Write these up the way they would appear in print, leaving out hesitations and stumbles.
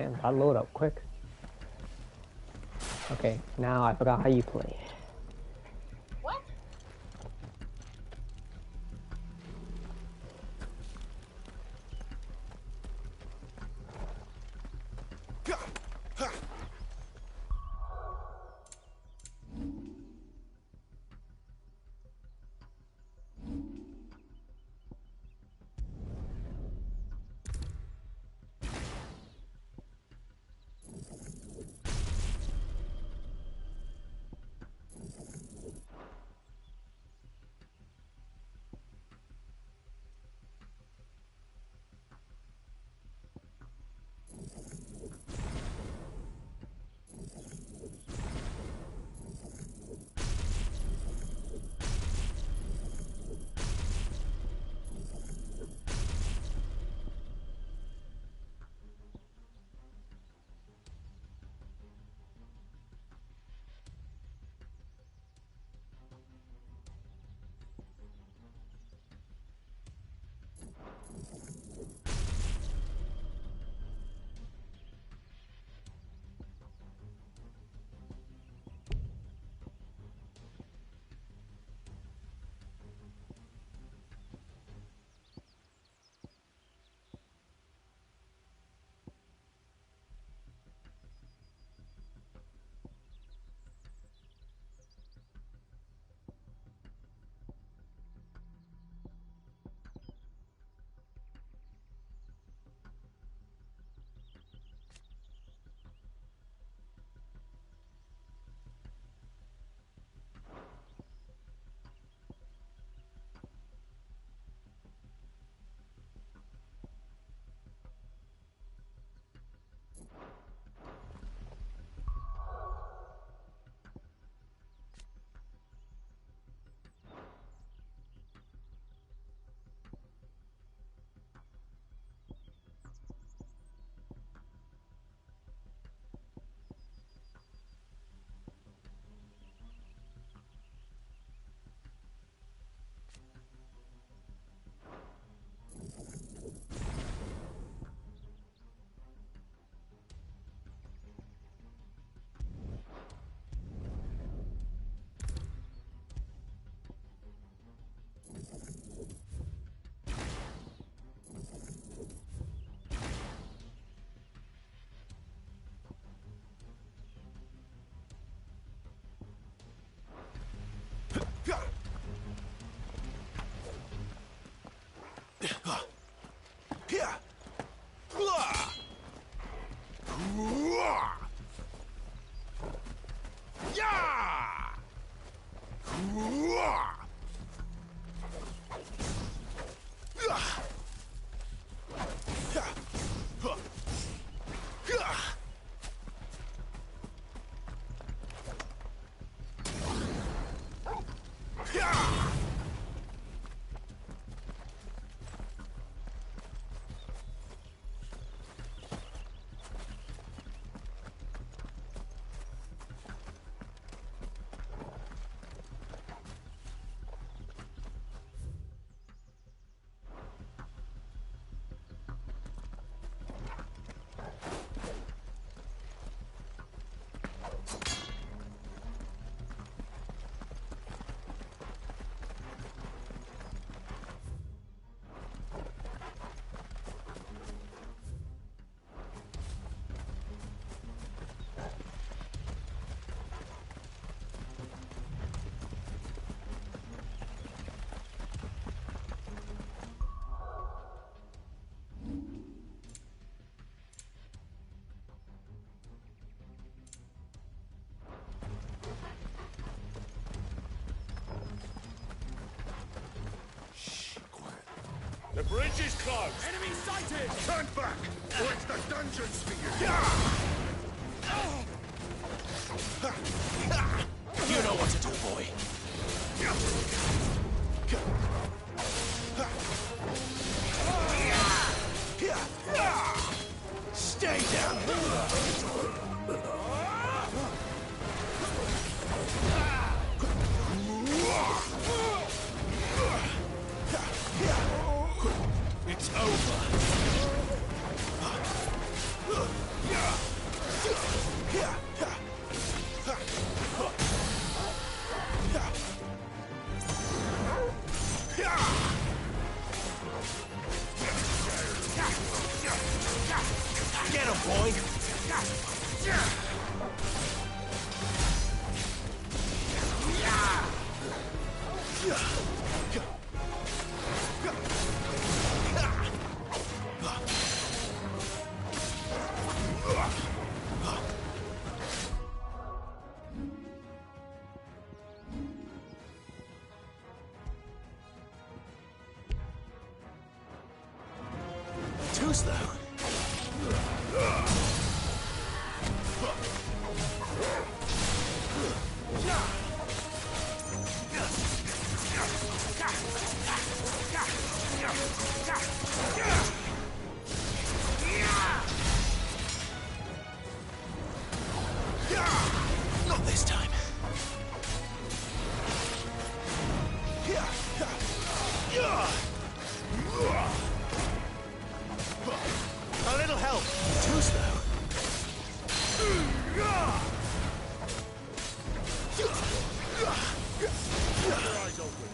Damn, that load up quick. Okay, now I forgot how you play. What? The bridge is closed! Enemy sighted! Turn back, or it's the dungeons for you! You know what to do, boy. Stay down! It's over. Too slow. Not this time. A little help. Too slow. Your eyes open.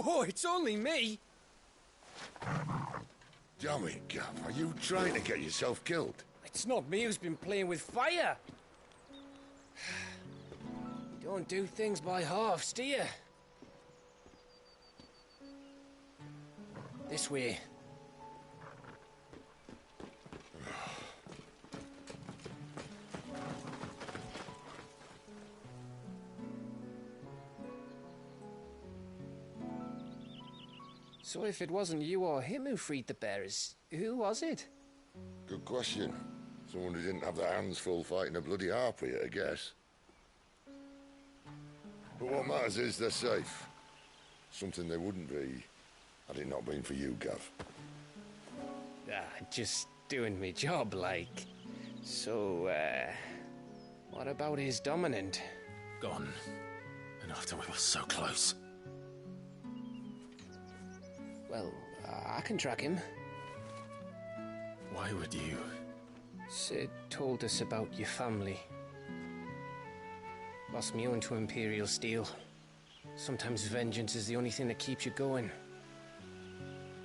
Oh, it's only me. Damn it, Gav. Are you trying to get yourself killed? It's not me who's been playing with fire. You don't do things by halves, do you? This way. So if it wasn't you or him who freed the bearers, who was it? Good question. Someone who didn't have their hands full fighting a bloody harpy, I guess. But what matters is they're safe. Something they wouldn't be had it not been for you, Gav. Just doing me job, like. So, what about his dominant? Gone. And after we were so close. Well, I can track him. Why would you? Sid told us about your family. Lost me own to Imperial Steel. Sometimes vengeance is the only thing that keeps you going.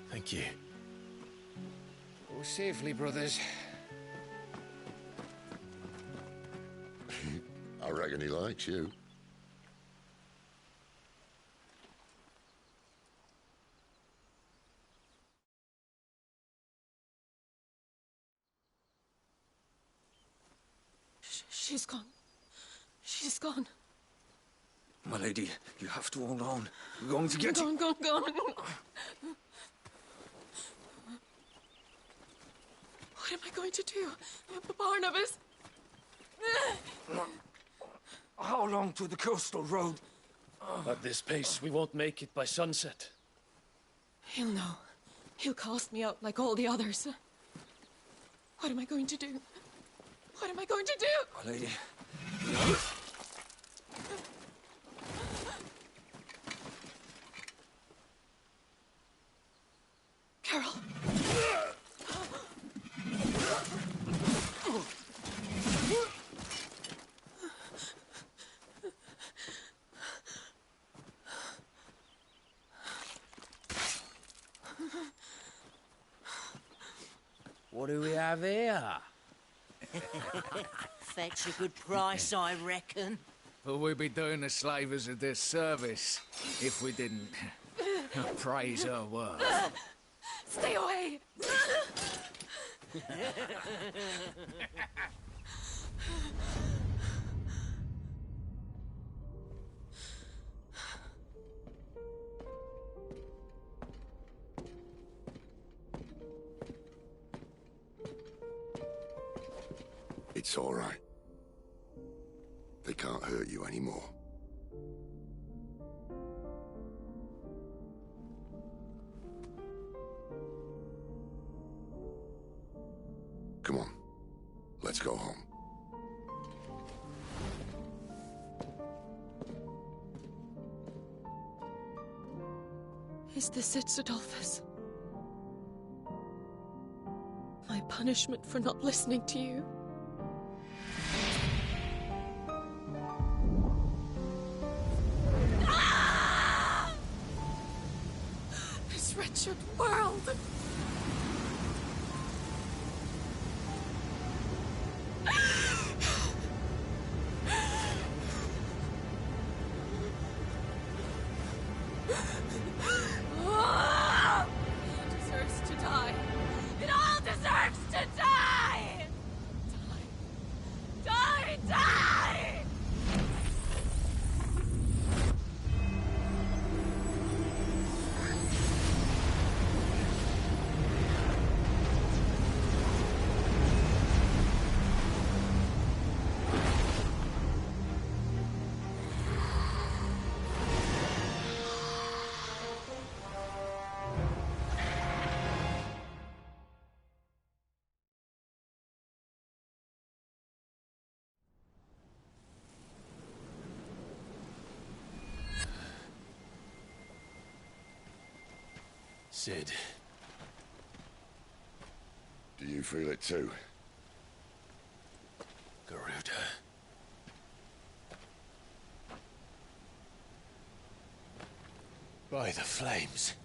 Thank you. Go safely, brothers. I reckon he likes you. She's gone. She's gone. My lady, you have to hold on. We're going to get you. Gone. What am I going to do? Barnabas? How long to the coastal road? At this pace, we won't make it by sunset. He'll know. He'll cast me out like all the others. What am I going to do? What am I going to do? My lady. Carol. What do we have here? Fetch a good price, I reckon. But we'd be doing the slavers a disservice if we didn't. Praise her word. Stay away! It's all right. They can't hurt you anymore. Come on. Let's go home. Is this it, Adolphus? My punishment for not listening to you? Ah! This wretched world! Deserves to die. It all deserves to die! Die! Die! Die! Cid. Do you feel it too? Garuda. By the flames.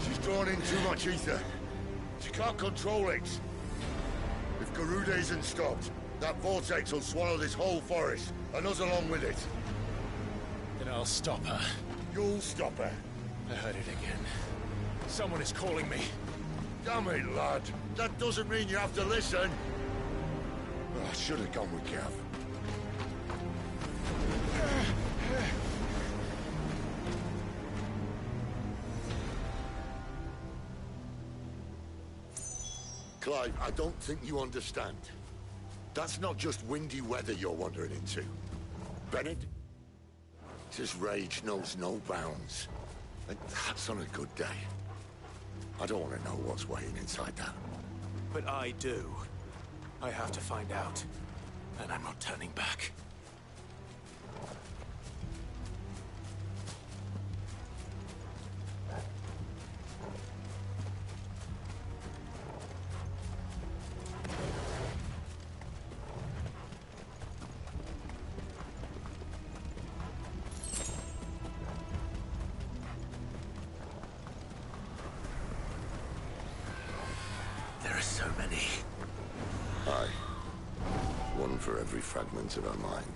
She's drawn in too much ether. She can't control it. If Garuda isn't stopped, that vortex will swallow this whole forest, and us along with it. Then I'll stop her. You'll stop her. I heard it again. Someone is calling me. Damn it, lad. That doesn't mean you have to listen. Oh, I should have gone with Gav. Clive, I don't think you understand. That's not just windy weather you're wandering into. Bennett? His rage knows no bounds. And that's on a good day. I don't want to know what's waiting inside that. But I do. I have to find out. And I'm not turning back. There are so many. Aye. One for every fragment of our mind.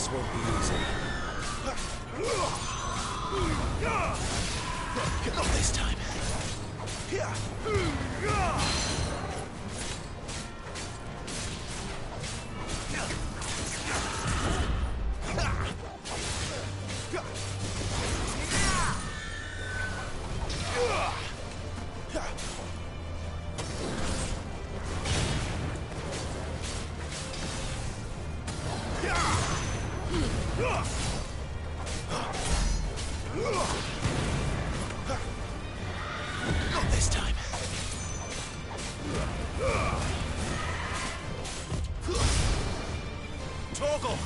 This won't be easy. Not this time. Not this time. Torgal!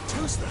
Too slow.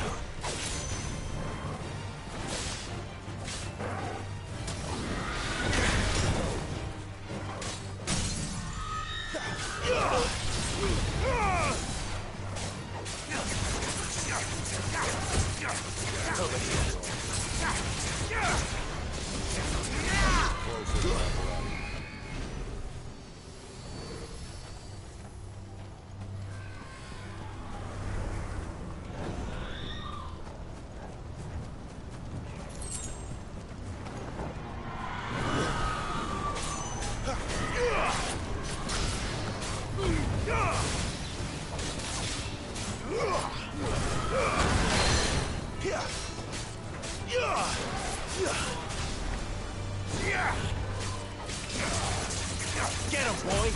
Get him, boy!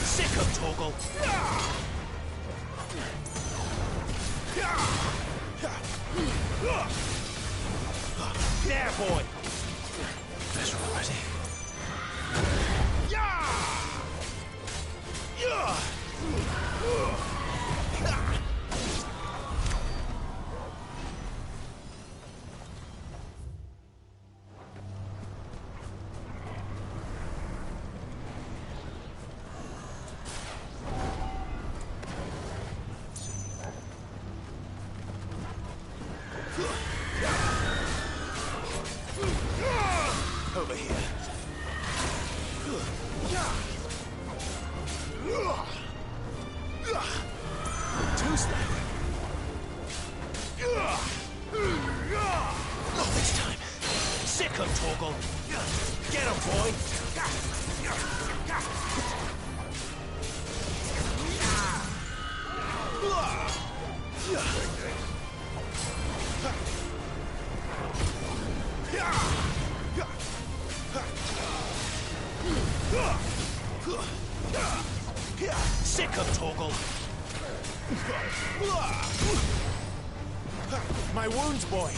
Sick of Torgal! There, boy! Better already. Over here. Too slow. Not this time. Sick of Torgal. Get him, boy. Sick of Torgal. My wounds, boy.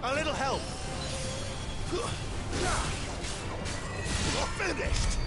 A little help. You're finished.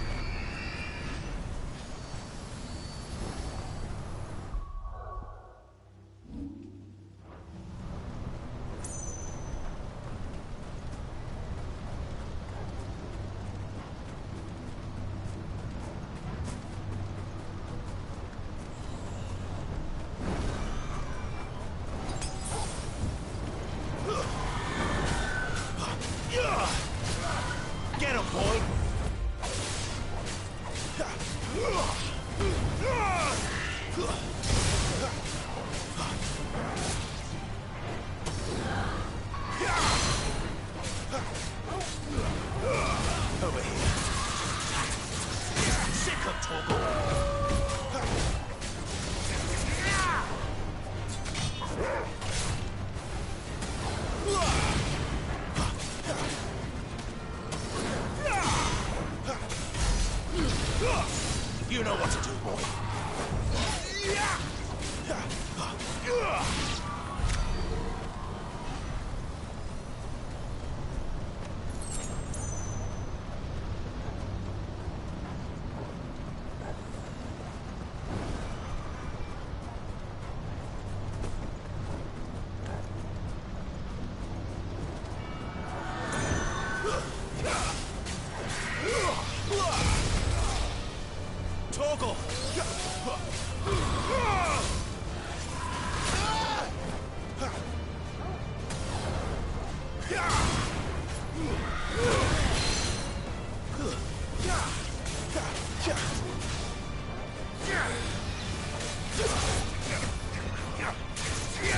Get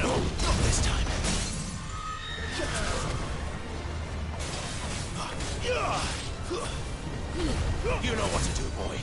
him! Not this time. You know what to do, boy.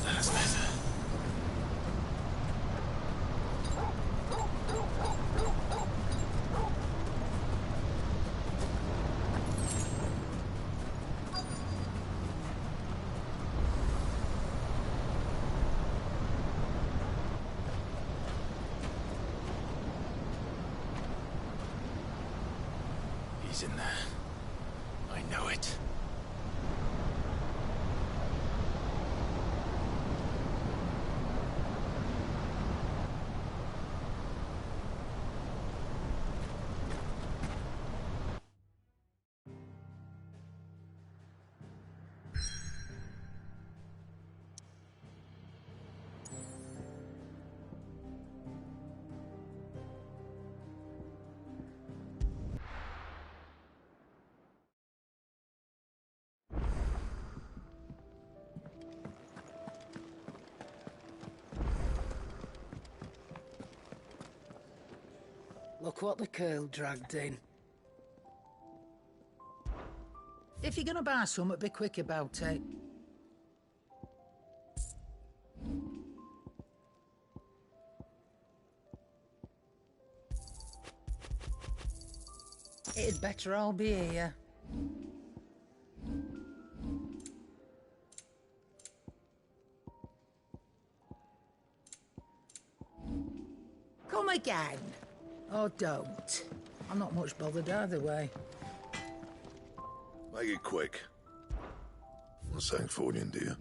That's better. He's in there. I know it. Look what the curl dragged in. If you're gonna buy something, be quick about it. It'd better all be here. Come again. Or don't. I'm not much bothered either way. Make it quick. Not saying fortune, do you?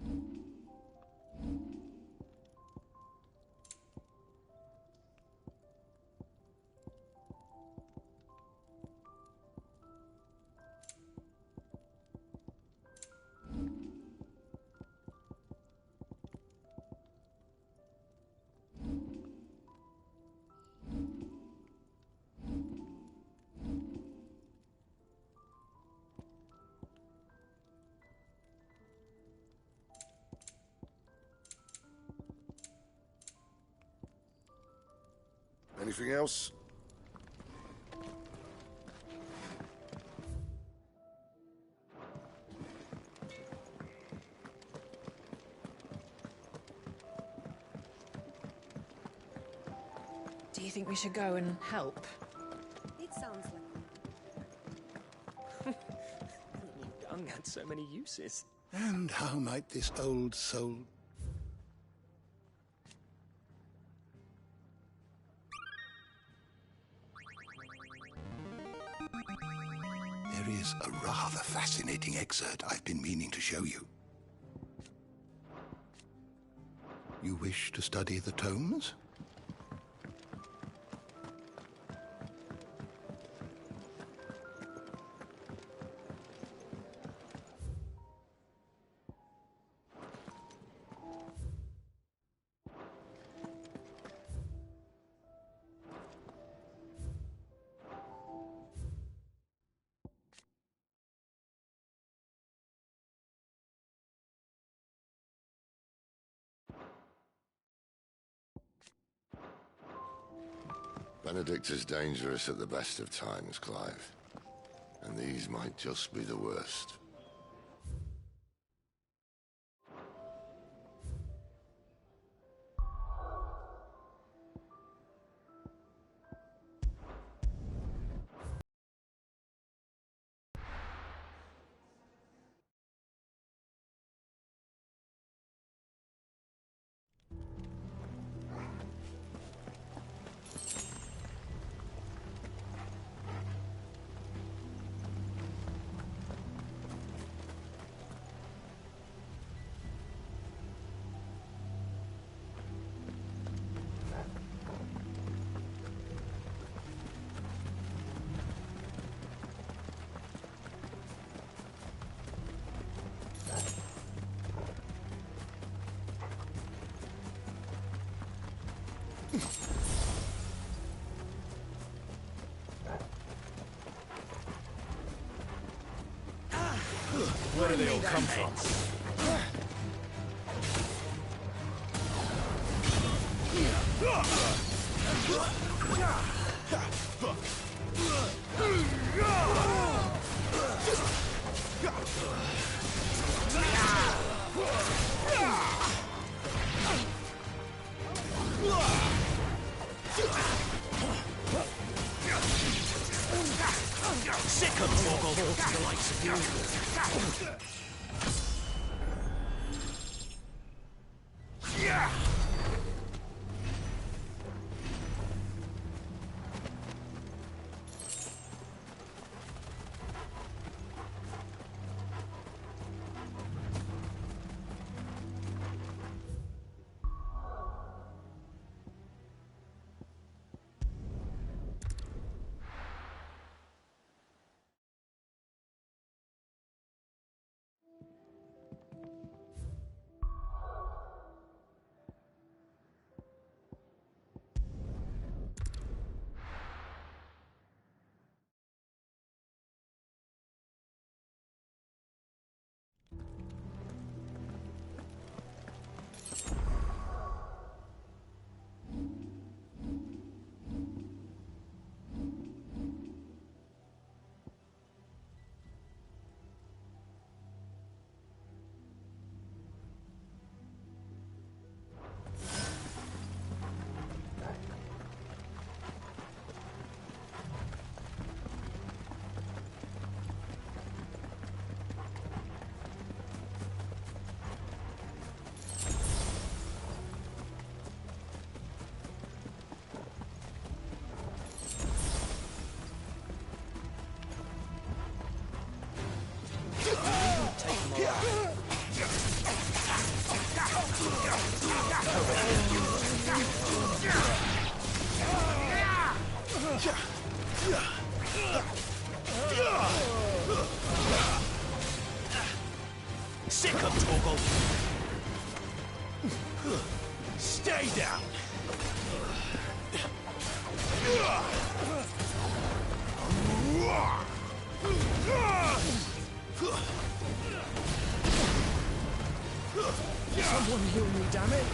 Anything else? Do you think we should go and help? It sounds like... Dung had so many uses. And how might this old soul... There is a rather fascinating excerpt I've been meaning to show you. You wish to study the tomes? Benedict is dangerous at the best of times, Clive. And these might just be the worst. Where do they all come from? Sick of Torgal, the likes of you. Sick of Torgal. Stay down. Someone heal me, damn it!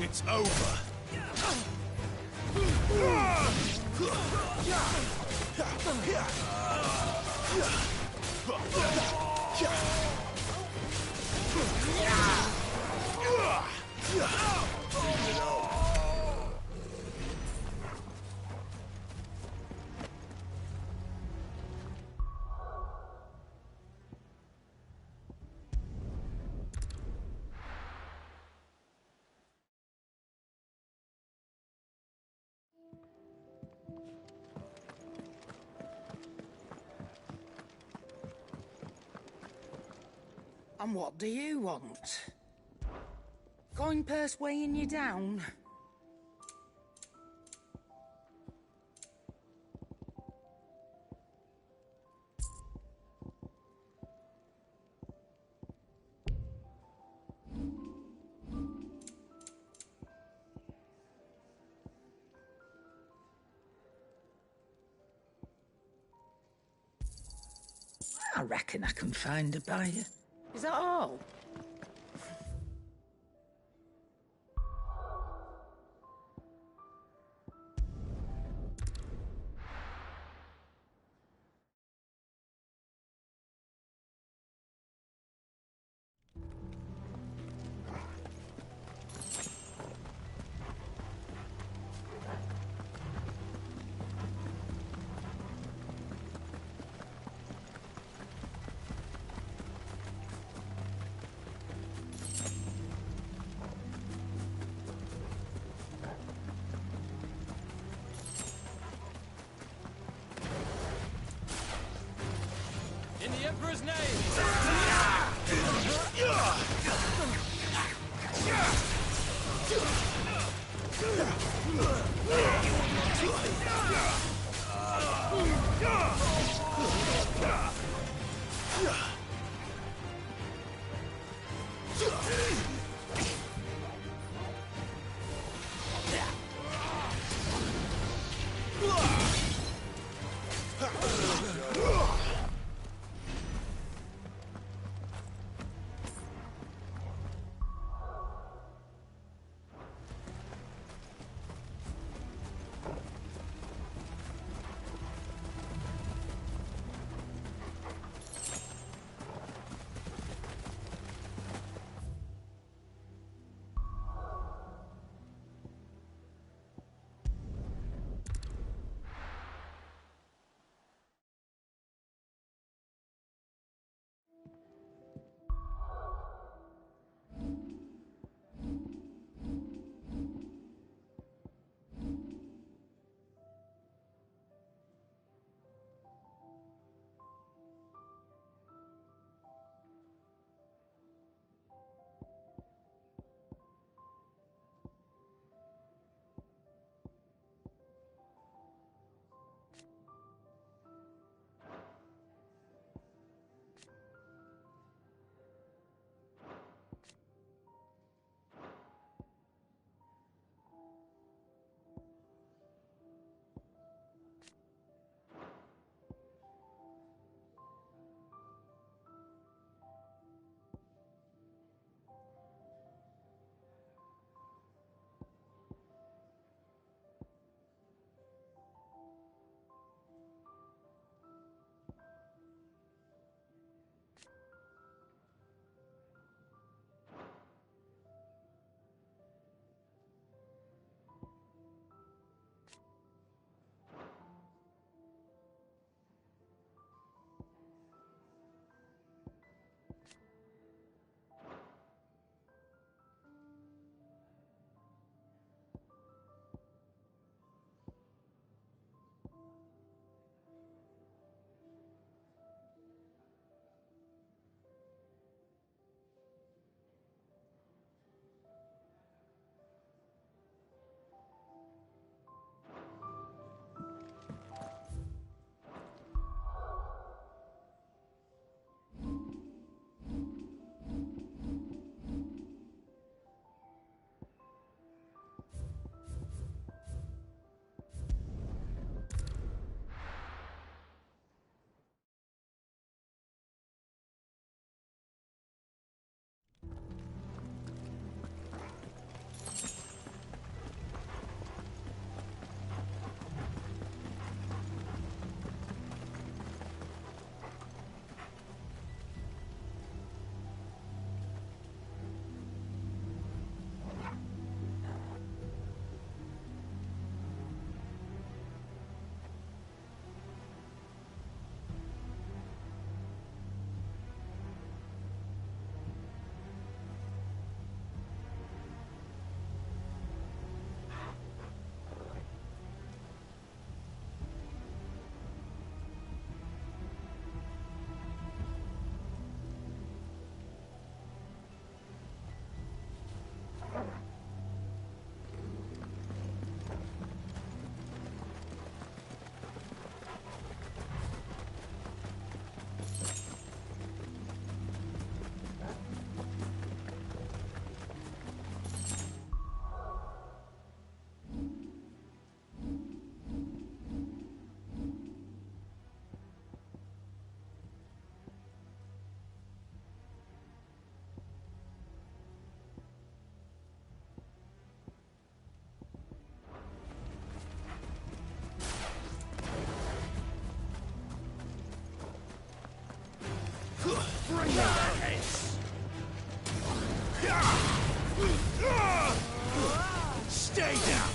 It's over. And what do you want? Coin purse weighing you down? I reckon I can find a buyer. Is that all? In the Emperor's name! Stay down!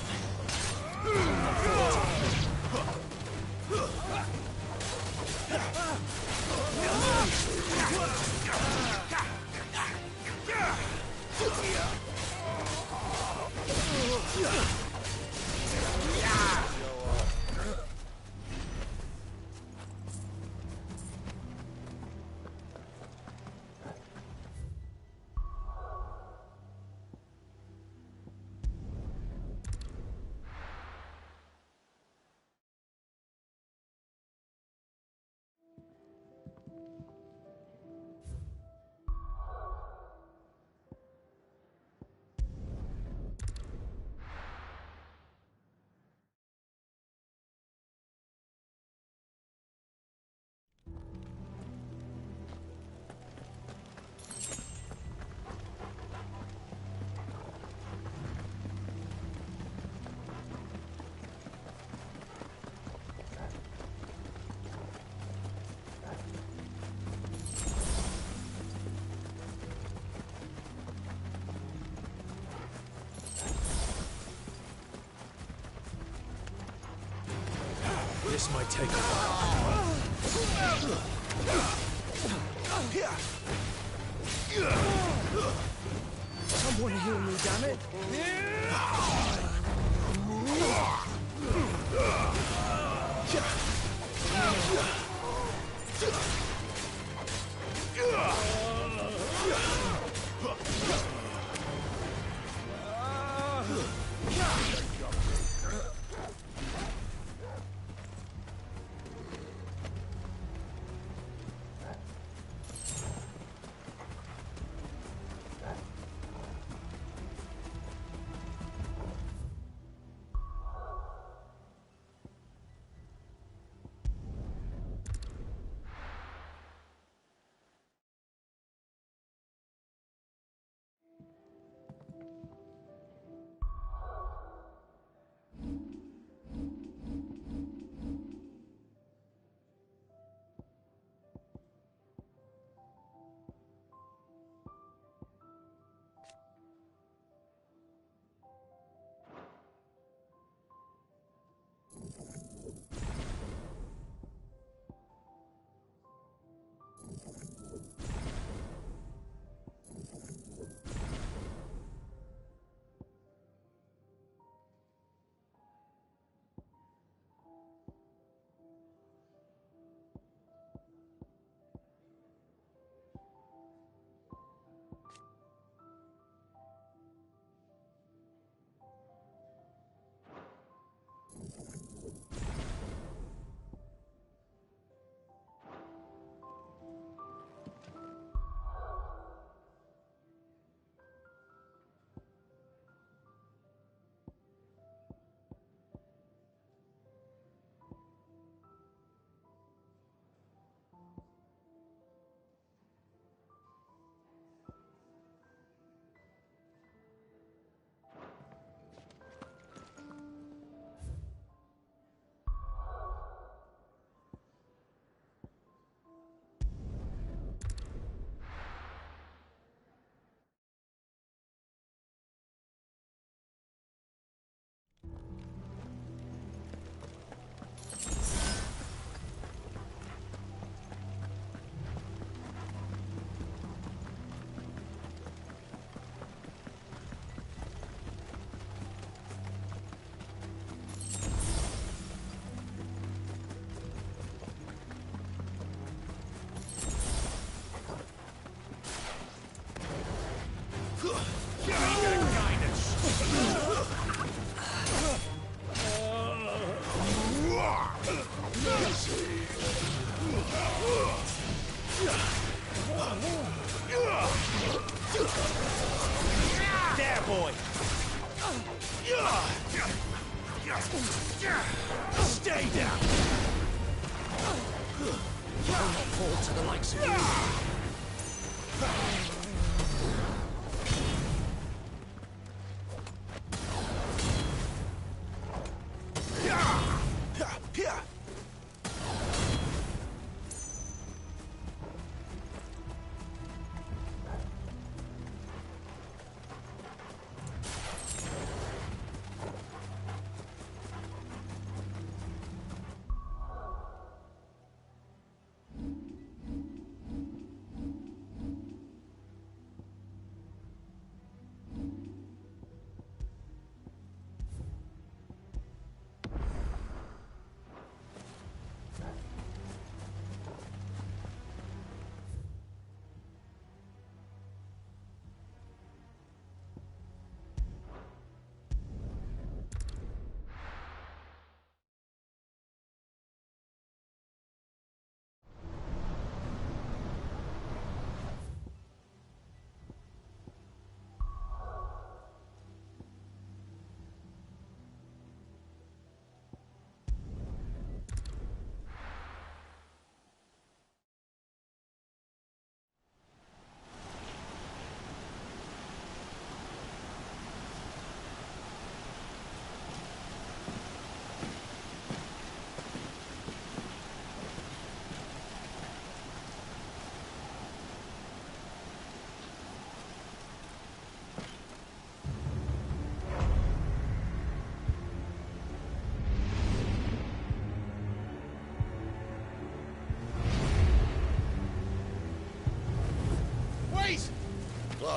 This might take a while. Someone heal me, damn it! There, boy! Stay down! I'll not fall to the likes of you!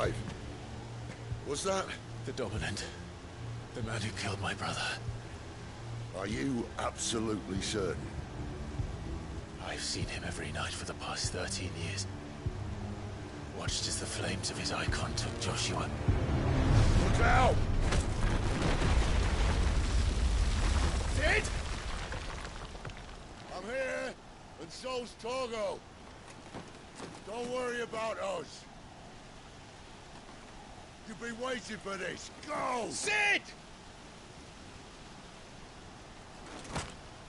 Clive? Was that... The Dominant. The man who killed my brother. Are you absolutely certain? I've seen him every night for the past 13 years. Watched as the flames of his icon took Joshua. Look out! Sid! I'm here, and so's Torgo. Don't worry about us. You've been waiting for this. Go! Sid!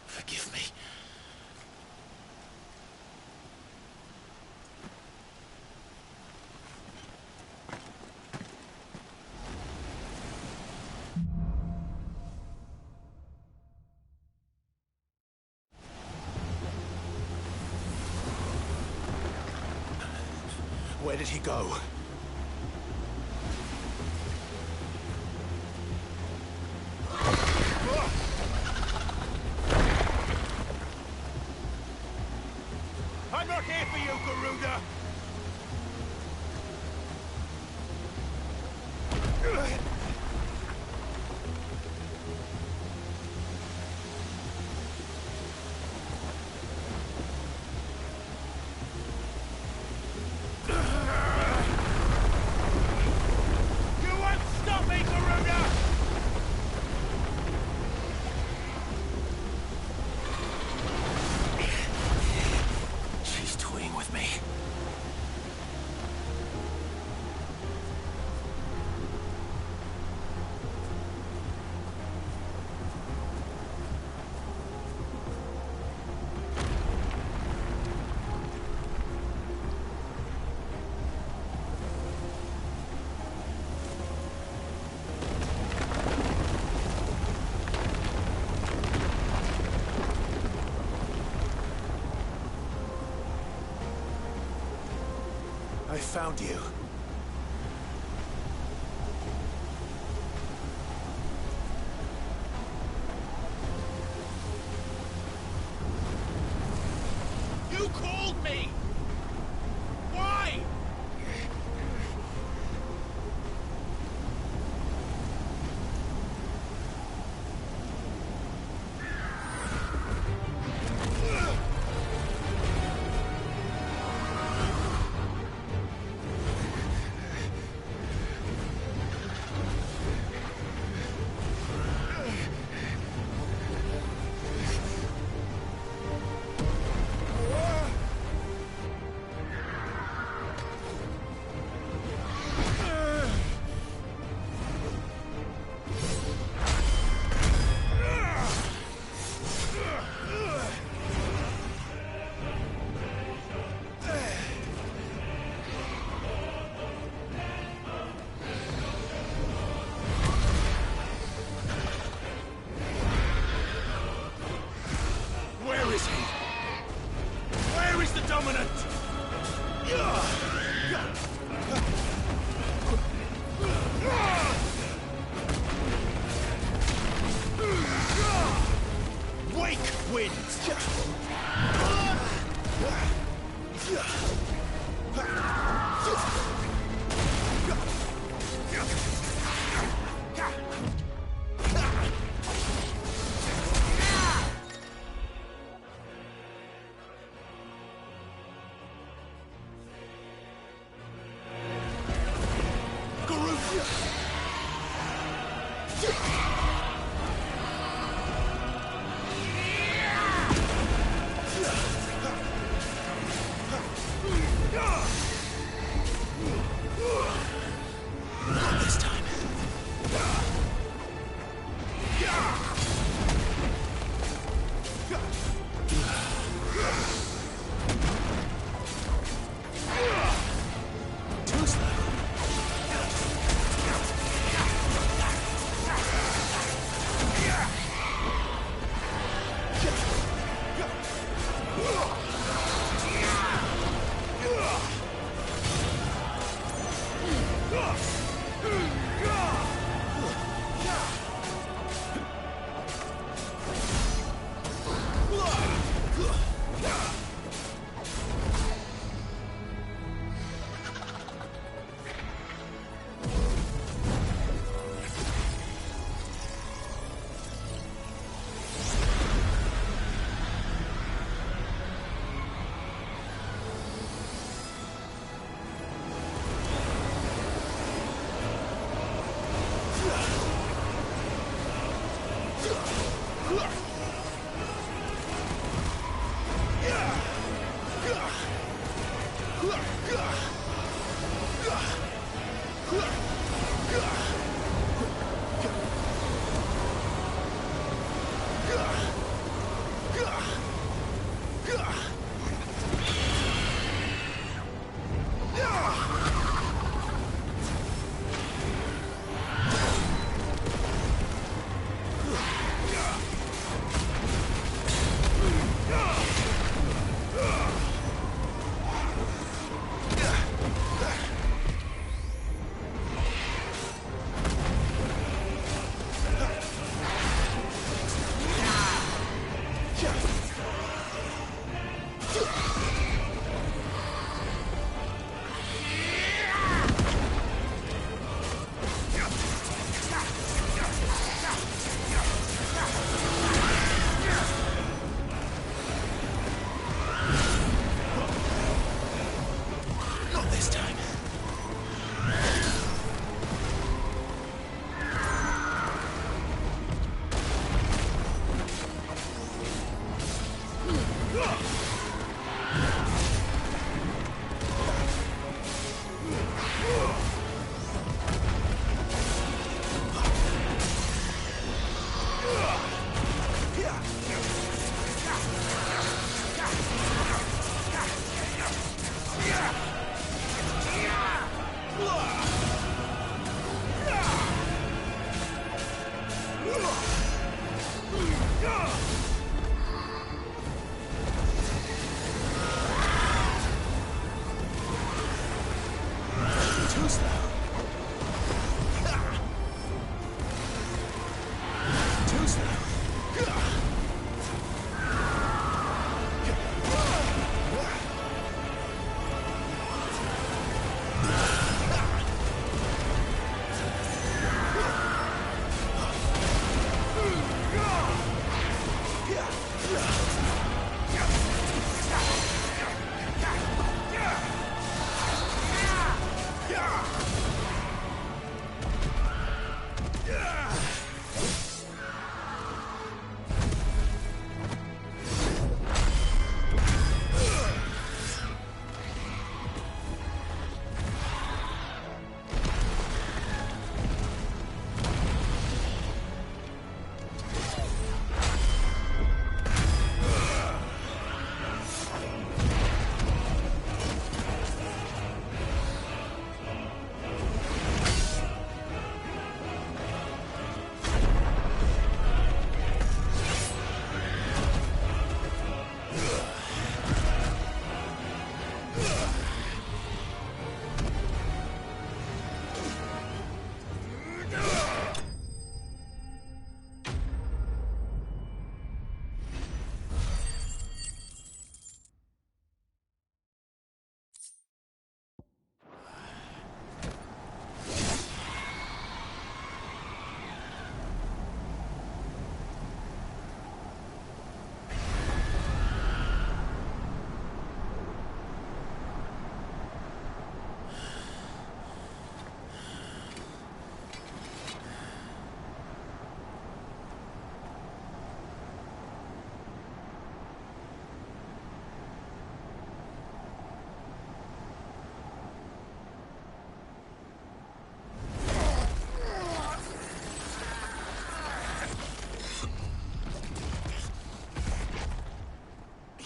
Forgive me. Where did he go? I'm not here for you, Garuda! You won't stop me, Garuda! She's toying with me. I found you. You called me! Why? Where is he? Where is the Dominant? Wake, wind! This time. Too slow.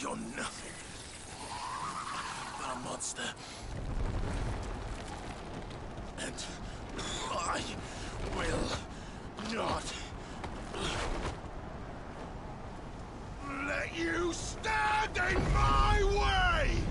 You're nothing but a monster. And I will not let you stand in my way!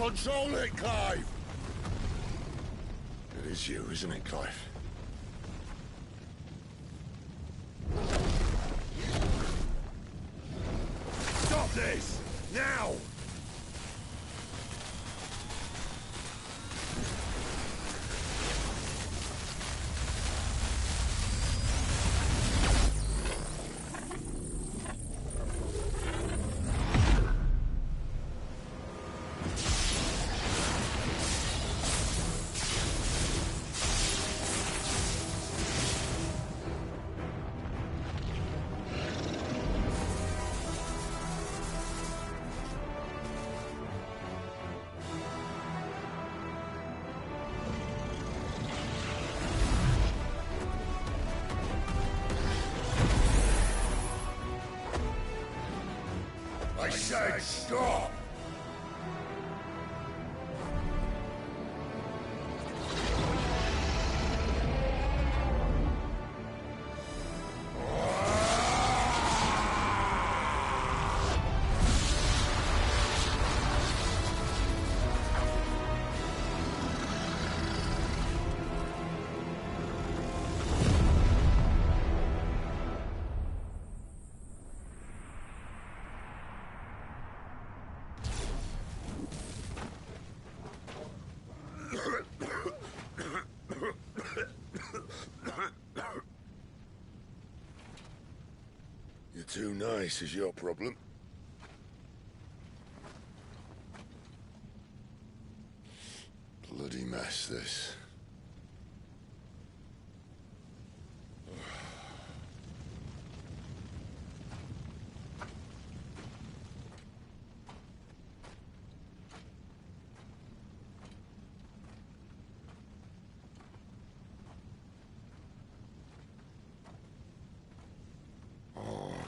Control it, Clive! It is you, isn't it, Clive? Stop this! Now! I said stop! You're too nice is your problem. Bloody mess, this.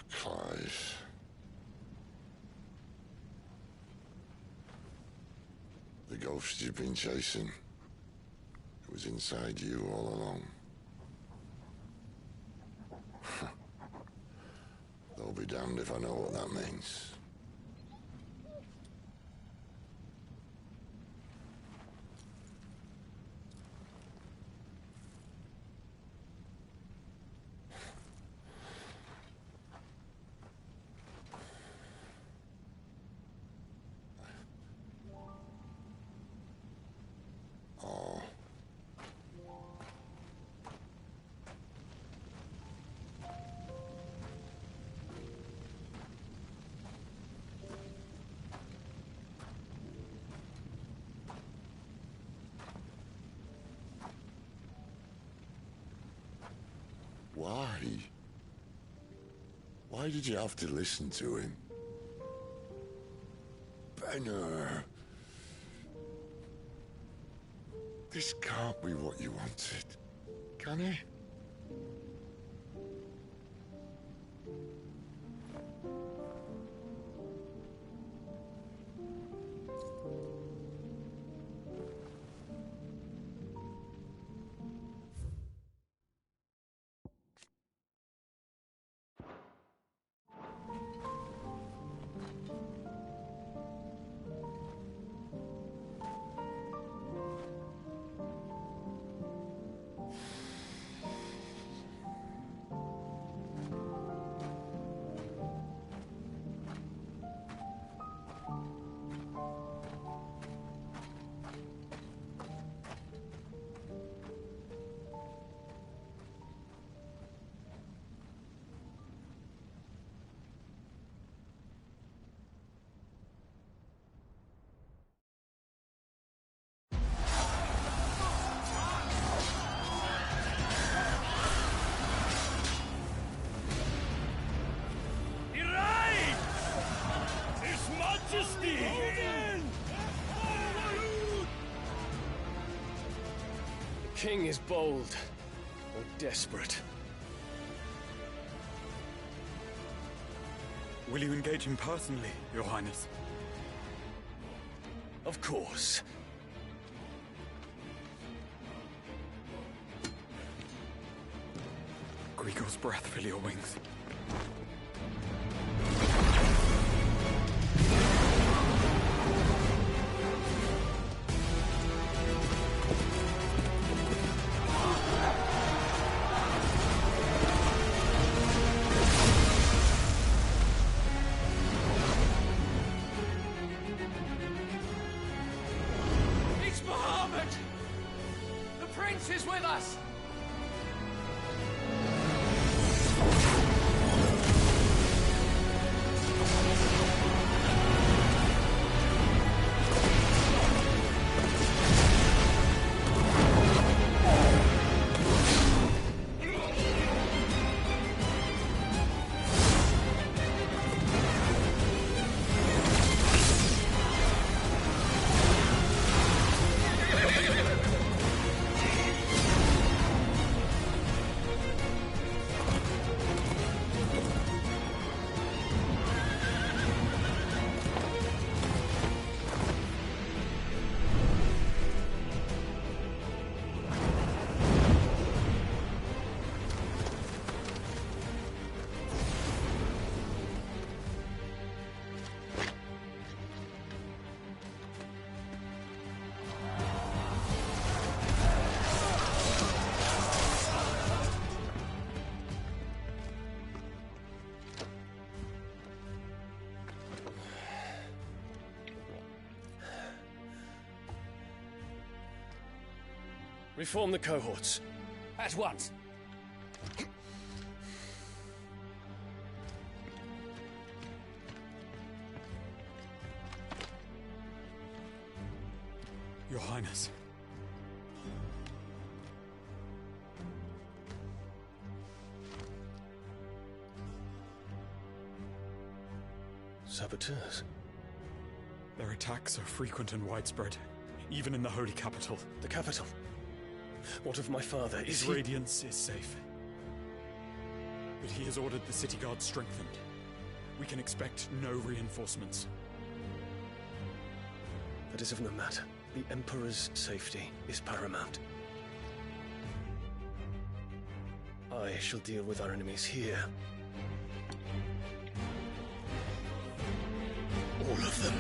Clive. The ghost you've been chasing, it was inside you all along. They'll be damned if I know what that means. Why? Why did you have to listen to him? Benner. This can't be what you wanted, can it? The king is bold, or desperate. Will you engage him personally, Your Highness? Of course. Grigor's breath fill your wings. prince is with us! Reform the cohorts. At once. Your Highness. Saboteurs. Their attacks are frequent and widespread, even in the Holy Capital. The capital? What of my father? His radiance is safe. But he has ordered the city guard strengthened. We can expect no reinforcements. That is of no matter. The Emperor's safety is paramount. I shall deal with our enemies here. All of them.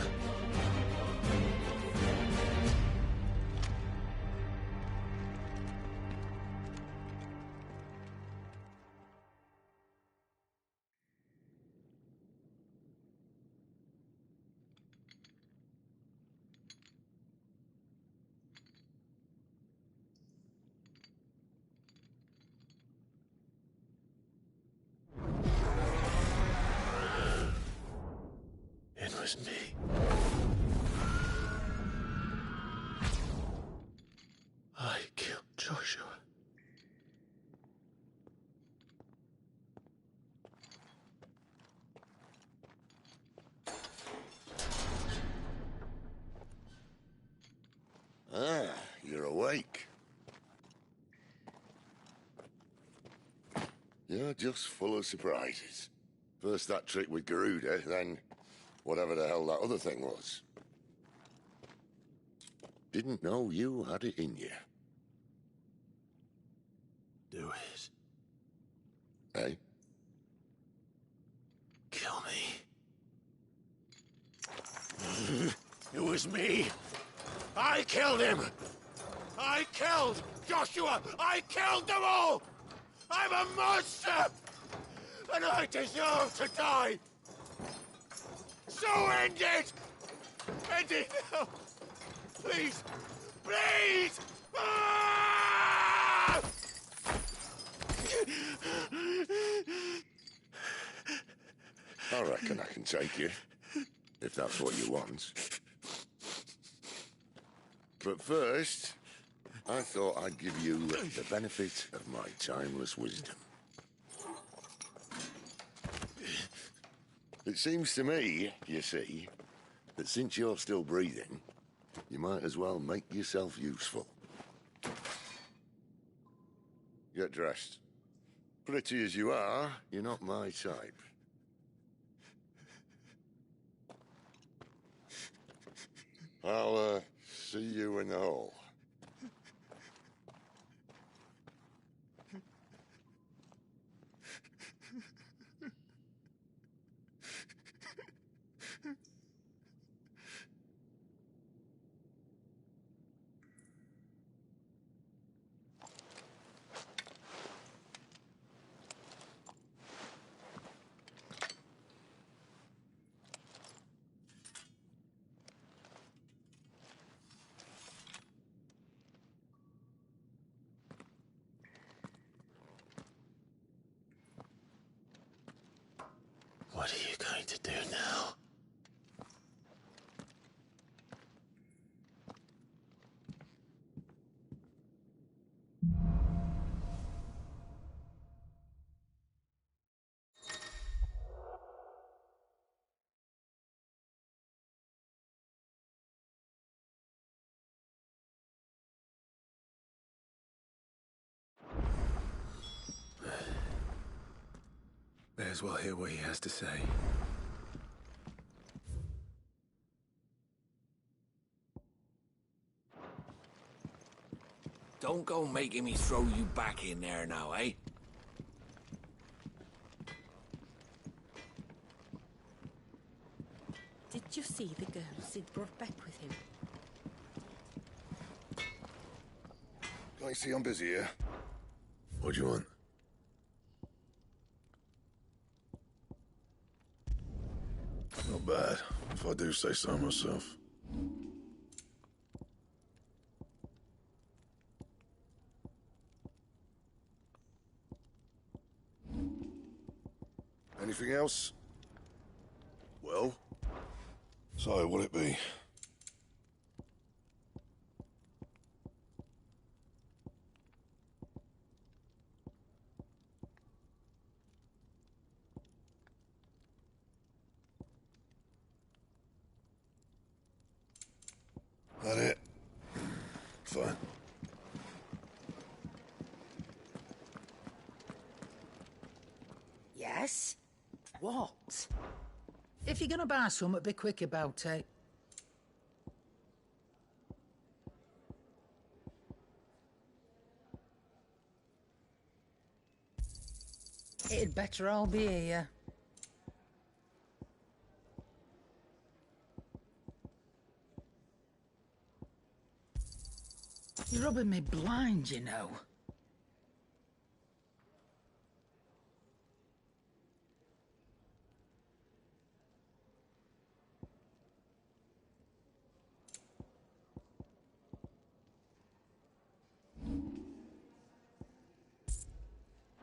It was me. I killed Joshua. Ah, you're awake. You're just full of surprises. First that trick with Garuda, then whatever the hell that other thing was. Didn't know you had it in you. Do it. Hey? Kill me. It was me. I killed him. I killed Joshua. I killed them all. I'm a monster. And I deserve to die. So end it. End it now. Please. Please. Ah! I reckon I can take you, if that's what you want. But first, I thought I'd give you the benefit of my timeless wisdom. It seems to me, you see, that since you're still breathing, you might as well make yourself useful. Get dressed. Pretty as you are, you're not my type. I'll, see you in the hall. to do now? May as well hear what he has to say. Don't go making me throw you back in there now, eh? Did you see the girls he'd brought back with him? Can't you see I'm busy here? What do you want? Not bad, if I do say so myself. Anything else? Well? So, what'll it be? That it? Fine. Yes? What? If you're gonna buy something, be quick about it. It'd better all be here. You're rubbing me blind, you know.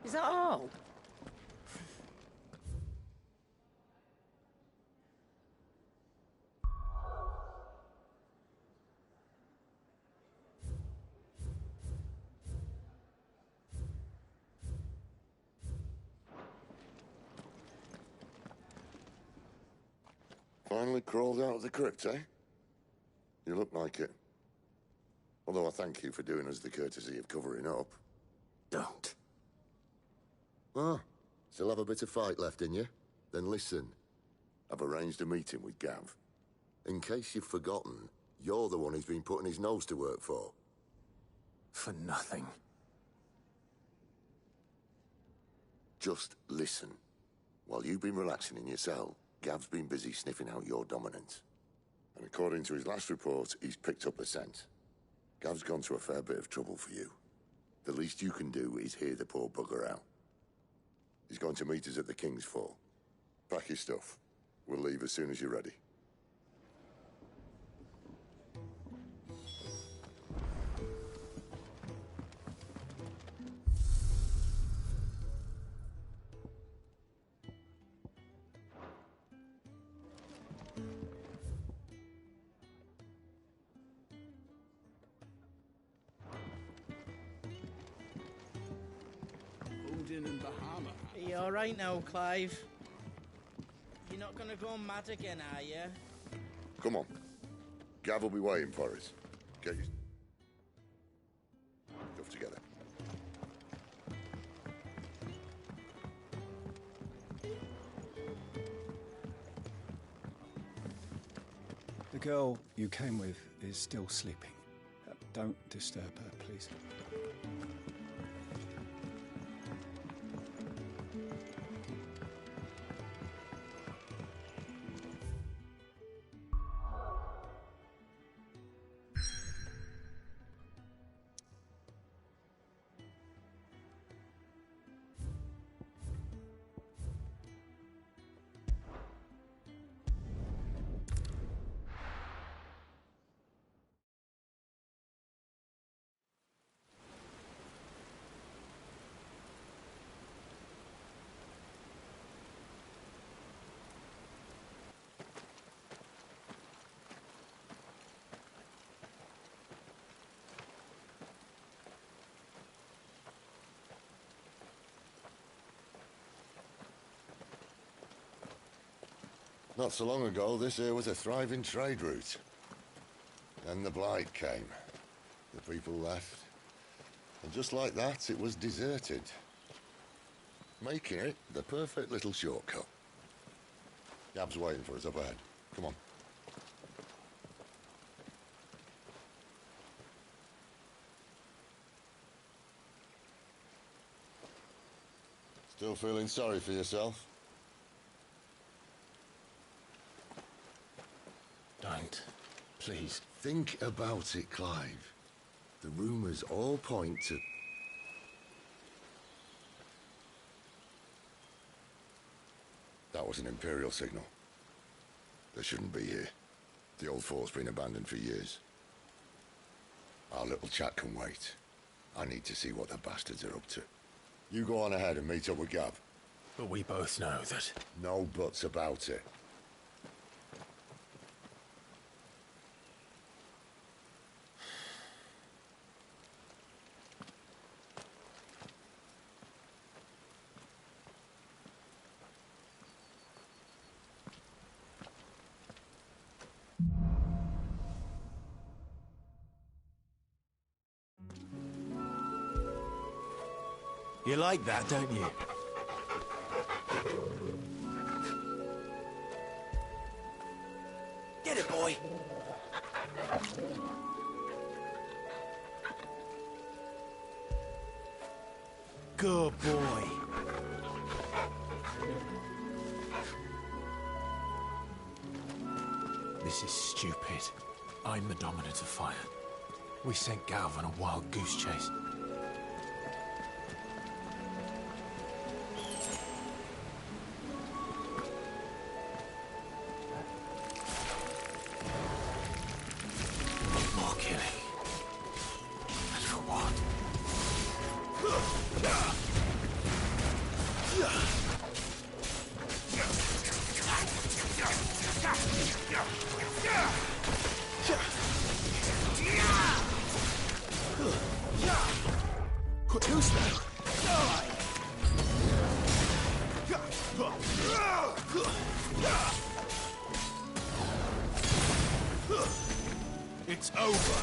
Is that all? Finally crawled out of the crypt, eh? You look like it. Although I thank you for doing us the courtesy of covering up. Don't. Ah, still have a bit of fight left in you? Then listen. I've arranged a meeting with Gav. In case you've forgotten, you're the one he's been putting his nose to work for. For nothing. Just listen. While you've been relaxing in your cell, Gav's been busy sniffing out your dominance. And according to his last report, he's picked up the scent. Gav's gone to a fair bit of trouble for you. The least you can do is hear the poor bugger out. He's going to meet us at the King's Fall. Pack your stuff. We'll leave as soon as you're ready. Odin and Bahama. Are you alright now, Clive? You're not gonna go mad again, are you? Come on. Gav will be waiting for us. Get your stuff together. The girl you came with is still sleeping. Don't disturb her, please. Not so long ago, this here was a thriving trade route. Then the Blight came. The people left. And just like that, it was deserted. Making it the perfect little shortcut. Gab's waiting for us up ahead. Come on. Still feeling sorry for yourself? Don't. Please. Think about it, Clive. The rumours all point to... That was an Imperial signal. They shouldn't be here. The old fort's been abandoned for years. Our little chat can wait. I need to see what the bastards are up to. You go on ahead and meet up with Gab. But we both know that... No buts about it. You like that, don't you? Get it, boy! Good boy. This is stupid. I'm the Dominant of Fire. We sent Galv on a wild goose chase. More killing. And for what? Who's that? It's over.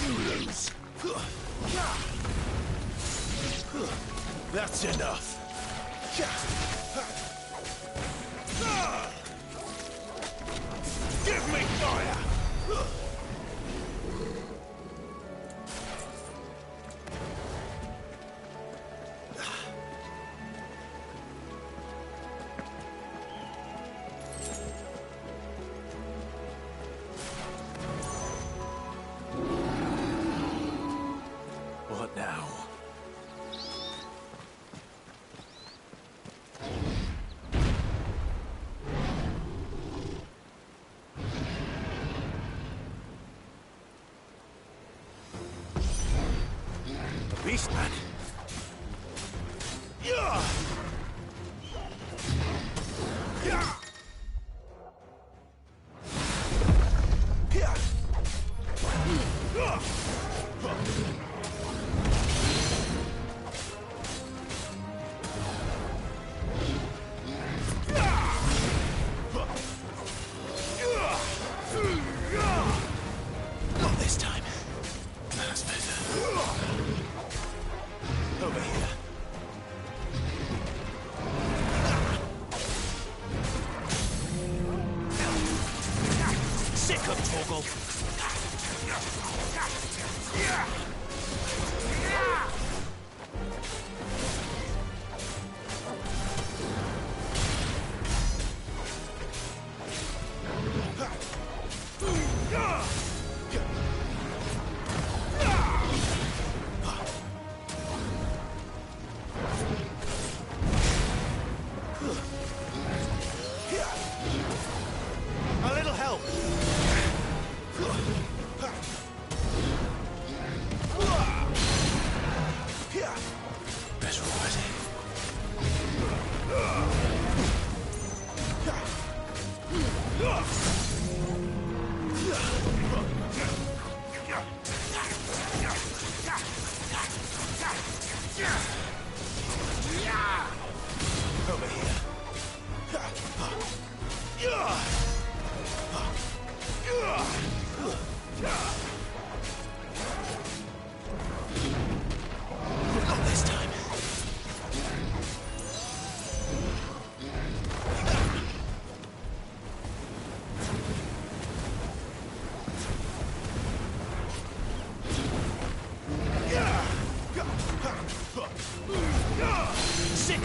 You lose. That's enough. Give me fire! What now? A beast man. Yeah. Yeah. Not this time. That's better. Over here. Sick of Torgal. A little help.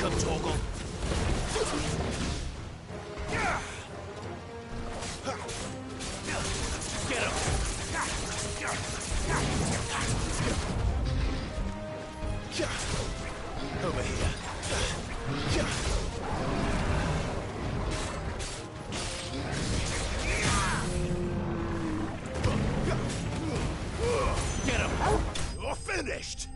him, Torgal! Get him! Over here. Get him! You're finished!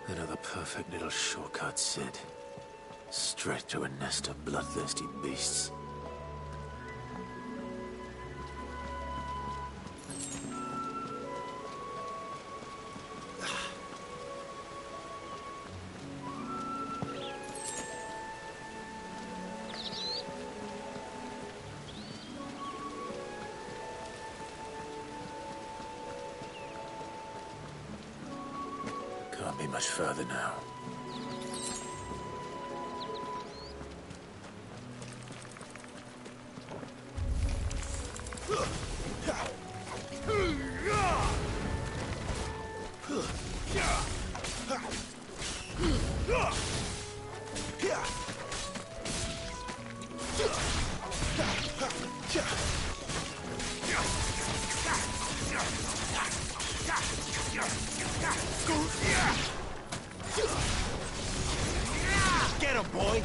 Another perfect little shortcut, Sid. Straight to a nest of bloodthirsty beasts. Can't be much further now. Get him, boy!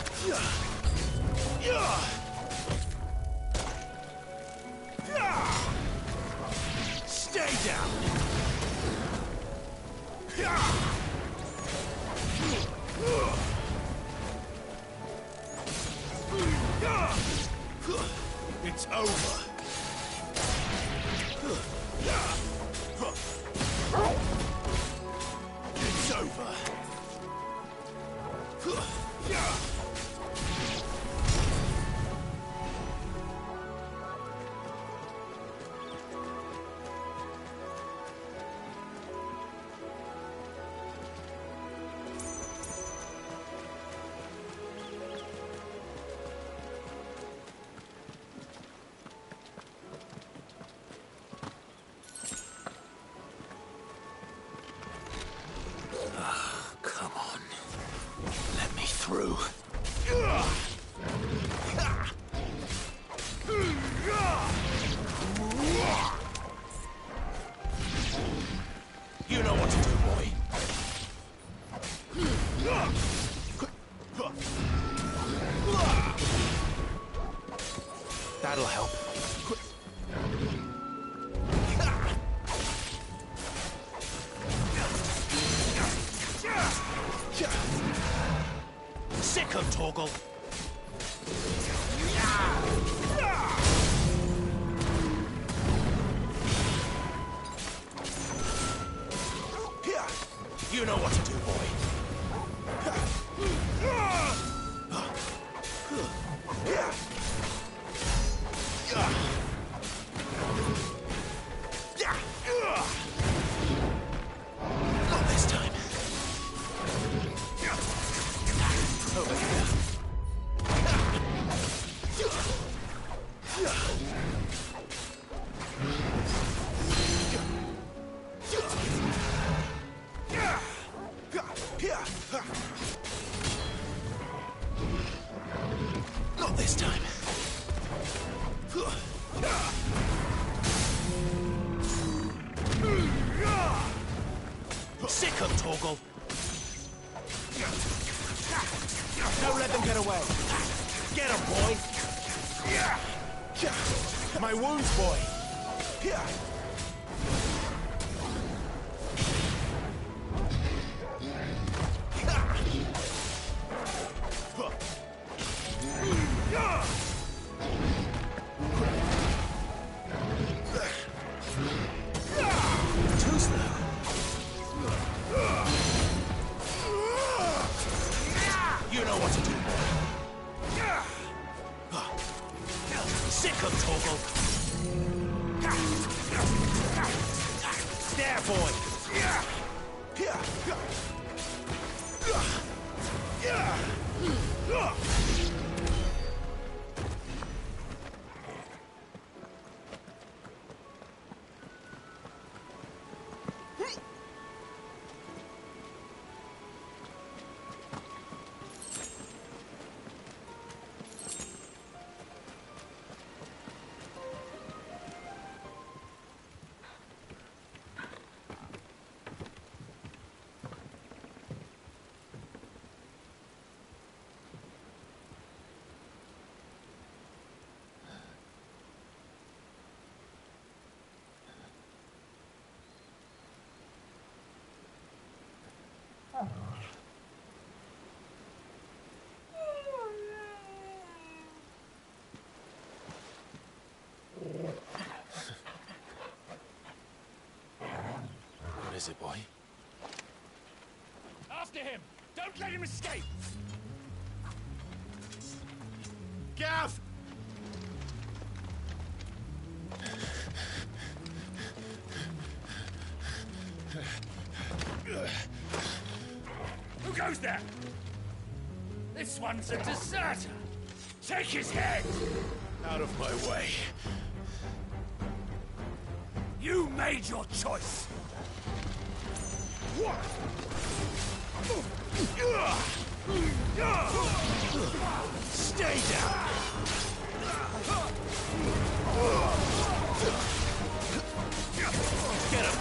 Stay down! It's over. It's over. Come on. Let me through. You know what to do, boy. That'll help. Sick him, Torgal. You know what to do, boy. Not this time. Over here. Not this time. Sick him, Torgal. Don't let them get away. Get him, boy. My wounds, boy. Too slow. boy! What is it, boy? After him! Don't let him escape! Gav! Who goes there? This one's a deserter! Take his head! Out of my way. You made your choice! Stay down! Get him!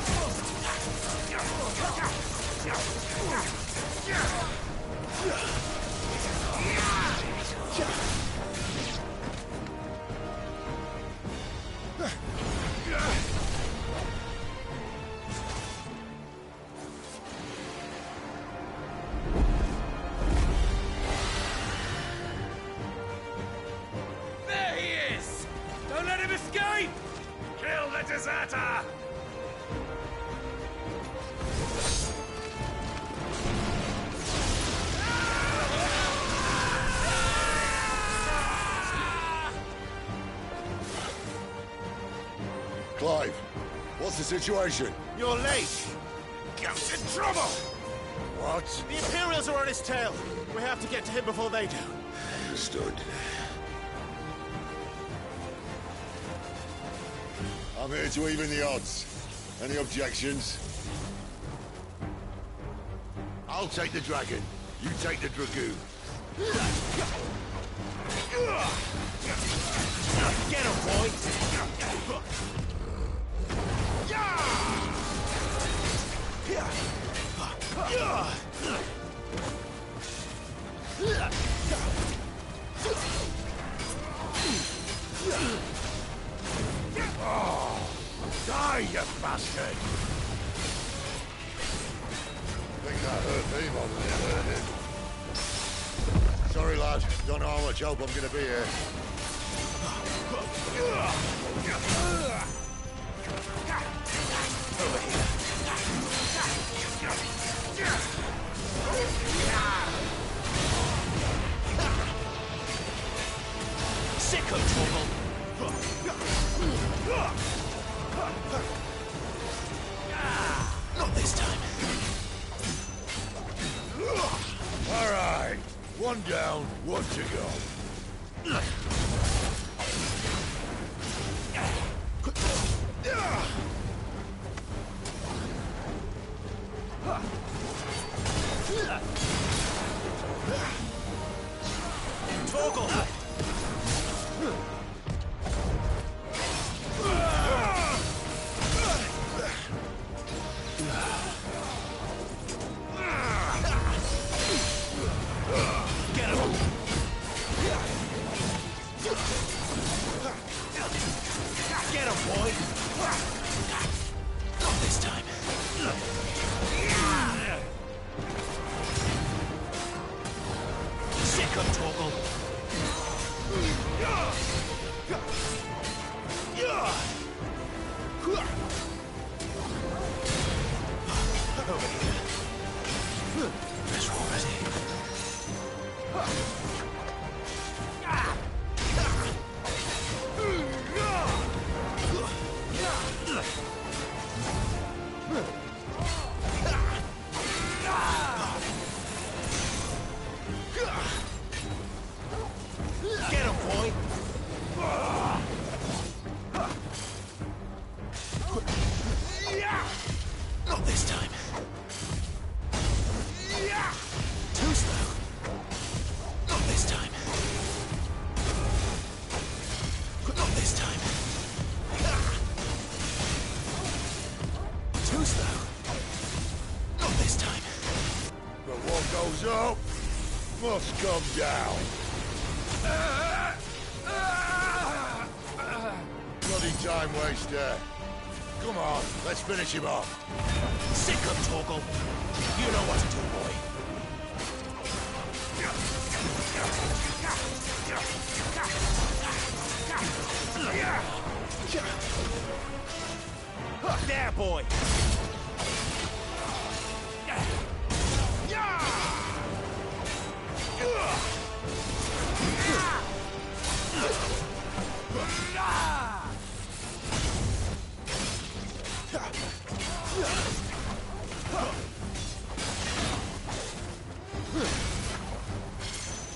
There he is! Don't let him escape! Kill the deserter! Clive, what's the situation? You're late! Gav's in trouble! What? The Imperials are on his tail! We have to get to him before they do. Understood. I'm here to even the odds. Any objections? I'll take the dragon. You take the dragoon. Get him, boy! Oh, die, you bastard! I think that hurt me more than it hurt him. Sorry, lad. Don't know how much help I'm gonna be here. Over here. Sicko, Torgal! Not this time. All right. One down, one to go. Torgal! Get him! toast, though. Not this time. But what goes up must come down. Bloody time waster. Come on, let's finish him off. Sick of Torgal. You know what to do, boy. There, boy.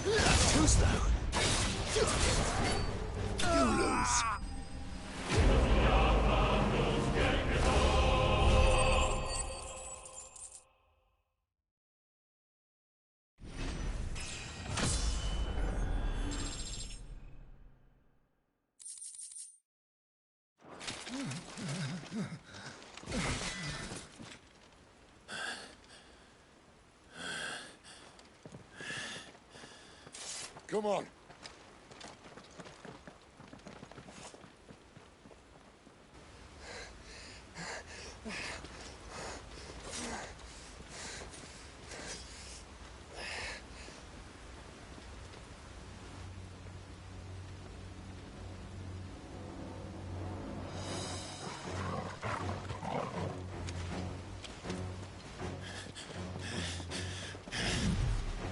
That's toast, though. You lose. Come on.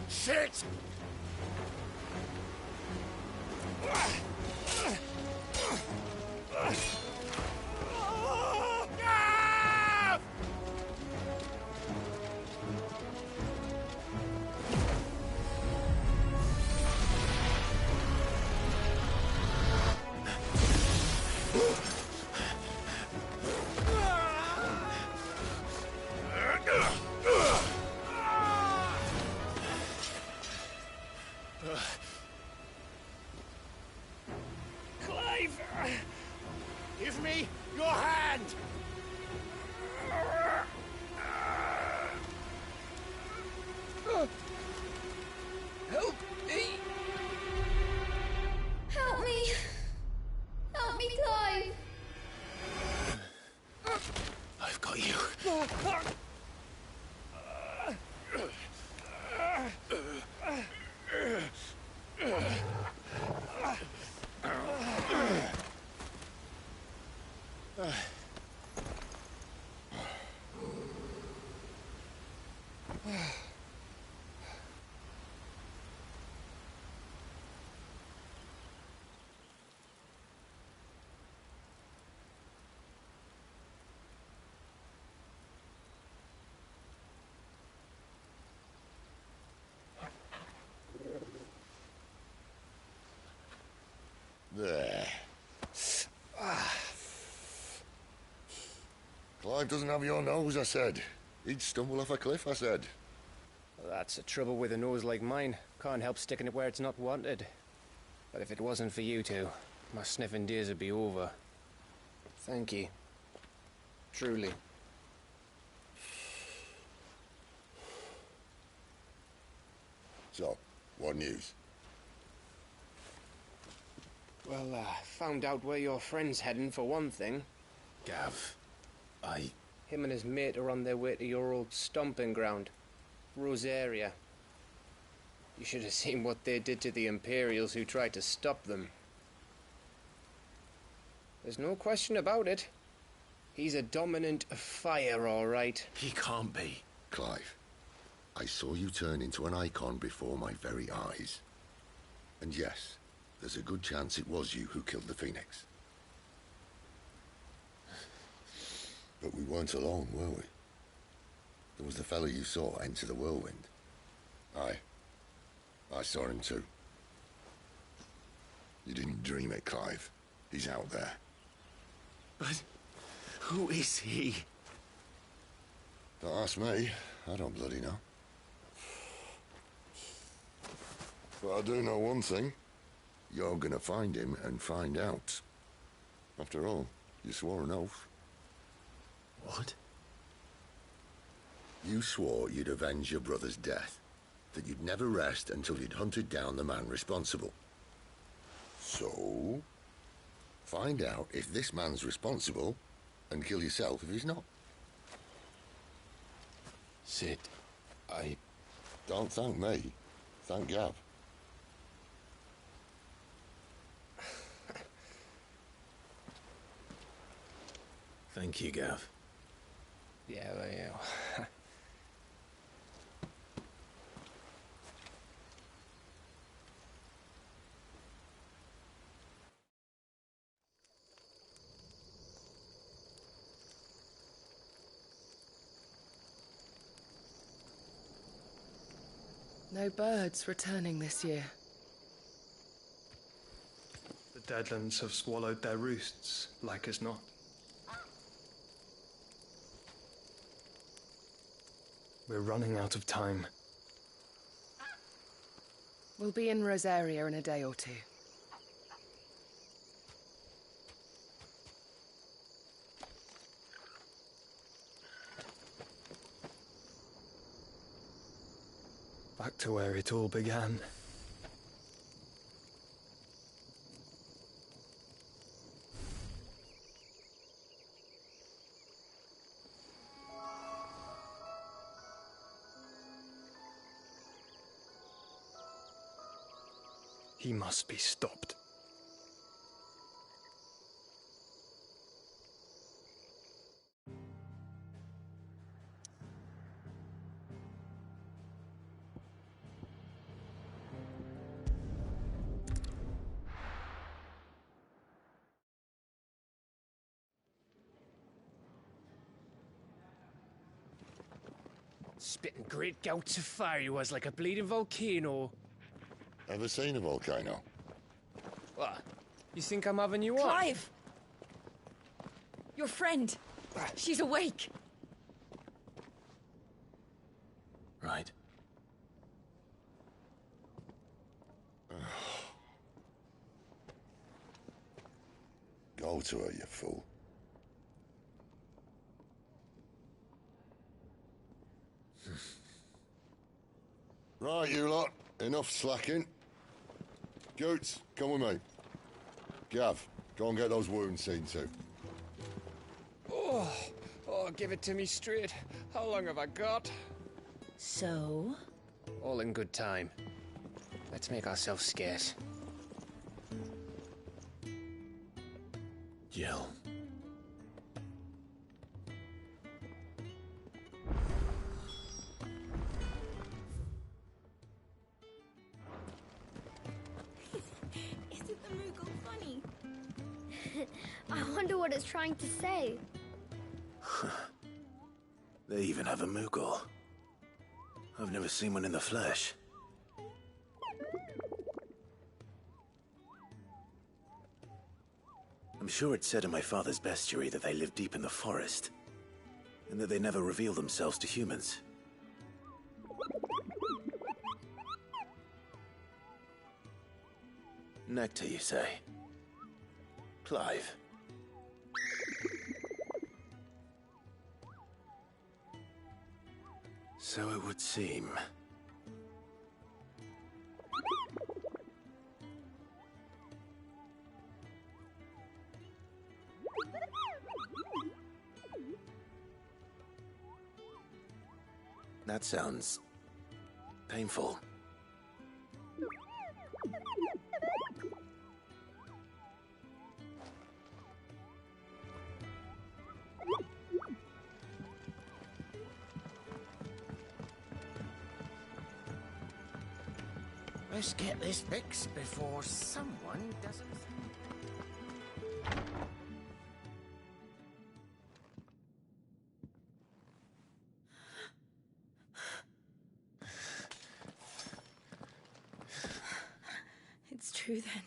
Shit! Clive! Give me your hand! Help me! Help me! Help me, Clive! I've got you. There. Clive doesn't have your nose, I said. He'd stumble off a cliff, I said. That's the trouble with a nose like mine. Can't help sticking it where it's not wanted. But if it wasn't for you two, my sniffing days would be over. Thank you. Truly. So, what news? Well, found out where your friend's heading, for one thing. Gav, Him and his mate are on their way to your old stomping ground, Rosaria. You should have seen what they did to the Imperials who tried to stop them. There's no question about it. He's a dominant fire, all right. He can't be. Clive, I saw you turn into an icon before my very eyes. And yes, there's a good chance it was you who killed the Phoenix. But we weren't alone, were we? There was the fellow you saw enter the whirlwind. I saw him too. You didn't dream it, Clive. He's out there. But who is he? Don't ask me. I don't bloody know. But I do know one thing. You're gonna find him and find out. After all, you swore an oath. What? You swore you'd avenge your brother's death, that you'd never rest until you'd hunted down the man responsible. So, find out if this man's responsible, and kill yourself if he's not. Cid, I... Don't thank me. Thank Gav. Thank you, Gav. Yeah, well, yeah. No birds returning this year. The Deadlands have swallowed their roosts, like as not. We're running out of time. We'll be in Rosaria in a day or two. Back to where it all began. He must be stopped. Spitting great gouts of fire he was, like a bleeding volcano. Ever seen a volcano? What? You think I'm having you on? Clive! Your friend. She's awake. Right. Go to her, you fool. Right, you lot. Enough slacking. Goots, come with me. Gav, go and get those wounds seen to. Oh, give it to me straight. How long have I got? So? All in good time. Let's make ourselves scarce. Jill. Isn't the Moogle funny? I wonder what it's trying to say. They even have a Moogle. I've never seen one in the flesh. I'm sure it said in my father's bestiary that they live deep in the forest, and that they never reveal themselves to humans. Nectar, you say? Clive. So it would seem. That sounds painful. Let's get this fixed before someone doesn't... It's true then.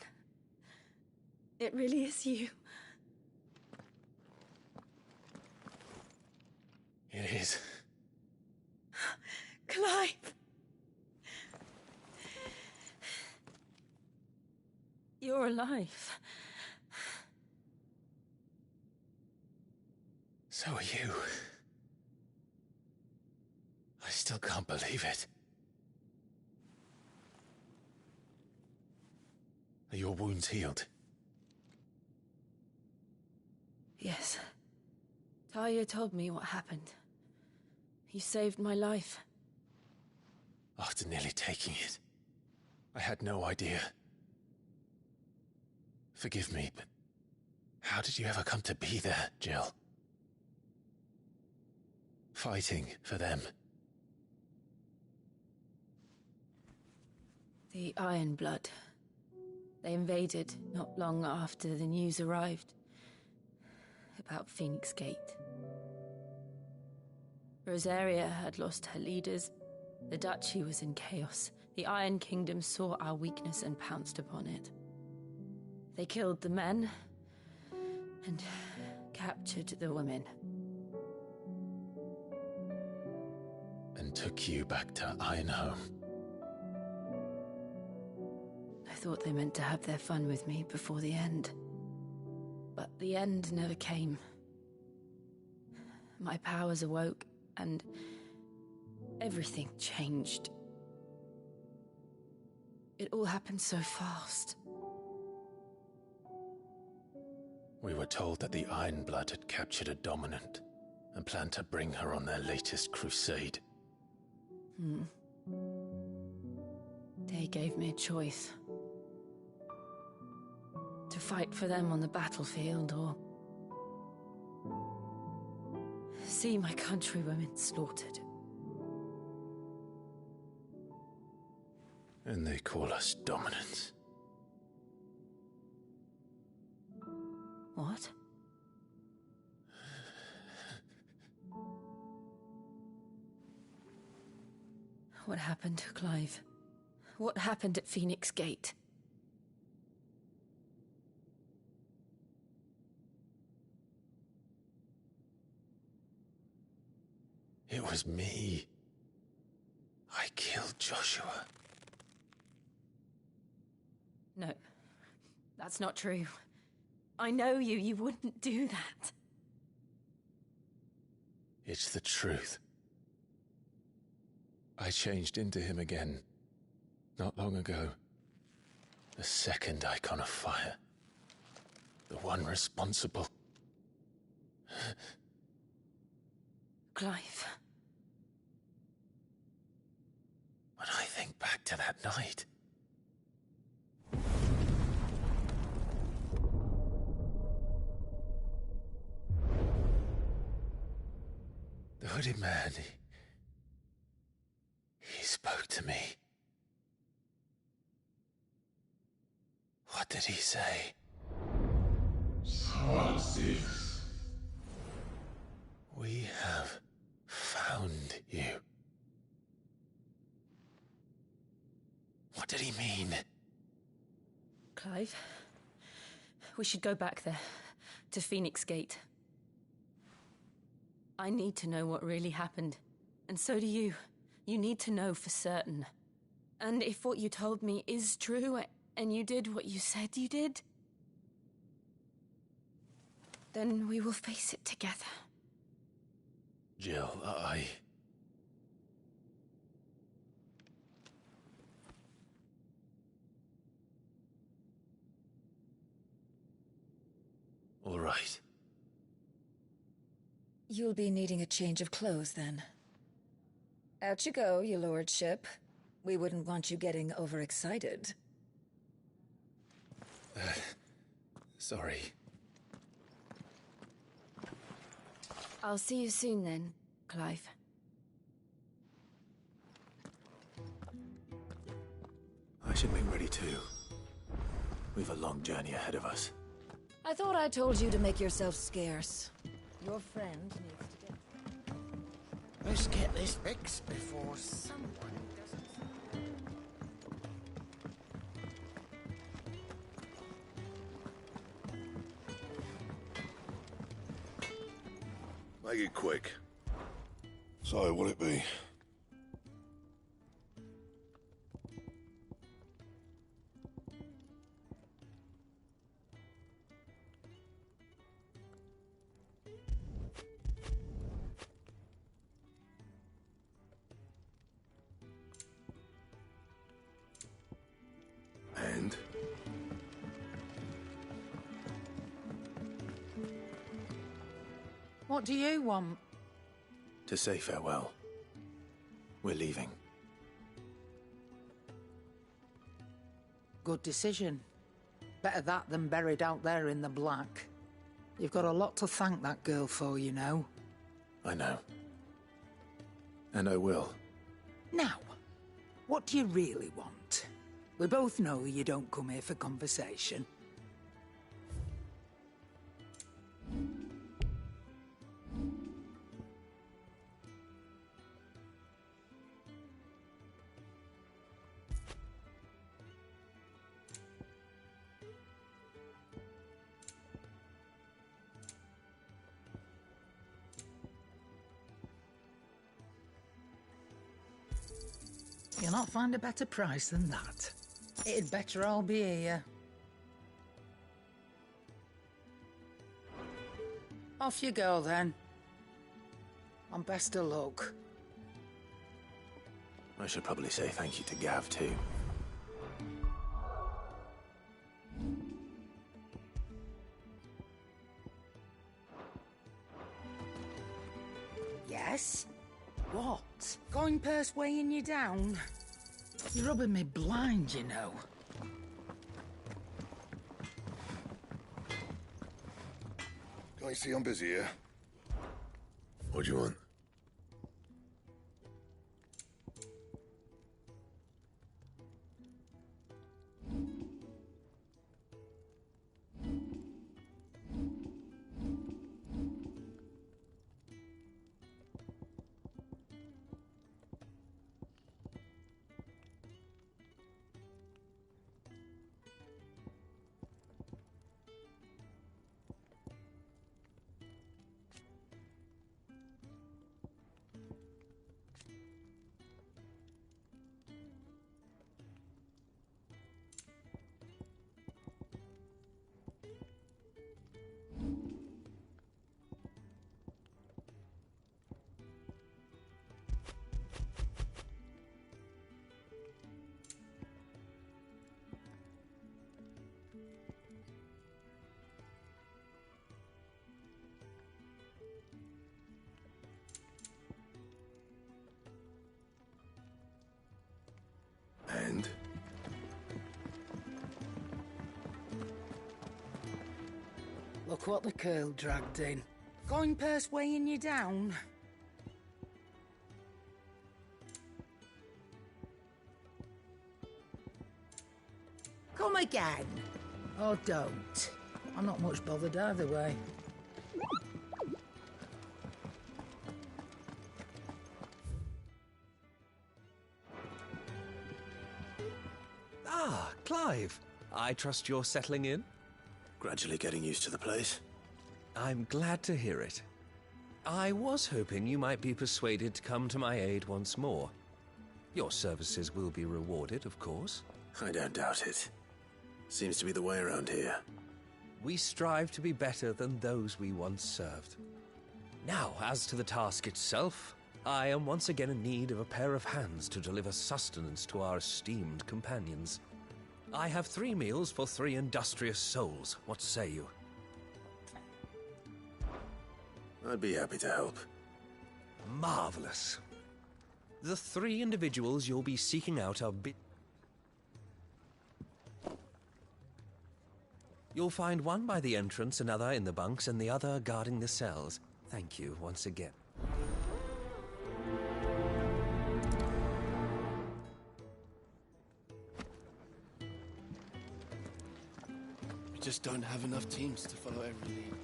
It really is you. It is. Clive! You're alive. So are you. still can't believe it. Are your wounds healed? Yes. Talia told me what happened. You saved my life. After nearly taking it, I had no idea. Forgive me, but how did you ever come to be there, Jill? Fighting for them. The Ironblood. They invaded not long after the news arrived about Phoenix Gate. Rosaria had lost her leaders. The Duchy was in chaos. The Iron Kingdom saw our weakness and pounced upon it. They killed the men and captured the women. And took you back to Ironhome. I thought they meant to have their fun with me before the end. But the end never came. My powers awoke, and everything changed. It all happened so fast. We were told that the Ironblood had captured a dominant and planned to bring her on their latest crusade. They gave me a choice. To fight for them on the battlefield, or see my countrywomen slaughtered. And they call us dominants. What? What happened to Clive? What happened at Phoenix Gate? It was me. I killed Joshua. No, that's not true. I know you. You wouldn't do that. It's the truth. I changed into him again, not long ago. The second icon of fire. The one responsible. Clive. When I think back to that night... The hooded man, he spoke to me. What did he say? Squad 6. We have found you. What did he mean? Clive, we should go back there, to Phoenix Gate. I need to know what really happened, and so do you. You need to know for certain. And if what you told me is true, and you did what you said you did, then we will face it together. Jill, All right. You'll be needing a change of clothes, then. Out you go, your lordship. We wouldn't want you getting overexcited. Sorry. I'll see you soon then, Clive. I should make ready too. We've a long journey ahead of us. I thought I told you to make yourself scarce. Your friend needs to get... Let's get this fixed before someone doesn't... Make it quick. So, what'll it be? What do you want? To say farewell. We're leaving. Good decision. Better that than buried out there in the black. You've got a lot to thank that girl for, you know. I know. And I will. Now, what do you really want? We both know you don't come here for conversation. You'll not find a better price than that. It'd better all be here. Off you go, then. And best of luck. I should probably say thank you to Gav, too. Yes? What? Going purse weighing you down? You're rubbing me blind, you know. Can I see I'm busy here? What do you want? And? Look what the curl dragged in. Going purse weighing you down? Come again. Or don't. I'm not much bothered either way. Ah, Clive. I trust you're settling in? Gradually getting used to the place. I'm glad to hear it. I was hoping you might be persuaded to come to my aid once more. Your services will be rewarded, of course. I don't doubt it. Seems to be the way around here. We strive to be better than those we once served. Now, as to the task itself, I am once again in need of a pair of hands to deliver sustenance to our esteemed companions. I have 3 meals for 3 industrious souls. What say you? I'd be happy to help. Marvelous. The 3 individuals you'll be seeking out are You'll find one by the entrance, another in the bunks, and the other guarding the cells. Thank you once again. We just don't have enough teams to follow every lead.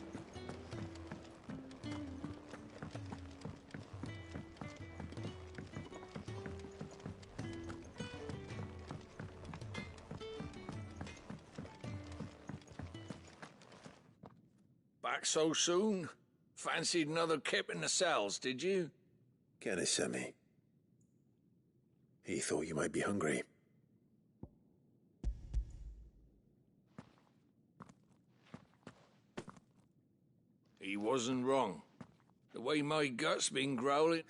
Back so soon? Fancied another kip in the cells, did you? Kennisemi. He thought you might be hungry. He wasn't wrong. The way my gut's been growling...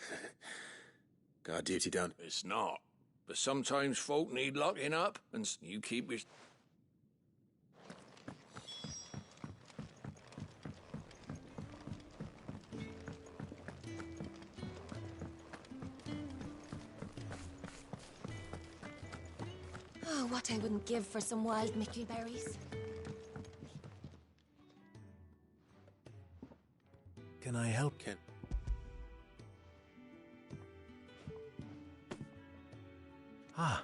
Guard duty done. It's not. But sometimes folk need locking up, and you keep your... Oh, what I wouldn't give for some wild Mickey berries. Can I help? Ah,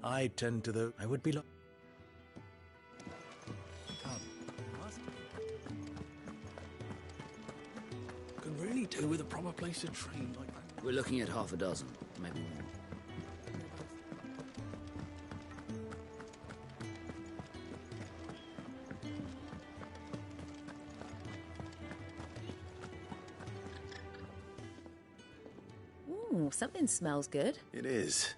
I tend to the... I would be... Can really do with a proper place to train like that. We're looking at half a dozen, maybe more. Ooh, something smells good. It is.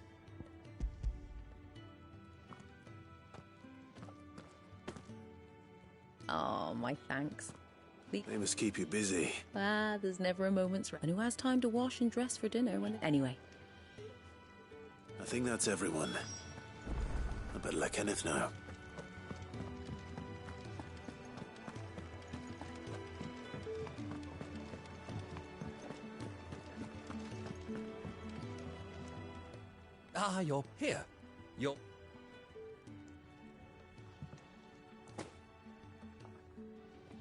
Oh, my thanks. They must keep you busy. Ah, there's never a moment's rest. And who has time to wash and dress for dinner when... Anyway. I think that's everyone. I better let Kenneth know. Ah, you're here. You're...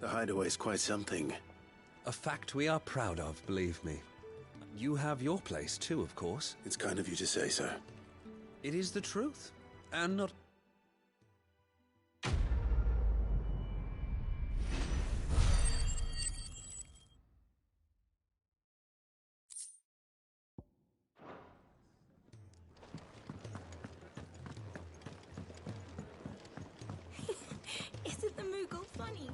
The hideaway's quite something. A fact we are proud of, believe me. You have your place too, of course. It's kind of you to say so. It is the truth, and not... Isn't the Moogle funny?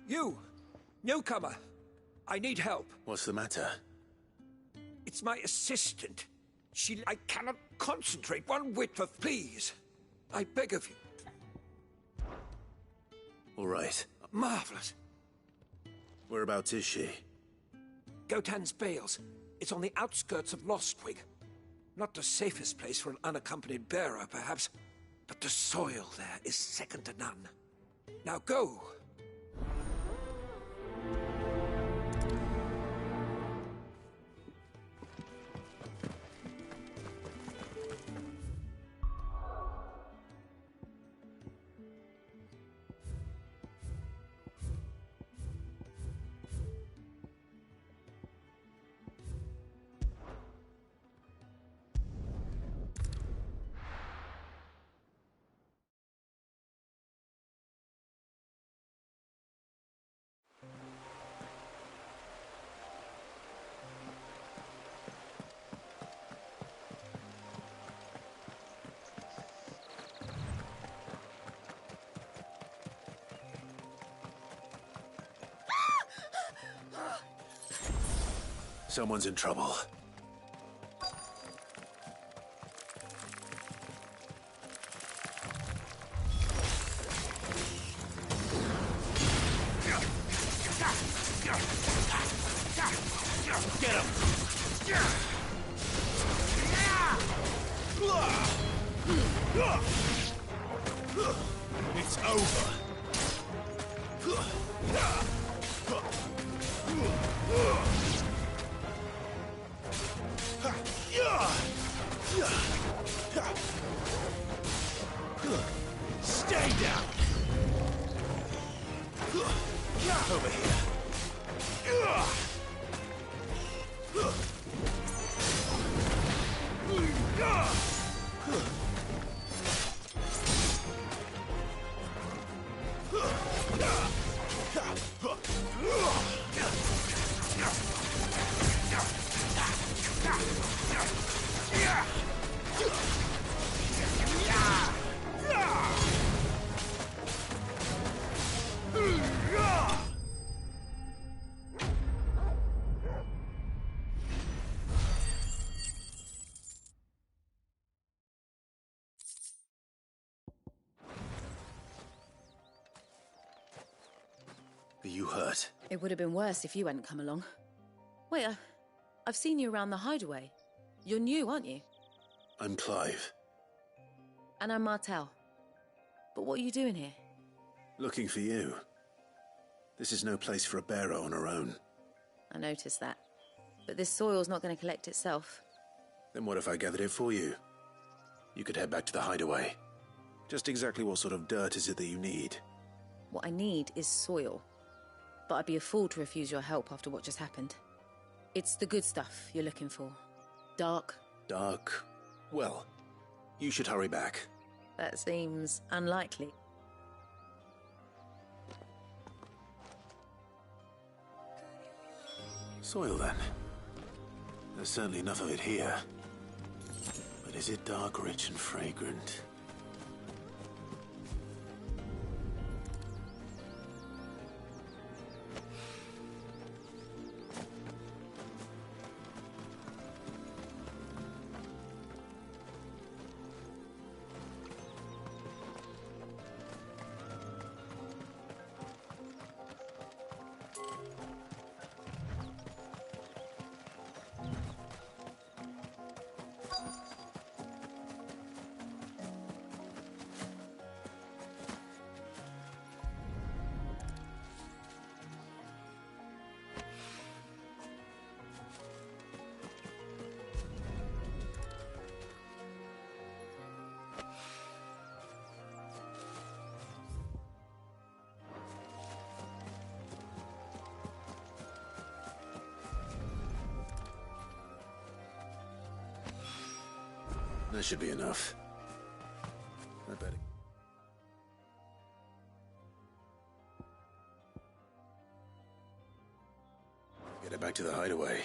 You! Newcomer! I need help. What's the matter? It's my assistant. I cannot concentrate one whit of... Please! I beg of you. All right. Marvelous. Whereabouts is she? Gotan's Bales. It's on the outskirts of Lostwig. Not the safest place for an unaccompanied bearer, perhaps, but the soil there is second to none. Now go! Someone's in trouble. Get him! It's over. Stay down! Over here. Are you hurt? It would have been worse if you hadn't come along. Wait, I've seen you around the hideaway. You're new, aren't you? I'm Clive. And I'm Martel. But what are you doing here? Looking for you. This is no place for a bearer on her own. I noticed that. But this soil's not going to collect itself. Then what if I gathered it for you? You could head back to the hideaway. Just exactly what sort of dirt is it that you need? What I need is soil. But I'd be a fool to refuse your help after what just happened. It's the good stuff you're looking for. Dark. Dark? Well, you should hurry back. That seems unlikely. Soil, then. There's certainly enough of it here. But is it dark, rich, and fragrant? That should be enough. I better... Get it back to the hideaway.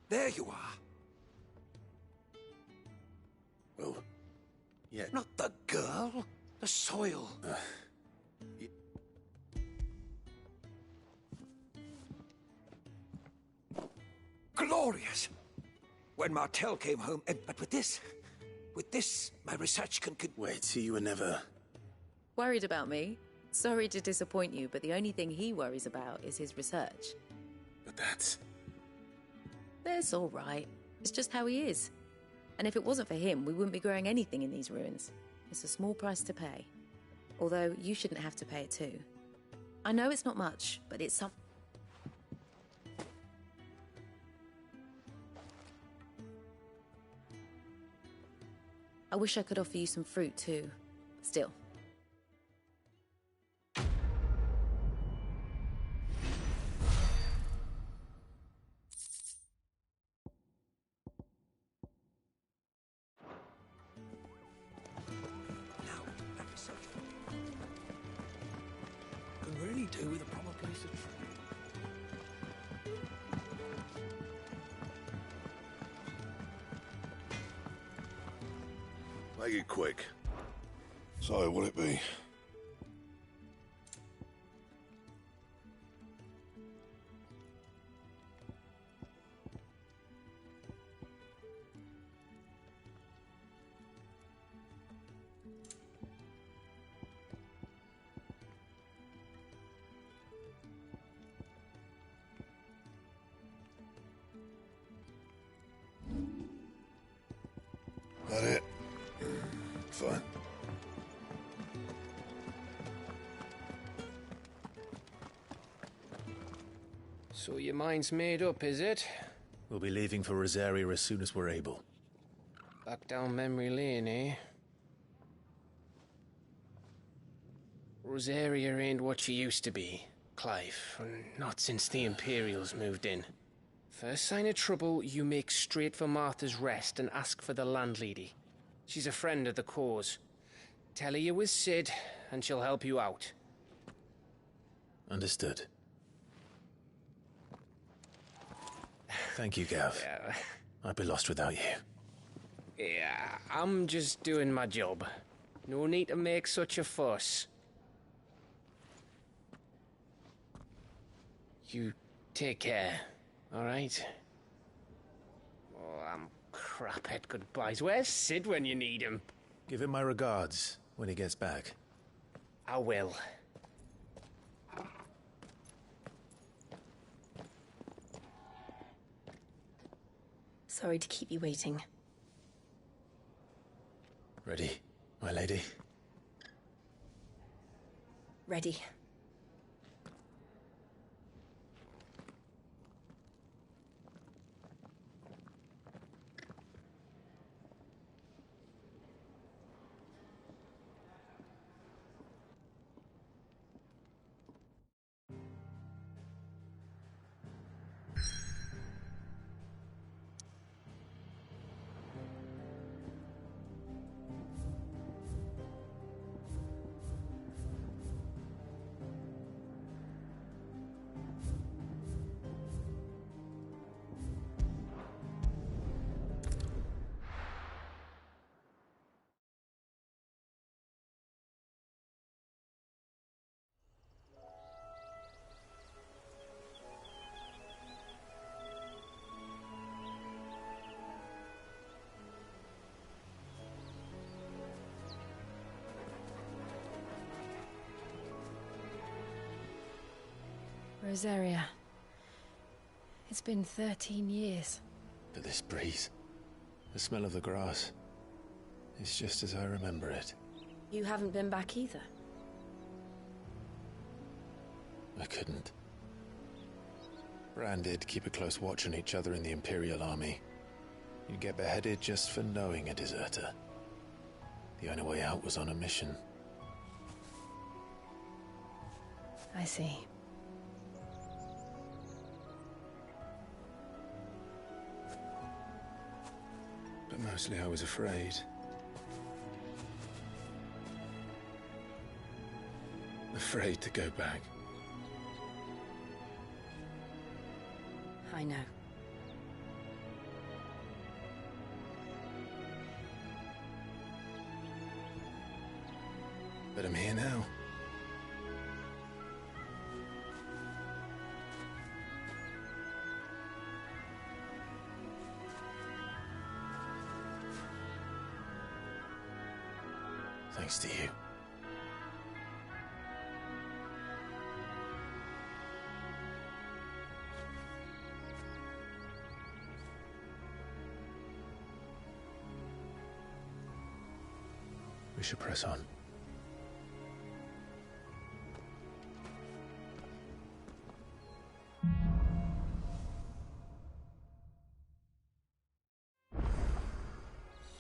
There you are. Oh, yeah. Not the girl, the soil. Glorious. When Martel came home, but with this, my research can... Wait, so you were never... Worried about me? Sorry to disappoint you, but the only thing he worries about is his research. But that's... That's all right. It's just how he is. And if it wasn't for him, we wouldn't be growing anything in these ruins. It's a small price to pay. Although, you shouldn't have to pay it too. I know it's not much, but it's some... I wish I could offer you some fruit too. Still. Can really do with a proper place of trade. Make it quick. So, what'll it be? That it? Fine. So your mind's made up, is it? We'll be leaving for Rosaria as soon as we're able. Back down memory lane, eh? Rosaria ain't what she used to be, Clive. Not since the Imperials moved in. First sign of trouble, you make straight for Martha's Rest and ask for the landlady. She's a friend of the cause. Tell her you was Sid, and she'll help you out. Understood. Thank you, Gav. Yeah. I'd be lost without you. Yeah, I'm just doing my job. No need to make such a fuss. You take care, all right? Oh, I'm crap at goodbyes. Where's Sid when you need him? Give him my regards when he gets back. I will. Sorry to keep you waiting. Ready, my lady? Ready. Rosaria. It's been 13 years. But this breeze, the smell of the grass, it's just as I remember it. You haven't been back either. I couldn't. Brand did keep a close watch on each other in the Imperial Army. You'd get beheaded just for knowing a deserter. The only way out was on a mission. I see. But mostly I was afraid. Afraid to go back. I know. But I'm here now. Thanks to you. We should press on.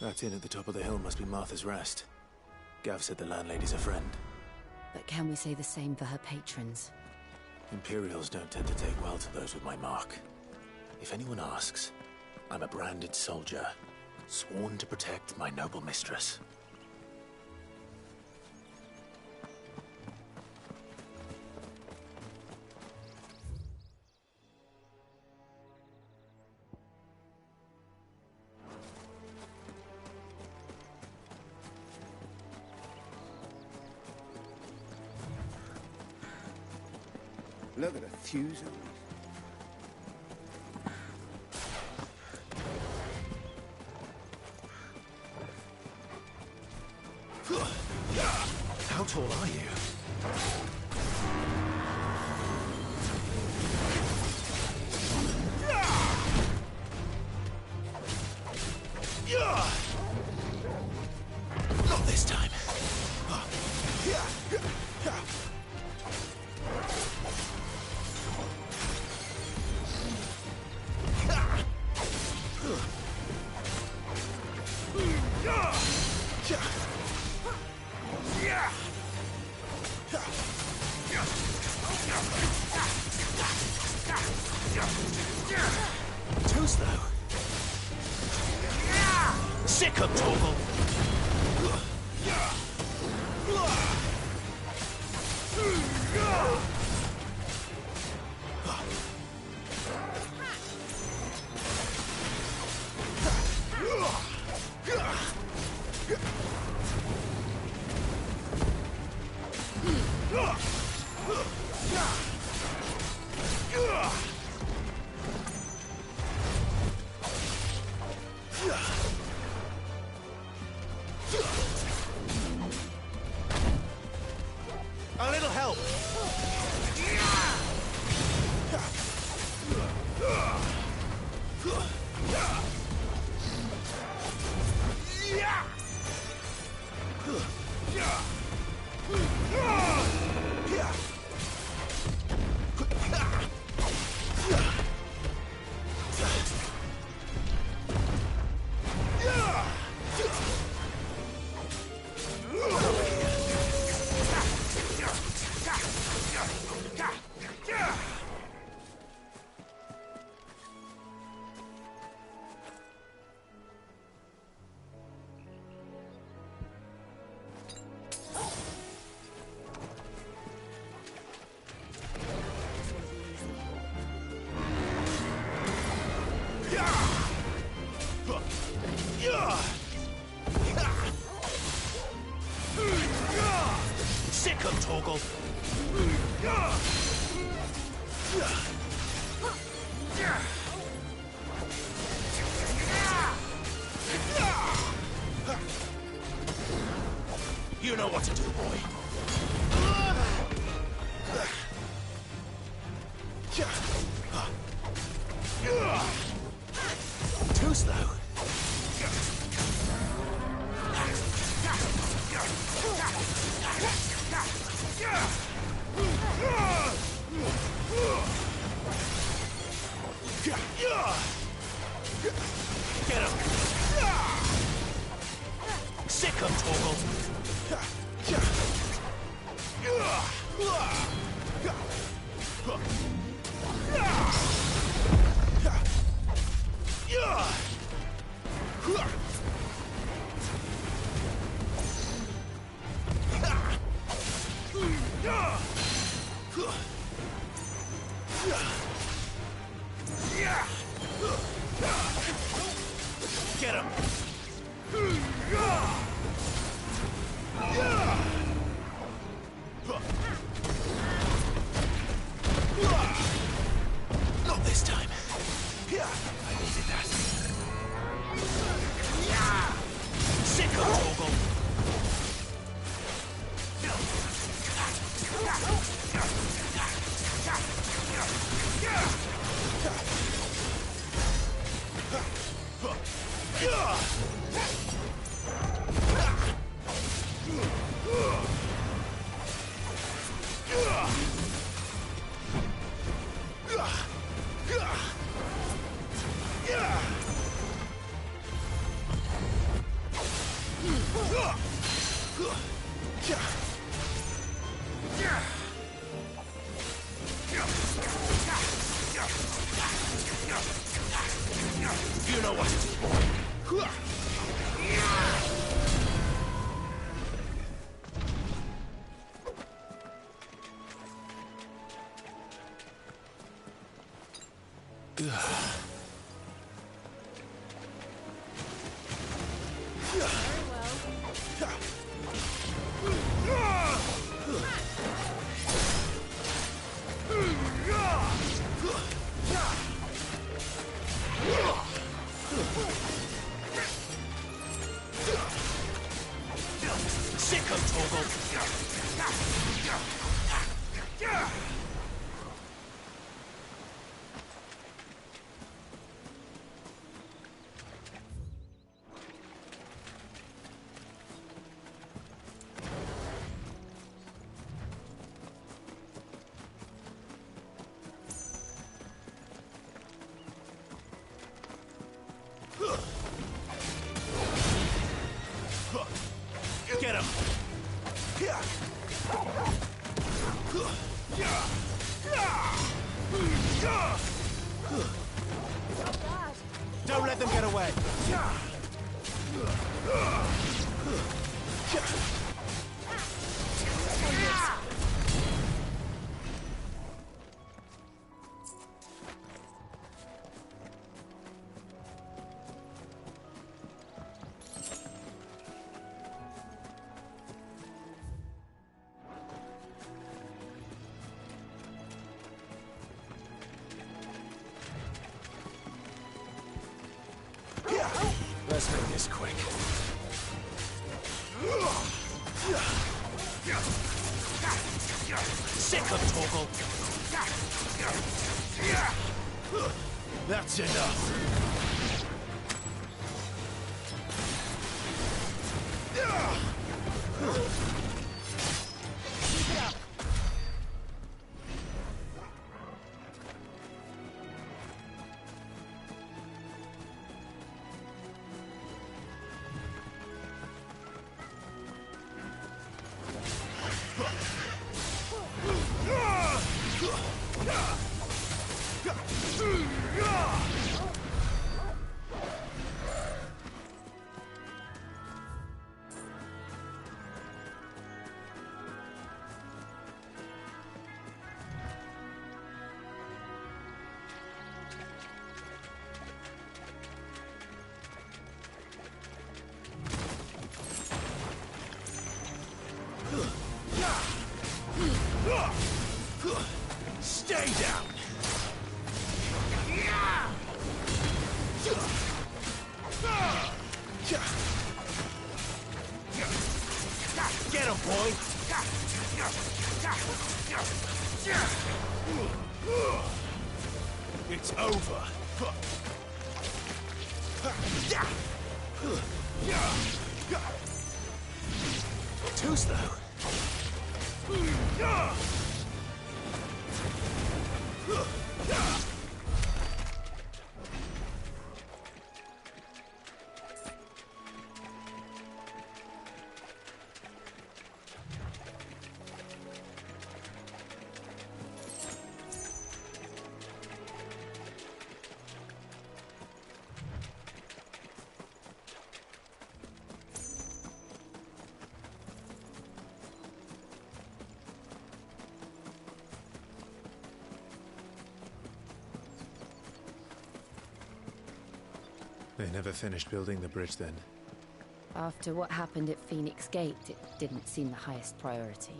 That inn at the top of the hill must be Martha's Rest. Gav said the landlady's a friend. But can we say the same for her patrons? Imperials don't tend to take well to those with my mark. If anyone asks, I'm a branded soldier, sworn to protect my noble mistress. Look at the fuse on it. How tall are you? Not this time. Too slow. Sick of Torval. Sick of Torgal! You know what to do, boy. Too slow. Get him! Sick of Torgal! Get him! Not this time. I needed that. Sick of Torgal! You know what to do, boy. Sick of Torgal! Get him! Don't let them get away! Let's make this quick. Sick of Torgal! That's enough! him, boy! It's over. Too slow. They never finished building the bridge then. After what happened at Phoenix Gate, it didn't seem the highest priority.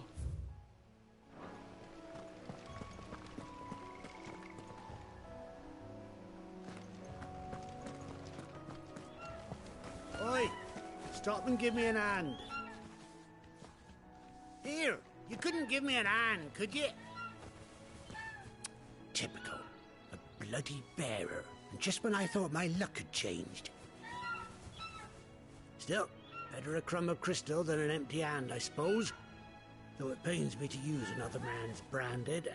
Oi! Stop and give me an hand. Here, you couldn't give me an hand, could you? Typical. A bloody bearer. And just when I thought my luck had changed. Still, better a crumb of crystal than an empty hand, I suppose. Though it pains me to use another man's branded.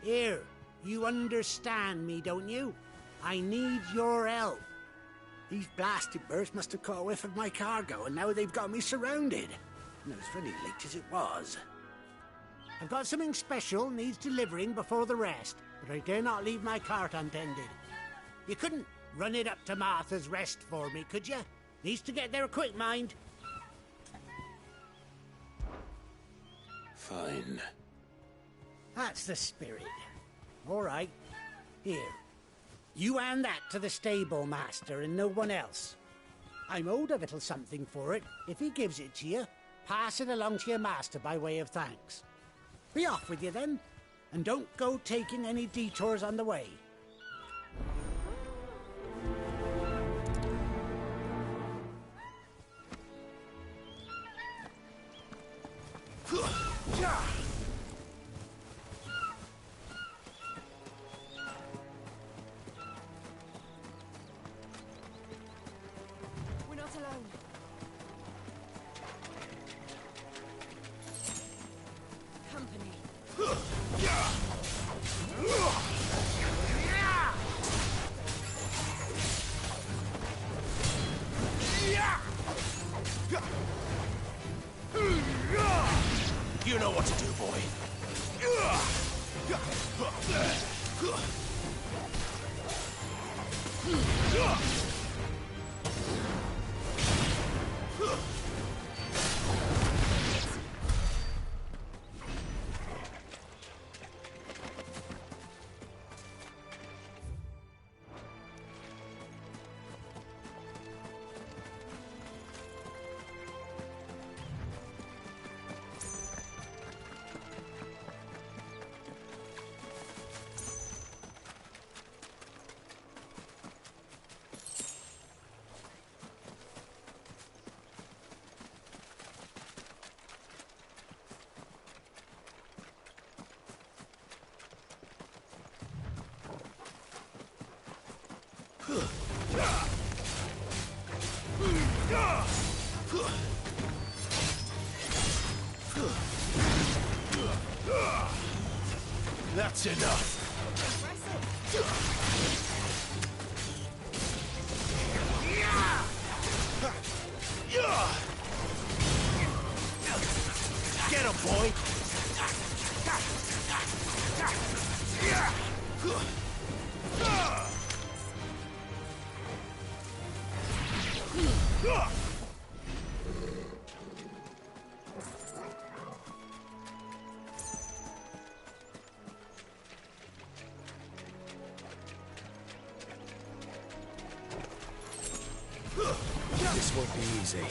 Here, you understand me, don't you? I need your help. These blasted birds must have caught a whiff of my cargo, and now they've got me surrounded. And it was fairly late as it was. I've got something special needs delivering before the rest, but I dare not leave my cart untended. You couldn't run it up to Martha's Rest for me, could you? Needs to get there quick, mind. Fine. That's the spirit. All right. Here. You hand that to the stable master and no one else. I'm owed a little something for it. If he gives it to you, pass it along to your master by way of thanks. Be off with you then, and don't go taking any detours on the way. We're not alone. Company. You know what to do, boy. That's enough. Get him, boy. This won't be easy.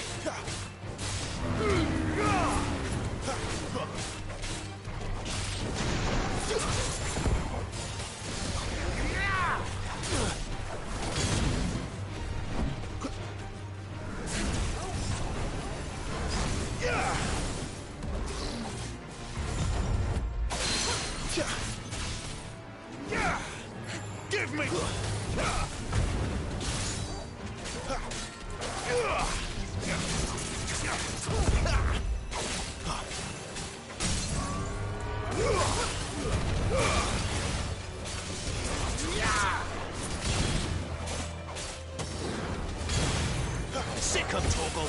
Sick of Torgal.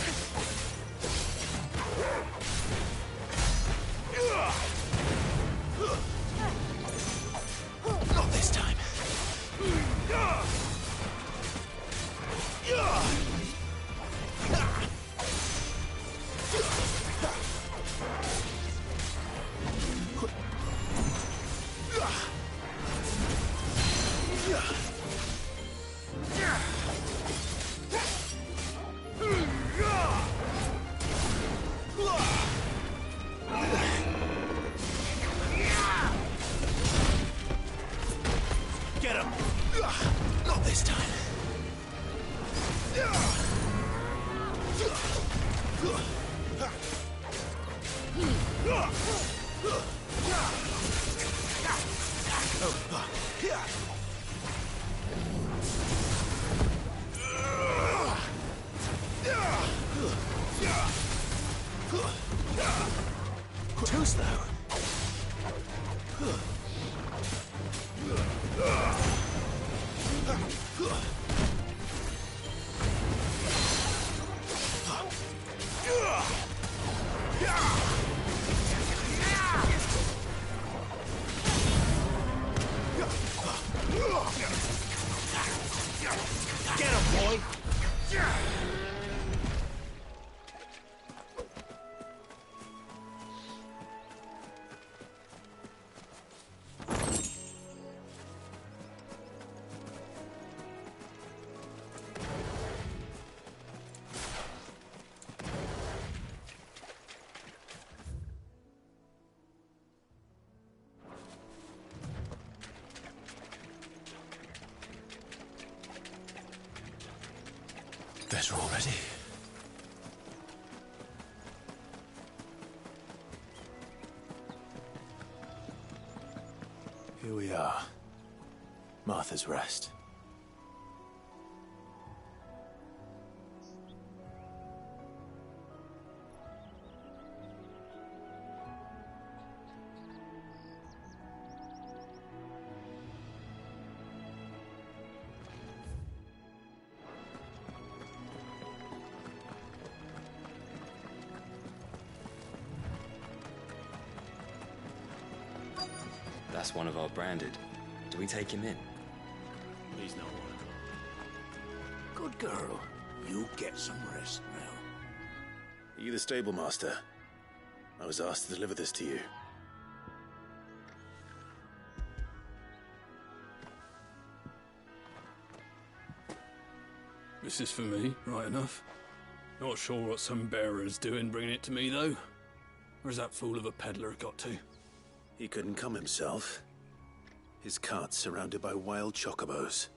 Not this time. Get him! Not this time. Too slow. Get him, boy! Better already. Here we are. Martha's Rest. That's one of our branded. Do we take him in? He's not one. Good girl. You get some rest now. Are you the stable master? I was asked to deliver this to you. This is for me, right enough. Not sure what some bearer's doing bringing it to me, though. Where's that fool of a peddler got to? He couldn't come himself. His cart's surrounded by wild chocobos.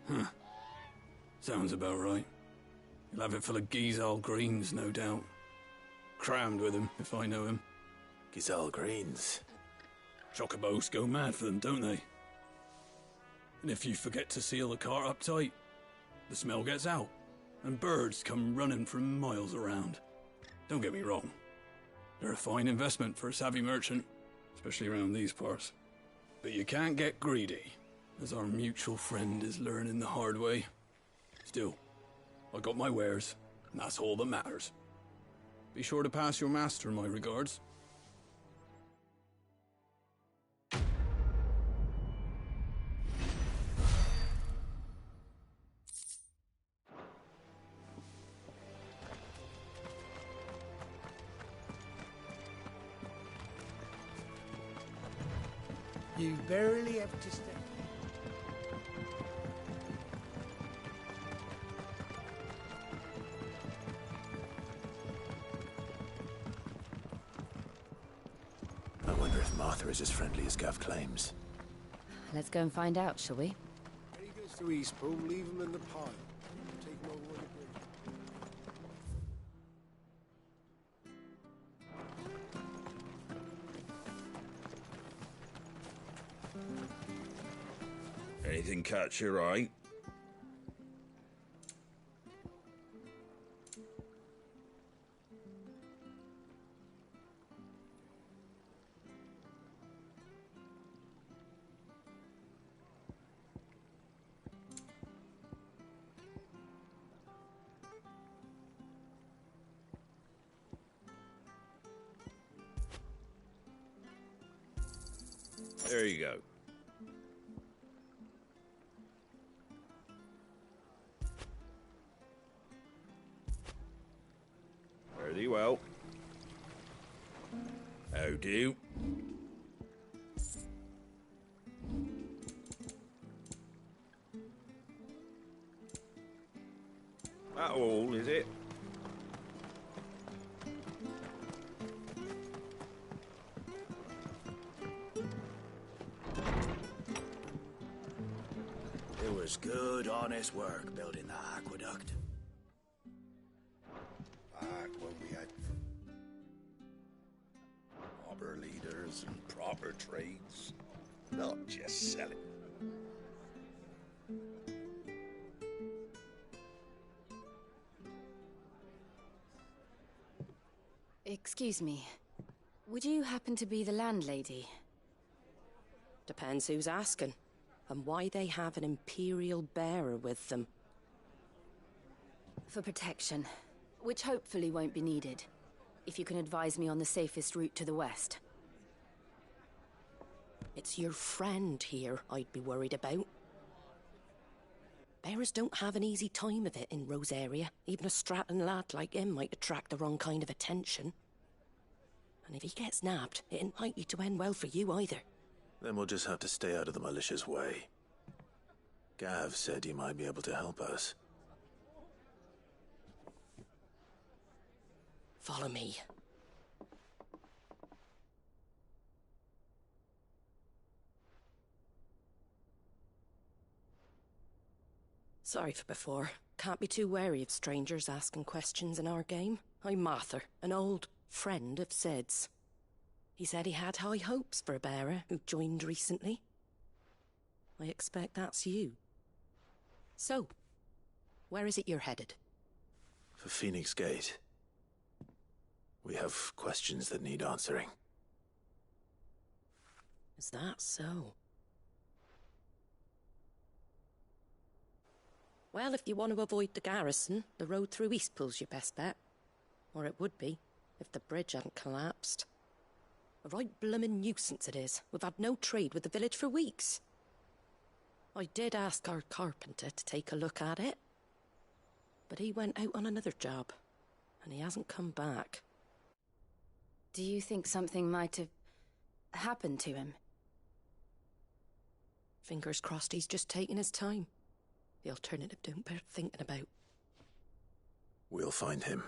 Huh. Sounds about right. He'll have it full of Gizal greens, no doubt. Crammed with him, if I know him. Gizal greens? Chocobos go mad for them, don't they? And if you forget to seal the cart up tight, the smell gets out, and birds come running from miles around. Don't get me wrong. They're a fine investment for a savvy merchant, especially around these parts. But you can't get greedy, as our mutual friend is learning the hard way. Still, I got my wares, and that's all that matters. Be sure to pass your master my regards. You barely have to step. I wonder if Martha is as friendly as Gav claims. Let's go and find out, shall we? When he goes to Eastbourne, leave him in the pile. Take him over when he brings. Anything catch your eye? There you go. Fare thee well. How do? That all, is it? It was good, honest work building that aqueduct. Back when we had proper leaders and proper trades, not just selling. Excuse me. Would you happen to be the landlady? Depends who's asking, and why they have an Imperial bearer with them. For protection, which hopefully won't be needed. If you can advise me on the safest route to the west. It's your friend here I'd be worried about. Bearers don't have an easy time of it in Rosaria. Even a Stratton lad like him might attract the wrong kind of attention. And if he gets nabbed, it ain't likely to end well for you either. Then we'll just have to stay out of the malicious way. Gav said he might be able to help us. Follow me. Sorry for before. Can't be too wary of strangers asking questions in our game. I'm Martha, an old friend of Sid's. He said he had high hopes for a bearer who joined recently. I expect that's you. So, where is it you're headed? For Phoenix Gate. We have questions that need answering. Is that so? Well, if you want to avoid the garrison, the road through Eastpool's your best bet. Or it would be, if the bridge hadn't collapsed. A right bloomin' nuisance it is. We've had no trade with the village for weeks. I did ask our carpenter to take a look at it. But he went out on another job, and he hasn't come back. Do you think something might have happened to him? Fingers crossed he's just taking his time. The alternative don't bear thinking about. We'll find him.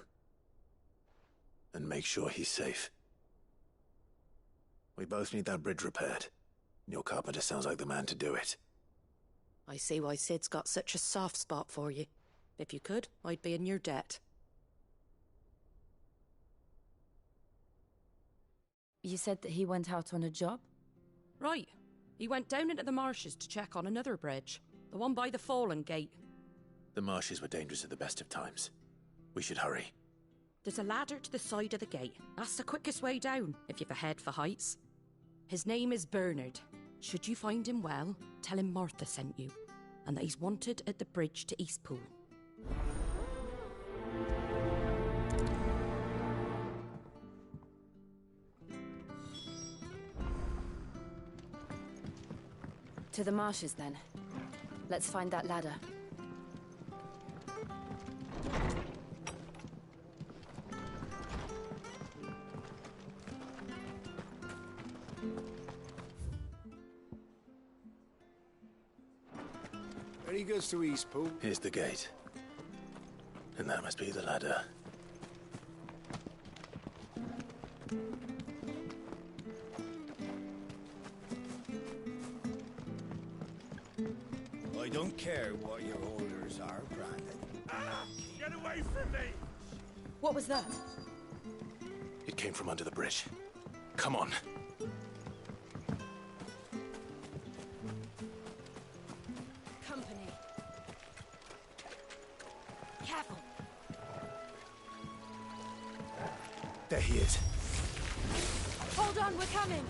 And make sure he's safe. We both need that bridge repaired. Your carpenter sounds like the man to do it. I see why Sid's got such a soft spot for you. If you could, I'd be in your debt. You said that he went out on a job? Right. He went down into the marshes to check on another bridge. The one by the Fallen Gate. The marshes were dangerous at the best of times. We should hurry. There's a ladder to the side of the gate. That's the quickest way down, if you've a head for heights. His name is Bernard. Should you find him well, tell him Martha sent you, and that he's wanted at the bridge to Eastpool. To the marshes, then. Let's find that ladder. Ready goes to Eastpool. Here's the gate. And that must be the ladder. I don't care what your orders are, Brandon. Get away from me! What was that? It came from under the bridge. Come on. Company. Careful. There he is. Hold on, we're coming.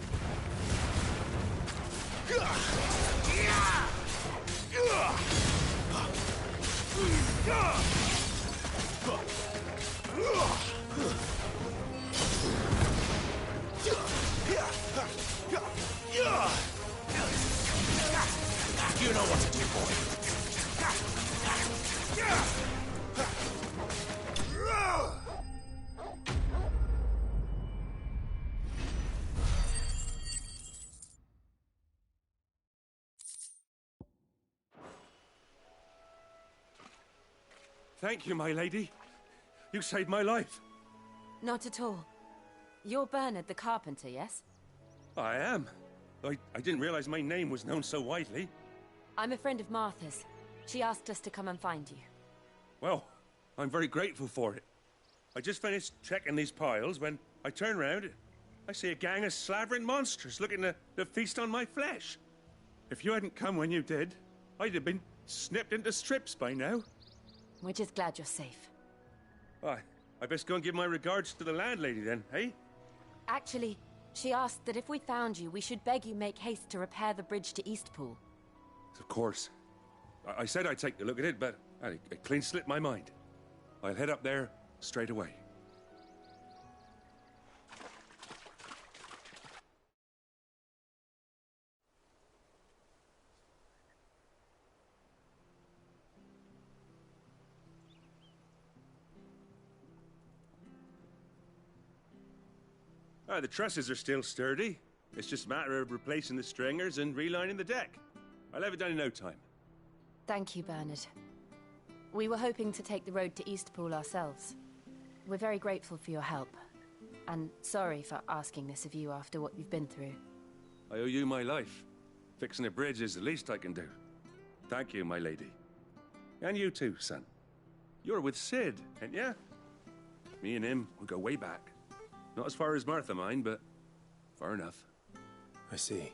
Thank you, my lady. You saved my life. Not at all. You're Bernard the carpenter, yes? I am. I didn't realize my name was known so widely. I'm a friend of Martha's. She asked us to come and find you. Well, I'm very grateful for it. I just finished checking these piles when I turn round. I see a gang of slavering monsters looking to feast on my flesh. If you hadn't come when you did, I'd have been snipped into strips by now. We're just glad you're safe. I best go and give my regards to the landlady then, eh? Actually, she asked that if we found you, we should beg you make haste to repair the bridge to Eastpool. Of course. I said I'd take a look at it, but it clean slipped my mind. I'll head up there straight away. The trusses are still sturdy. It's just a matter of replacing the stringers and relining the deck. I'll have it done in no time. Thank you, Bernard. We were hoping to take the road to Eastpool ourselves. We're very grateful for your help. And sorry for asking this of you after what you've been through. I owe you my life. Fixing a bridge is the least I can do. Thank you, my lady. And you too, son. You're with Sid, ain't ya? Me and him will go way back. Not as far as Martha, mind, but far enough. I see.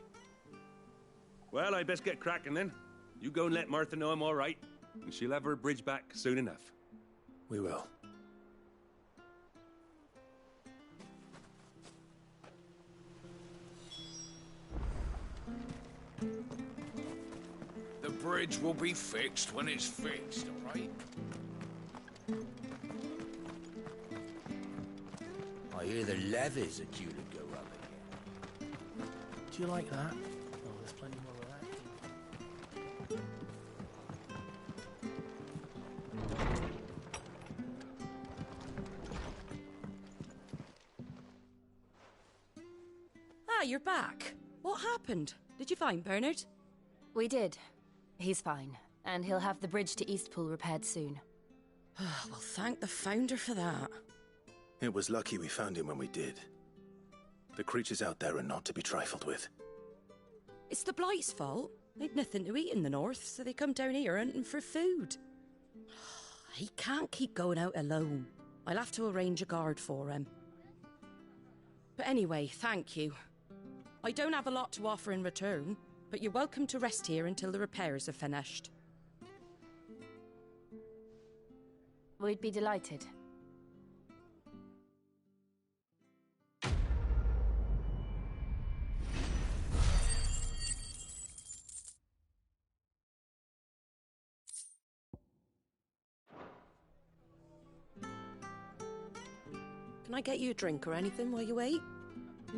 Well, I best get cracking then. You go and let Martha know I'm all right, and she'll have her bridge back soon enough. We will. The bridge will be fixed when it's fixed, all right? I hear the levies are due to go up again. Do you like that? Oh, there's plenty more of that. Ah, you're back. What happened? Did you find Bernard? We did. He's fine, and he'll have the bridge to Eastpool repaired soon. Well, thank the Founder for that. It was lucky we found him when we did. The creatures out there are not to be trifled with. It's the Blight's fault. They'd nothing to eat in the north, so they come down here hunting for food. He can't keep going out alone. I'll have to arrange a guard for him. But anyway, thank you. I don't have a lot to offer in return, but you're welcome to rest here until the repairs are finished. We'd be delighted. Can I get you a drink or anything while you wait?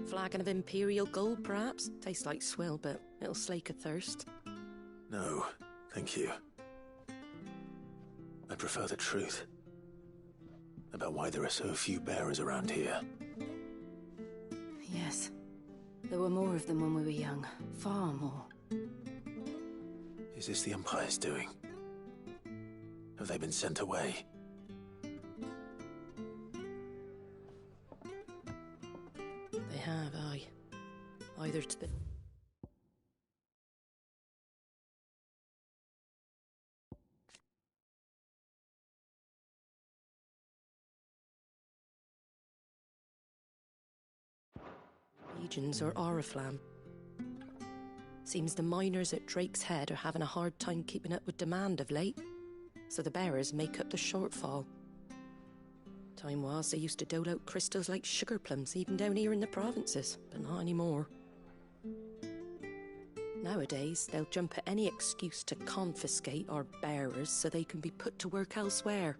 Flagon of Imperial Gold, perhaps? Tastes like swill, but it'll slake a thirst. No, thank you. I prefer the truth. About why there are so few bearers around here. Yes. There were more of them when we were young. Far more. Is this the Empire's doing? Have they been sent away? They have, aye. Either to the... Legions or Oriflamme. Seems the miners at Drake's Head are having a hard time keeping up with demand of late, so the bearers make up the shortfall. Time was they used to dole out crystals like sugar plums even down here in the provinces, but not anymore. Nowadays, they'll jump at any excuse to confiscate our bearers so they can be put to work elsewhere.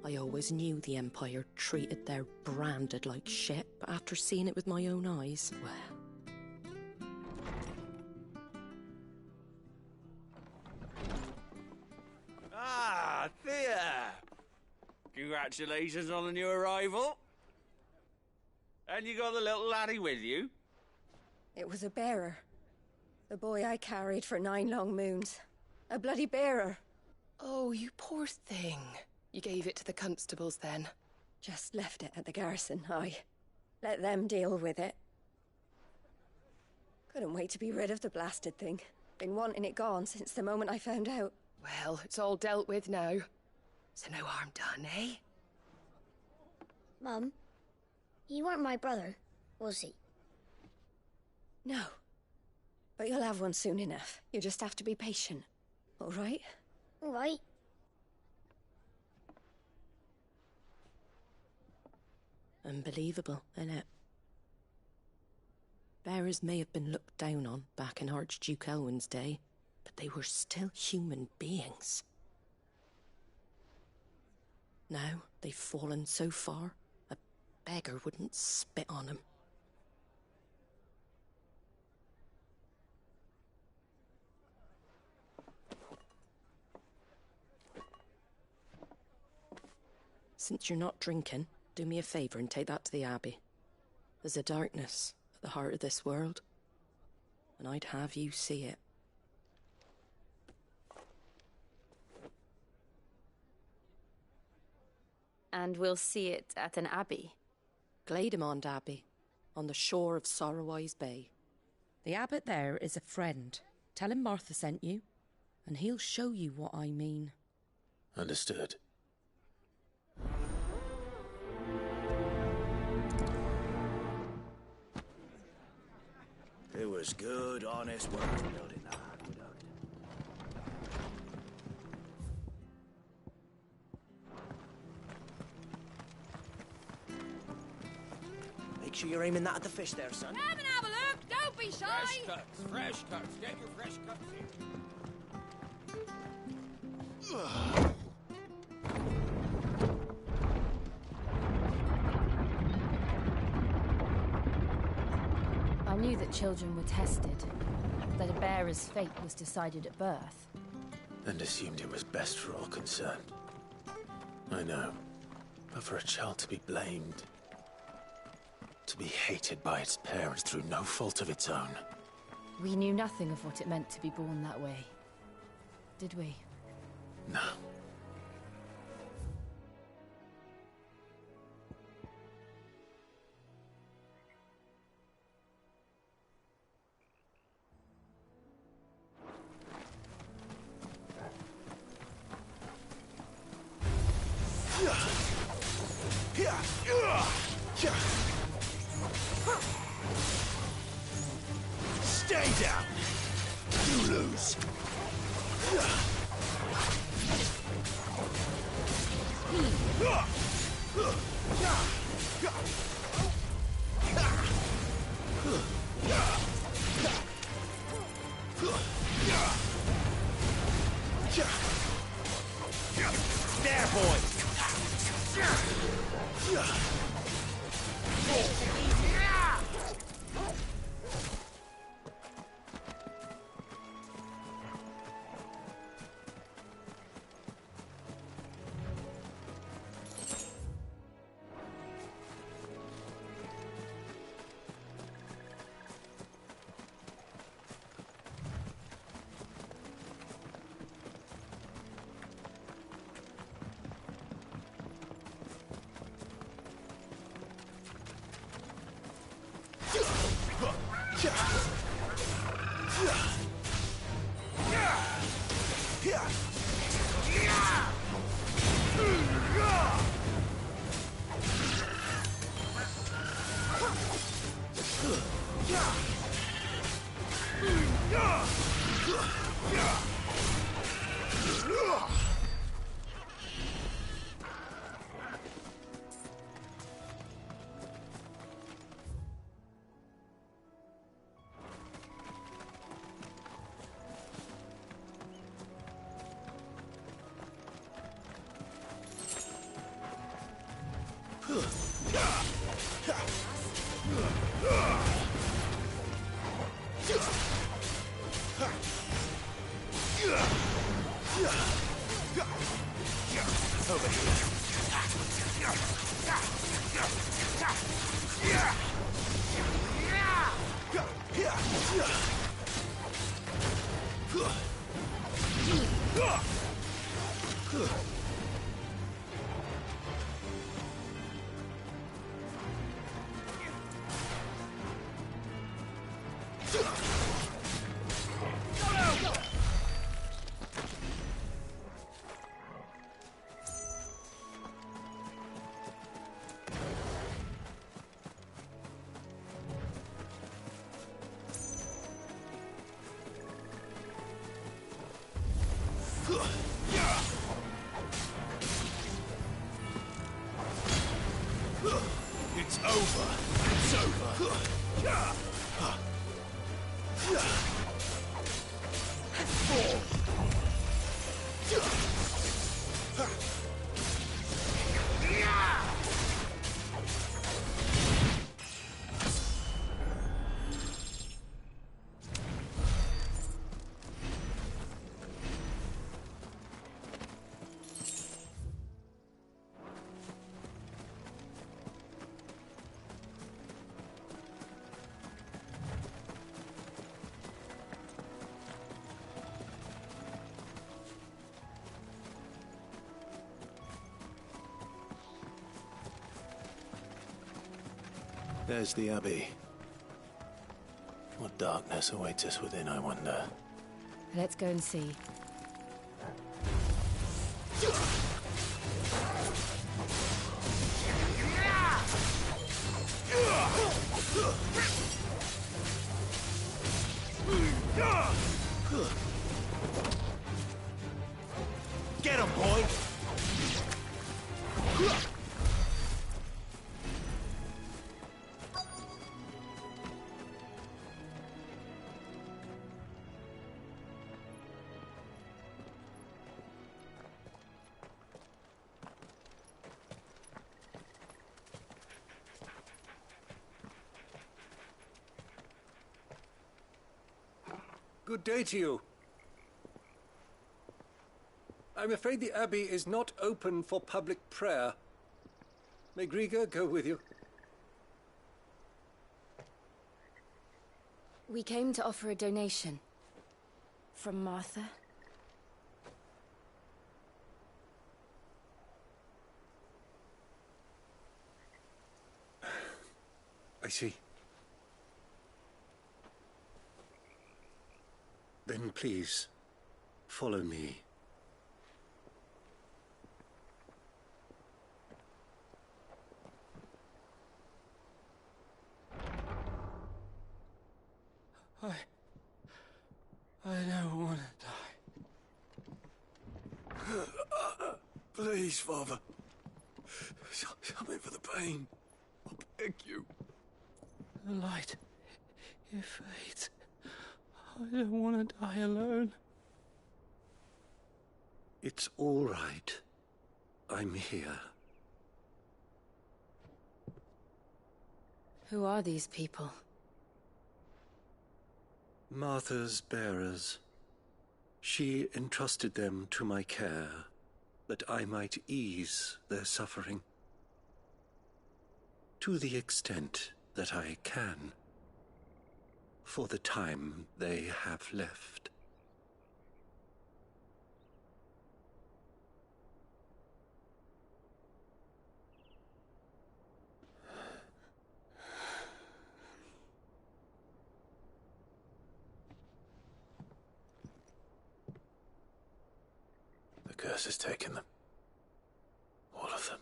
I always knew the Empire treated their branded like shit, but after seeing it with my own eyes, well... Ah, Thea! Congratulations on the new arrival. And you got the little laddie with you? It was a bearer. The boy I carried for 9 long moons. A bloody bearer. Oh, you poor thing. You gave it to the constables then? Just left it at the garrison, aye. Let them deal with it. Couldn't wait to be rid of the blasted thing. Been wanting it gone since the moment I found out. Well, it's all dealt with now. So no harm done, eh? Mum, he weren't my brother, was he? No. But you'll have one soon enough. You just have to be patient. All right? All right. Unbelievable, innit? Bearers may have been looked down on back in Archduke Elwin's day, but they were still human beings. Now they've fallen so far, a beggar wouldn't spit on them. Since you're not drinking, do me a favour and take that to the Abbey. There's a darkness at the heart of this world, and I'd have you see it. And we'll see it at an abbey? Glademond Abbey, on the shore of Sorrowwise Bay. The abbot there is a friend. Tell him Martha sent you, and he'll show you what I mean. Understood. It was good, honest work building that aqueduct. Make sure you're aiming that at the fish there, son. Come and have a look. Don't be shy. Fresh cuts. Get your fresh cuts here. I knew that children were tested, that a bearer's fate was decided at birth. And assumed it was best for all concerned. I know. But for a child to be blamed, to be hated by its parents through no fault of its own. We knew nothing of what it meant to be born that way, did we? No. Stay down! You lose! There, boy! It's over. It's over. There's the Abbey. What darkness awaits us within, I wonder? Let's go and see. Get him, boy! Good day to you. I'm afraid the Abbey is not open for public prayer. May Griga go with you? We came to offer a donation. From Martha. I see. Then please, follow me. I don't want to die. Please, Father. Something for the pain. I beg you. The light, it fades. I don't want to die alone. It's all right. I'm here. Who are these people? Martha's bearers. She entrusted them to my care, that I might ease their suffering. To the extent that I can. For the time they have left. The curse has taken them. All of them.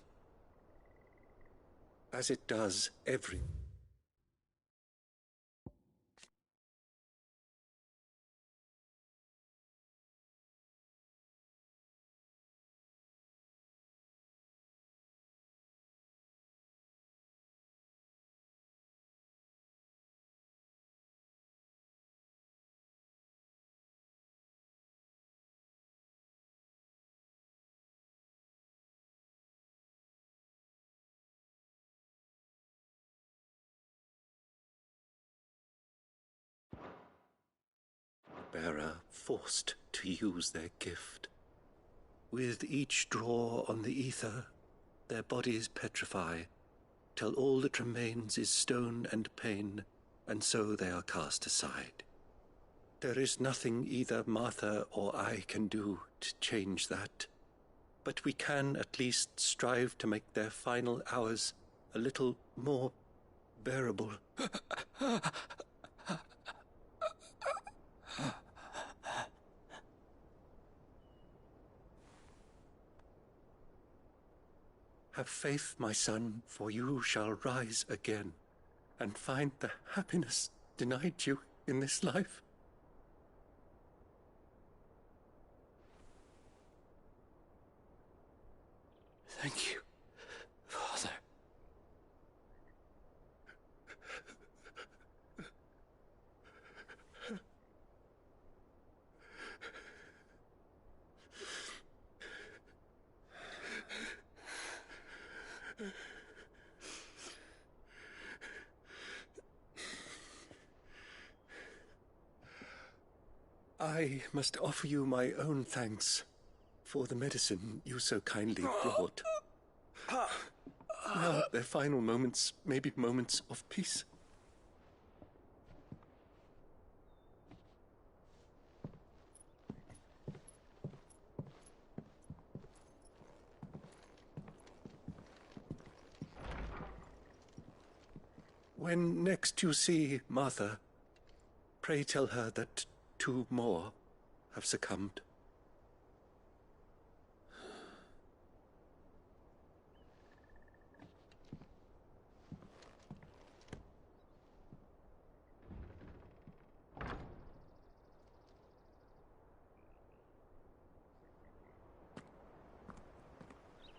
As it does every... bearer forced to use their gift. With each draw on the ether, their bodies petrify, till all that remains is stone and pain, and so they are cast aside. There is nothing either Martha or I can do to change that. but we can at least strive to make their final hours a little more bearable. Have faith, my son, for you shall rise again and find the happiness denied you in this life. Thank you, Father. I must offer you my own thanks for the medicine you so kindly brought. Now, their final moments may be moments of peace. When next you see Martha, pray tell her that 2 more have succumbed.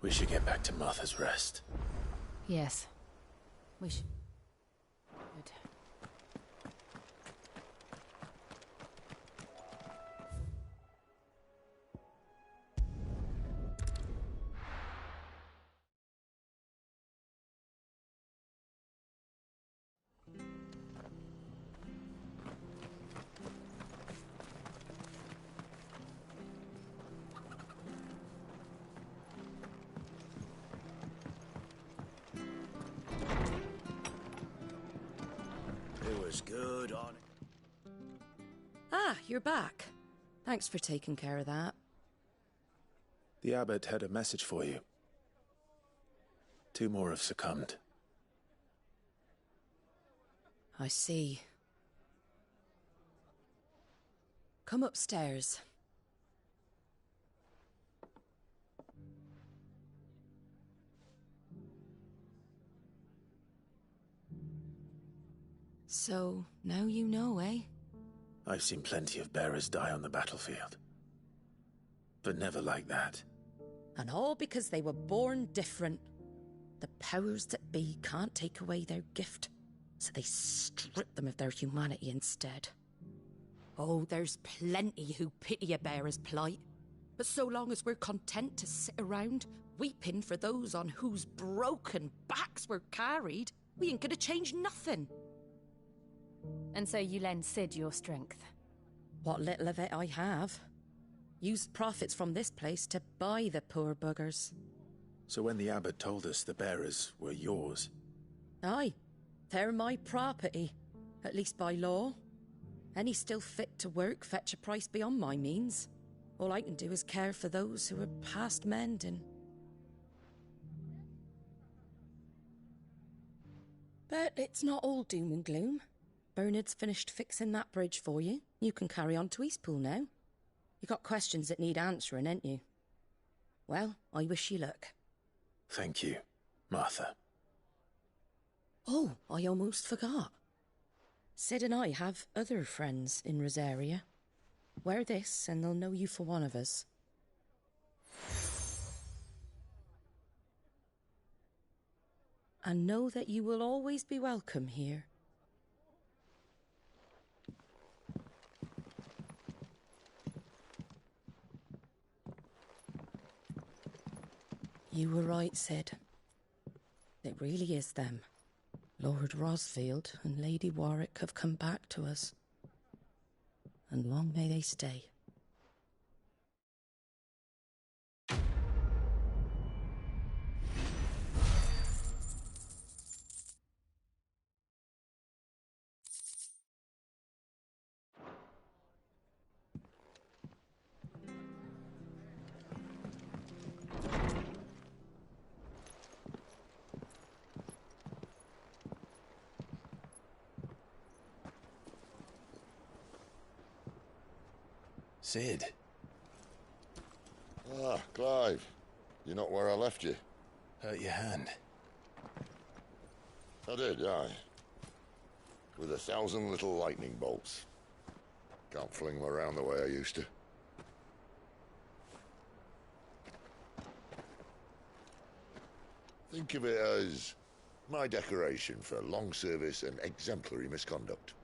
We should get back to Martha's Rest. Yes. We should. Good. It was good on it. Ah, you're back. Thanks for taking care of that. The abbot had a message for you. 2 more have succumbed. I see. Come upstairs. So, now you know, eh? I've seen plenty of bearers die on the battlefield. But never like that. And all because they were born different. The powers that be can't take away their gift, so they strip them of their humanity instead. Oh, there's plenty who pity a bearer's plight. But so long as we're content to sit around, weeping for those on whose broken backs we're carried, we ain't gonna change nothing. And so you lend Sid your strength? What little of it I have. Used profits from this place to buy the poor buggers. So when the abbot told us the bearers were yours... Aye, they're my property, at least by law. Any still fit to work fetch a price beyond my means. All I can do is care for those who are past mending. But it's not all doom and gloom. Bernard's finished fixing that bridge for you. You can carry on to Eastpool now. You got questions that need answering, ain't you? Well, I wish you luck. Thank you, Martha. Oh, I almost forgot. Sid and I have other friends in Rosaria. Wear this and they'll know you for one of us. And know that you will always be welcome here. You were right, Sid. It really is them. Lord Rosfield and Lady Warwick have come back to us. And long may they stay. Cid. Ah, Clive. You're not where I left you. Hurt your hand. I did, aye. With 1,000 little lightning bolts. Can't fling them around the way I used to. Think of it as my decoration for long service and exemplary misconduct.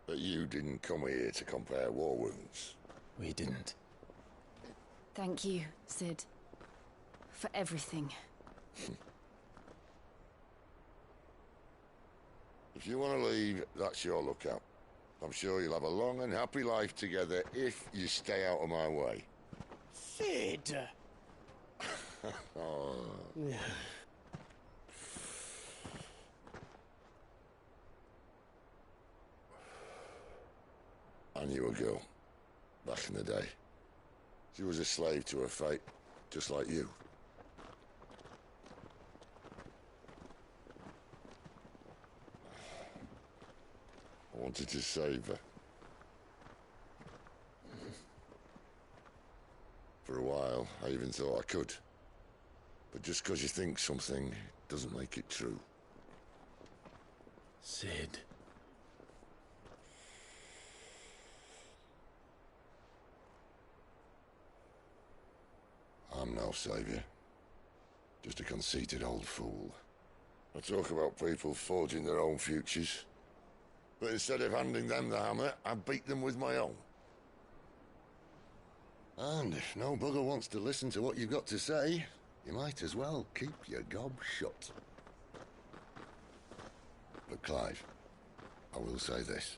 But you didn't come here to compare war wounds. We didn't. Thank you, Cid. For everything. If you want to leave, that's your lookout. I'm sure you'll have a long and happy life together if you stay out of my way. Cid! Oh. I knew a girl, back in the day. She was a slave to her fate, just like you. I wanted to save her. For a while, I even thought I could. But just because you think something doesn't make it true. Cid. I'm no savior. Just a conceited old fool. I talk about people forging their own futures. But instead of handing them the hammer, I beat them with my own. And if no bugger wants to listen to what you've got to say, you might as well keep your gob shut. But Clive, I will say this.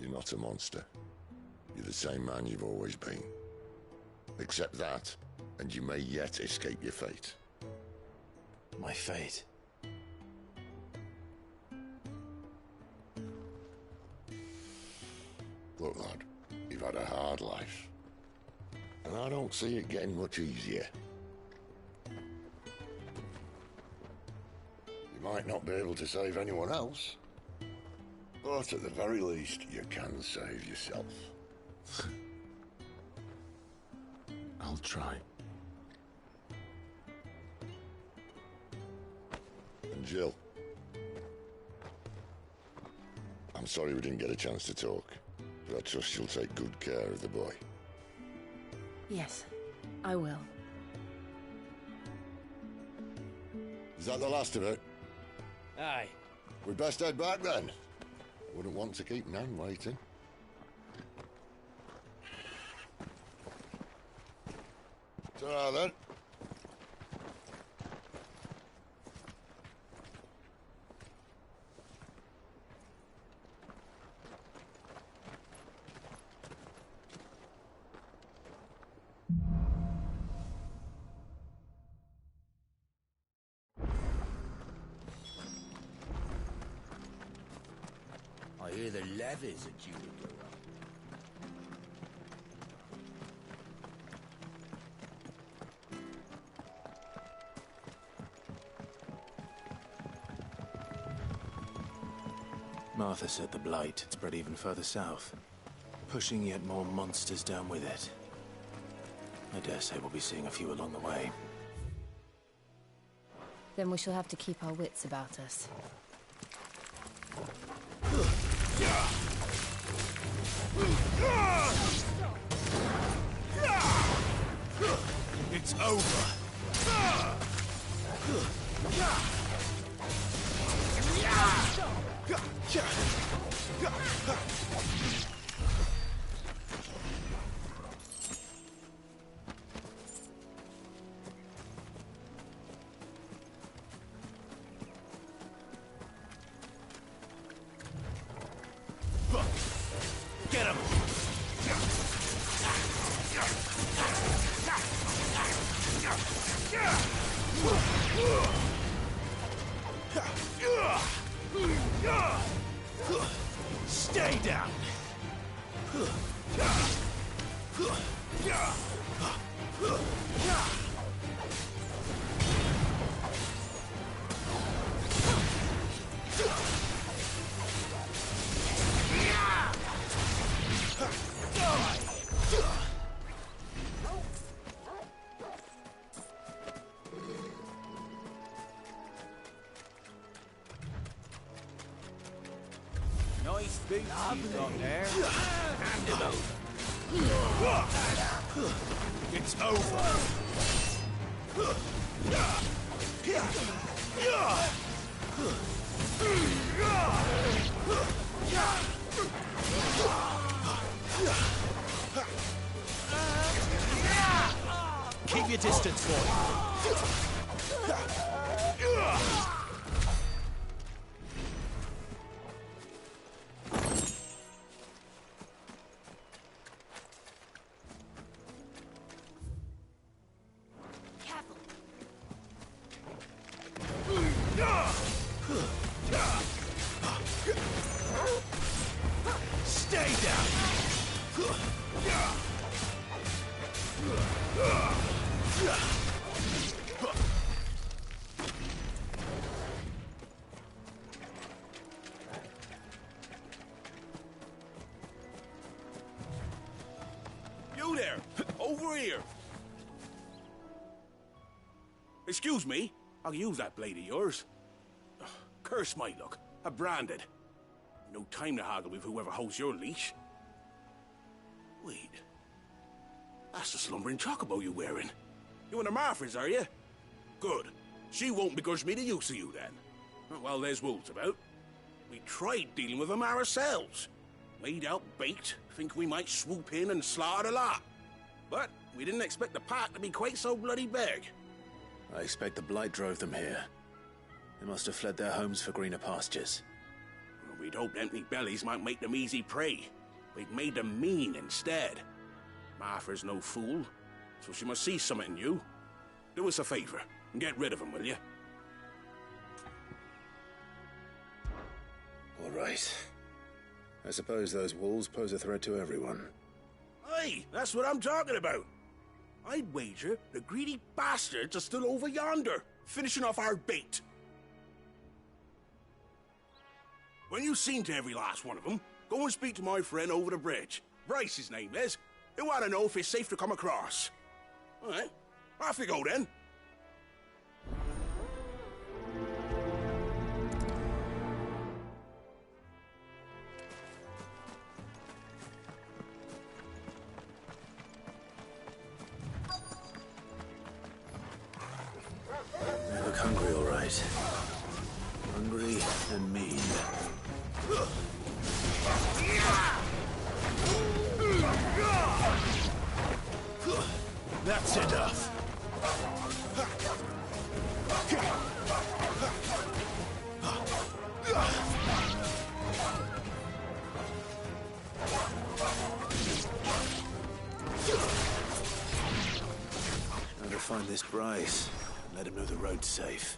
You're not a monster. You're the same man you've always been. Accept that, and you may yet escape your fate. My fate? Look, lad, you've had a hard life. And I don't see it getting much easier. You might not be able to save anyone else, but at the very least, you can save yourself. I'll try. And Jill, I'm sorry we didn't get a chance to talk, but I trust you'll take good care of the boy. Yes, I will. Is that the last of it? Aye. We'd best head back then. Wouldn't want to keep Nan waiting. Ta-ra then. I hear the levies are due to go up. Martha said the Blight had spread even further south, pushing yet more monsters down with it. I dare say we'll be seeing a few along the way. Then we shall have to keep our wits about us. It's over. Get him! Stay down! Nice boots you got there. Hand him over. It's over. Keep your distance, boy. Stay down! You there! Over here! Excuse me, I'll use that blade of yours. Curse my luck, I'm branded. No time to haggle with whoever holds your leash. Wait. That's the slumbering chocobo you're wearing. You and the Marfors, are you? Good. She won't begrudge me the use of you, then. Well, there's wolves about. We tried dealing with them ourselves. Laid out bait, think we might swoop in and slaughter the lot. But we didn't expect the pack to be quite so bloody big. I expect the Blight drove them here. They must have fled their homes for greener pastures. We'd hoped empty bellies might make them easy prey. We'd made them mean instead. Martha's no fool, so she must see something in you. Do us a favor and get rid of them, will you? All right. I suppose those wolves pose a threat to everyone. Aye, that's what I'm talking about. I'd wager the greedy bastards are still over yonder, finishing off our bait. When you've seen to every last one of them, go and speak to my friend over the bridge. Bryce, his name is. He'll want to know if it's safe to come across. All right, off you go then. They look hungry, all right. Hungry and mean. That's enough. Time to find this Bryce and let him know the road's safe.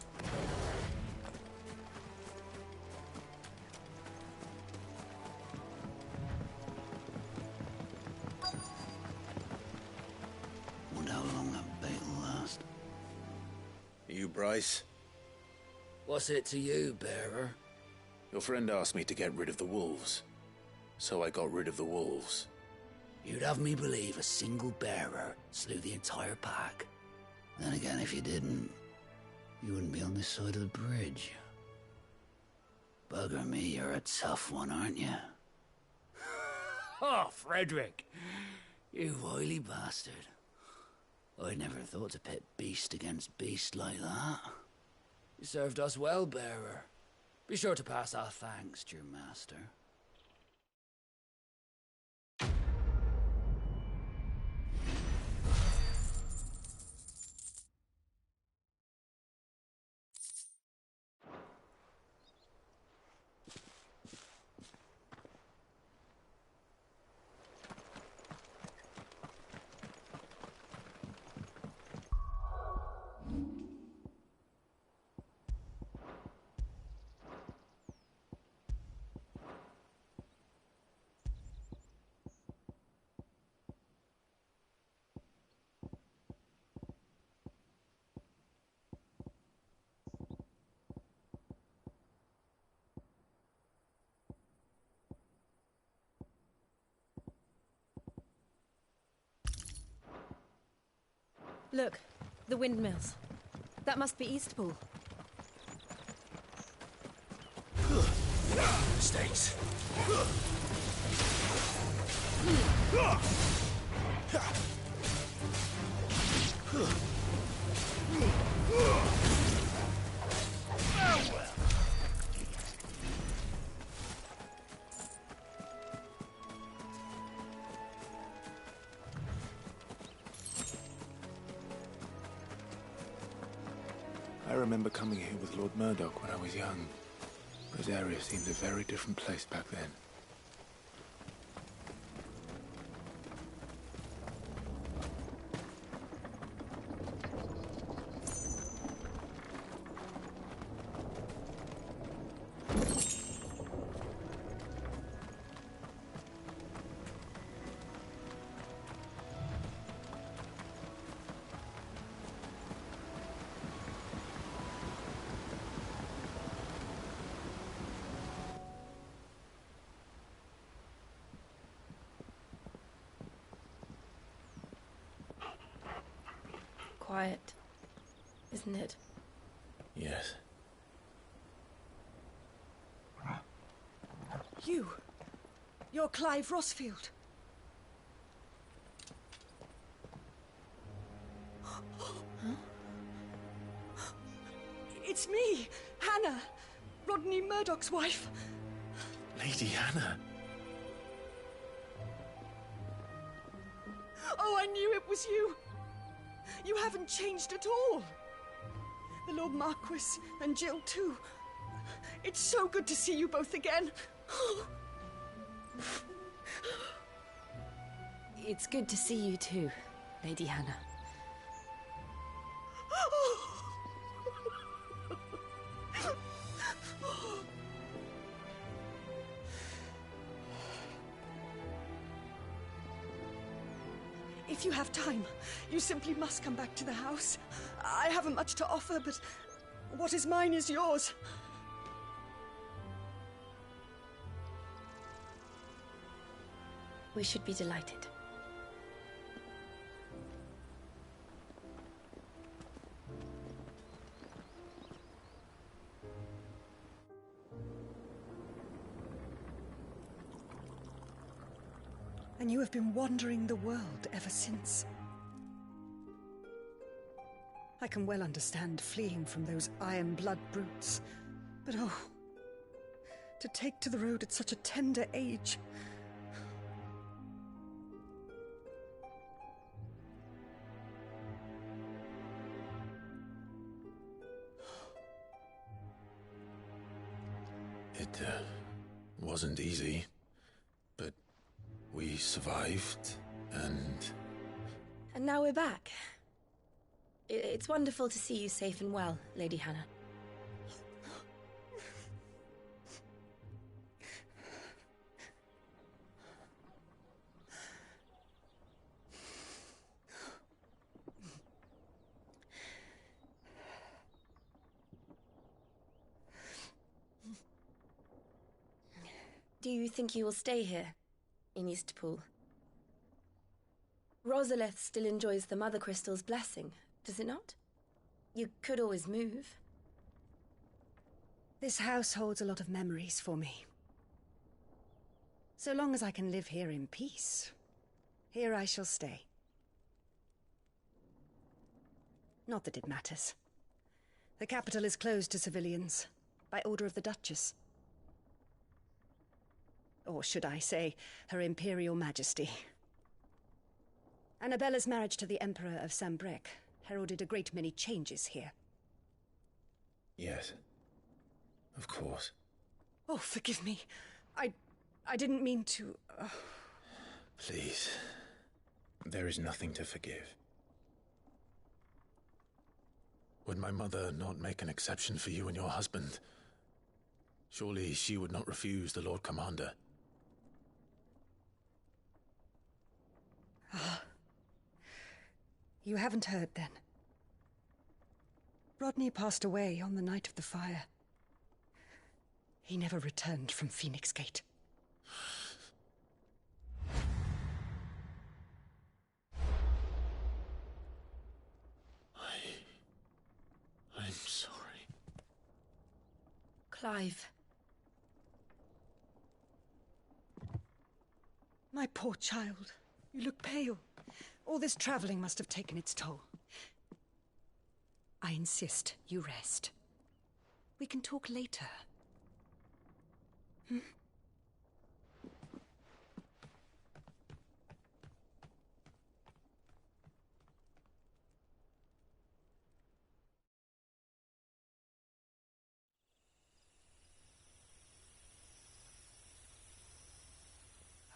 Wonder how long that bait will last. You, Bryce? What's it to you, bearer? Your friend asked me to get rid of the wolves. So I got rid of the wolves. You'd have me believe a single bearer slew the entire pack. Then again, if you didn't, you wouldn't be on this side of the bridge. Bugger me, you're a tough one, aren't you? Oh, Frederick! You wily bastard. I'd never thought to pit beast against beast like that. You served us well, bearer. Be sure to pass our thanks to your master. Look, the windmills. That must be Eastpool. Mistakes. I remember coming here with Lord Murdoch when I was young. Rosaria seemed a very different place back then. Quiet, isn't it? Yes. You're Clive Rossfield. It's me, Hannah, Rodney Murdoch's wife. Lady Hannah. Oh, I knew it was you. You haven't changed at all. The Lord Marquis and Jill too. It's so good to see you both again. It's good to see you too, Lady Hannah. If you have time, you simply must come back to the house. I haven't much to offer, but what is mine is yours. We should be delighted. And you have been wandering the world ever since. I can well understand fleeing from those iron blood brutes, but oh, to take to the road at such a tender age. It wasn't easy, but we survived, and now we're back. It's wonderful to see you safe and well, Lady Hannah. Do you think you will stay here, in Eastpool? Rosalith still enjoys the Mother Crystal's blessing, does it not? You could always move. This house holds a lot of memories for me. So long as I can live here in peace, here I shall stay. Not that it matters. The capital is closed to civilians, by order of the Duchess. Or should I say, Her Imperial Majesty. Annabella's marriage to the Emperor of Sambrec heralded a great many changes here. yes, of course. Oh, forgive me. I didn't mean to... Please, there is nothing to forgive. Would my mother not make an exception for you and your husband? Surely she would not refuse the Lord Commander. Ah. You haven't heard, then. Rodney passed away on the night of the fire. He never returned from Phoenix Gate. Clive. My poor child. You look pale. All this traveling must have taken its toll. I insist you rest. We can talk later. Hmm?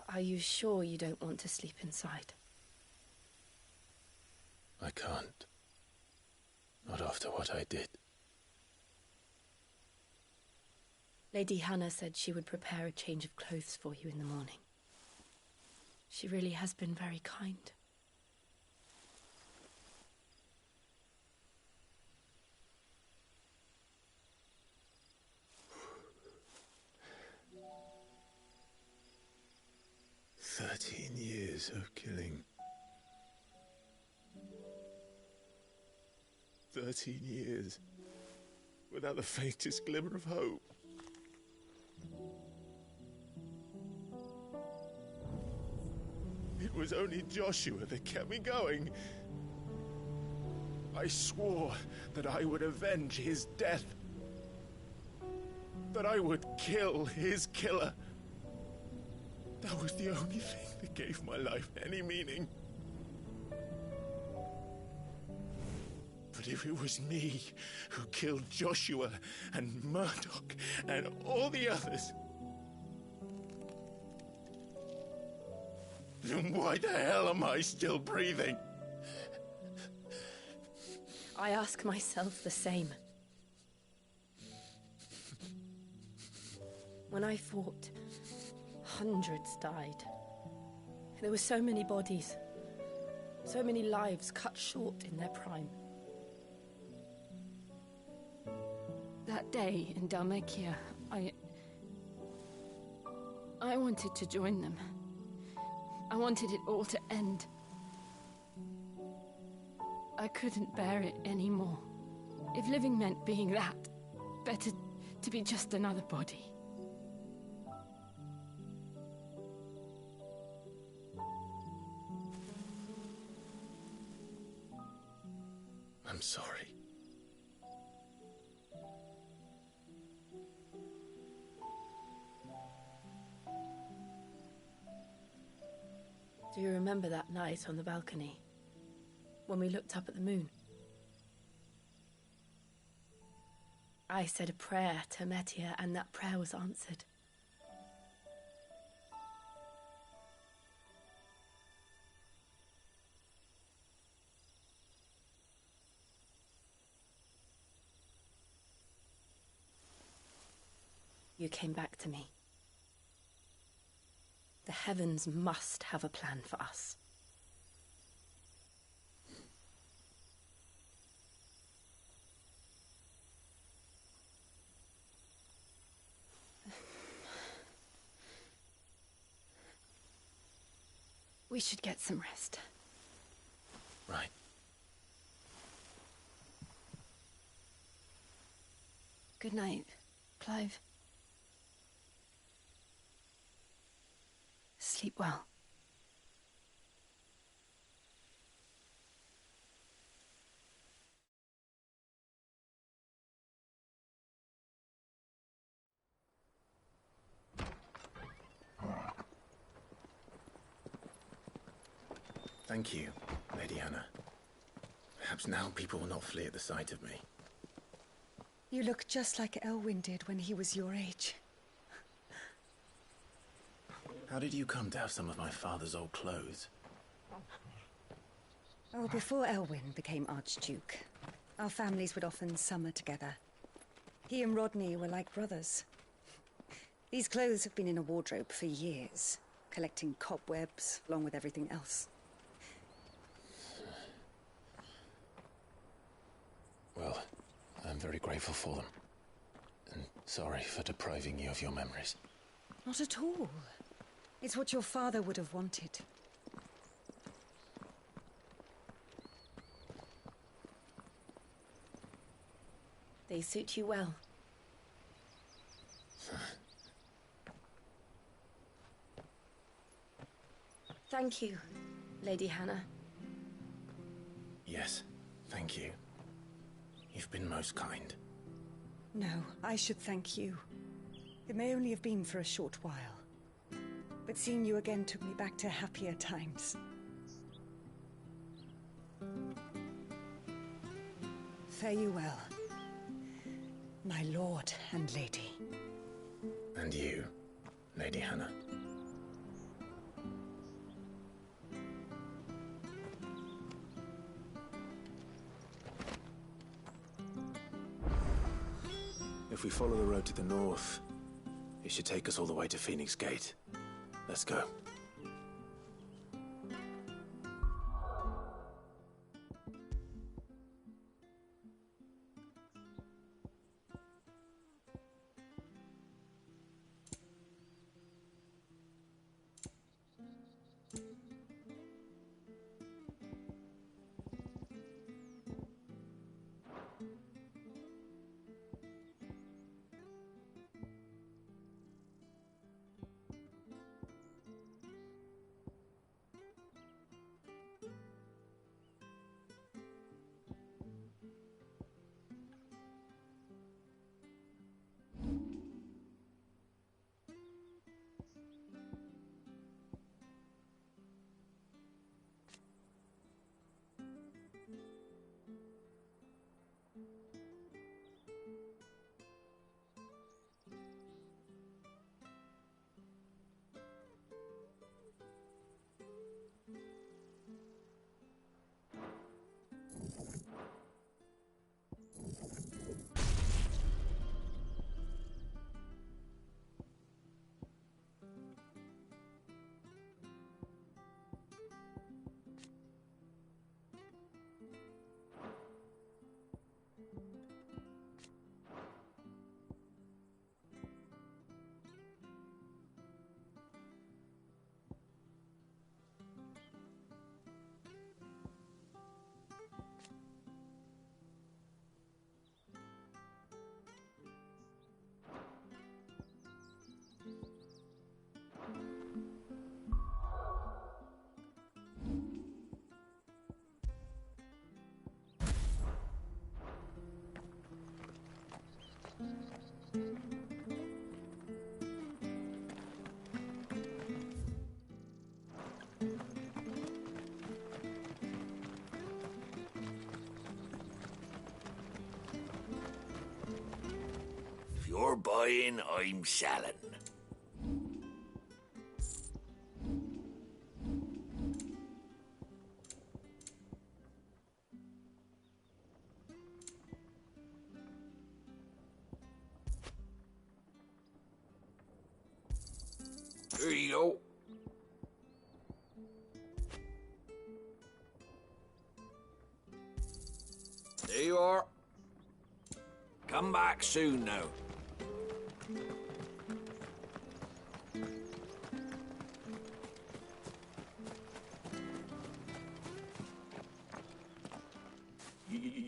Are you sure you don't want to sleep inside? I can't. Not after what I did. Lady Hannah said she would prepare a change of clothes for you in the morning. She really has been very kind. Years of killing. 13 years without the faintest glimmer of hope. It was only Joshua that kept me going. I swore that I would avenge his death. That I would kill his killer. That was the only thing that gave my life any meaning. But if it was me who killed Joshua and Murdoch and all the others, then why the hell am I still breathing? I ask myself the same. When I fought, hundreds died. There were so many bodies, so many lives cut short in their prime. That day in Dhalmekia, I wanted to join them. I wanted it all to end. I couldn't bear it anymore. If living meant being that, better to be just another body. I'm sorry. Do you remember that night on the balcony? When we looked up at the moon? I said a prayer to Metia, and that prayer was answered. You came back to me. The heavens must have a plan for us. We should get some rest. Right. Good night, Clive. Sleep well. Thank you, Lady Hannah. Perhaps now people will not flee at the sight of me. You look just like Elwyn did when he was your age. How did you come to have some of my father's old clothes? Oh, before Elwyn became Archduke, our families would often summer together. He and Rodney were like brothers. These clothes have been in a wardrobe for years, collecting cobwebs along with everything else. Well, I'm very grateful for them. And sorry for depriving you of your memories. Not at all. It's what your father would have wanted. They suit you well. Thank you, Lady Hannah. Yes, thank you. You've been most kind. No, I should thank you. It may only have been for a short while, but seeing you again took me back to happier times. Fare you well, my lord and lady. And you, Lady Hannah. If we follow the road to the north, it should take us all the way to Phoenix Gate. Let's go. If you're buying, I'm selling. There you go. There you are. Come back soon now.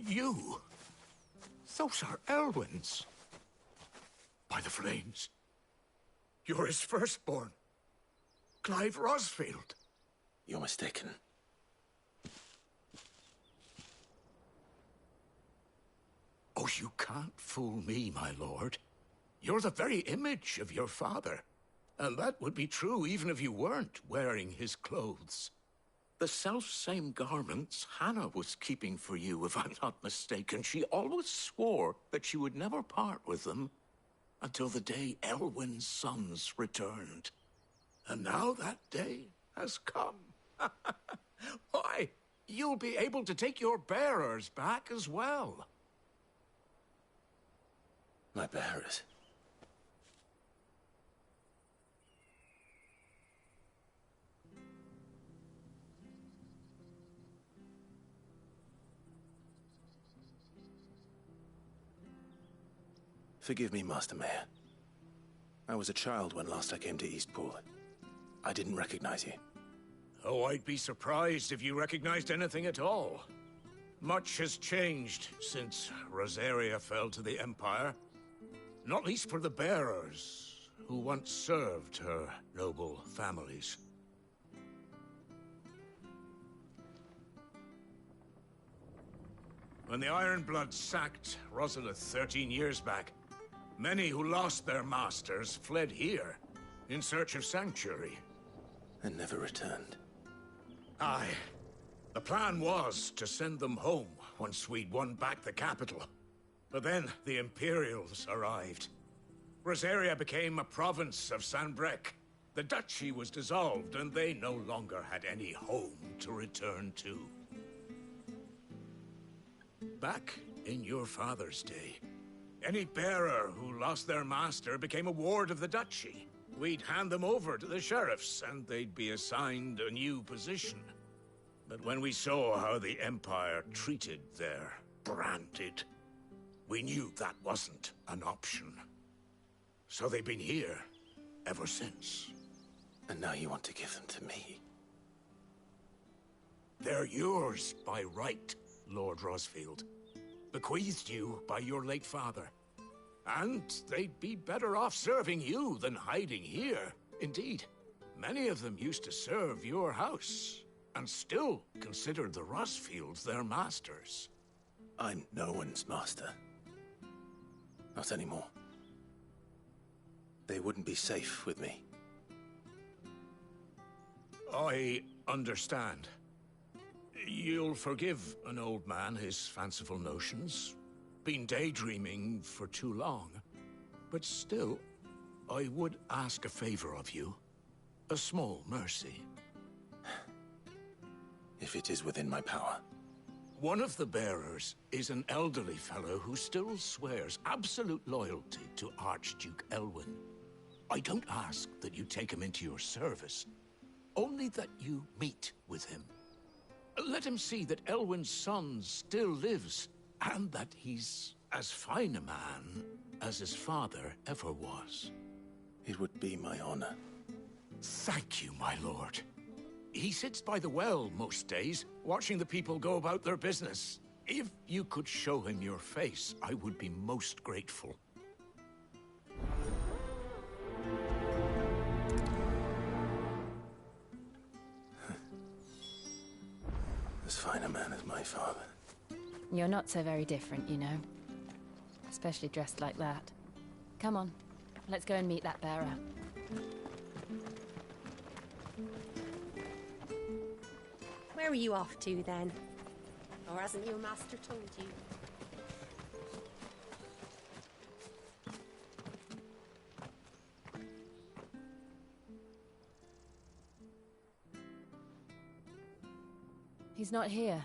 You? Those are Elwyn's. By the flames. You're his firstborn. Clive Rosfield. You're mistaken. Oh, you can't fool me, my lord. You're the very image of your father. And that would be true even if you weren't wearing his clothes. The self-same garments Hannah was keeping for you, if I'm not mistaken. She always swore that she would never part with them until the day Elwyn's sons returned. And now that day has come. Why, you'll be able to take your bearers back as well. My bearers? Forgive me, Master Mayor. I was a child when last I came to Eastpool. I didn't recognize you. Oh, I'd be surprised if you recognized anything at all. Much has changed since Rosaria fell to the Empire. Not least for the bearers, who once served her noble families. When the Ironbloods sacked Rosalith 13 years back, many who lost their masters fled here in search of sanctuary. And never returned. Aye. The plan was to send them home once we'd won back the capital. But then the Imperials arrived. Rosaria became a province of Sanbreque. The duchy was dissolved, and they no longer had any home to return to. Back in your father's day, any bearer who lost their master became a ward of the duchy. We'd hand them over to the sheriffs, and they'd be assigned a new position. But when we saw how the Empire treated their branded, we knew that wasn't an option. So they've been here ever since. And now you want to give them to me? They're yours by right, Lord Rosfield. Bequeathed you by your late father. And they'd be better off serving you than hiding here. Indeed, many of them used to serve your house, and still considered the Rosfields their masters. I'm no one's master. Not anymore. They wouldn't be safe with me. I understand. You'll forgive an old man his fanciful notions. Been daydreaming for too long. But still, I would ask a favor of you. A small mercy. If it is within my power. One of the bearers is an elderly fellow who still swears absolute loyalty to Archduke Elwyn. I don't ask that you take him into your service, only that you meet with him. Let him see that Elwyn's son still lives, and that he's as fine a man as his father ever was. It would be my honor. Thank you, my lord. He sits by the well most days, watching the people go about their business. If you could show him your face, I would be most grateful. As fine a man as my father. You're not so very different, you know. Especially dressed like that. Come on, let's go and meet that bearer. Where are you off to, then? Or hasn't your master told you? He's not here.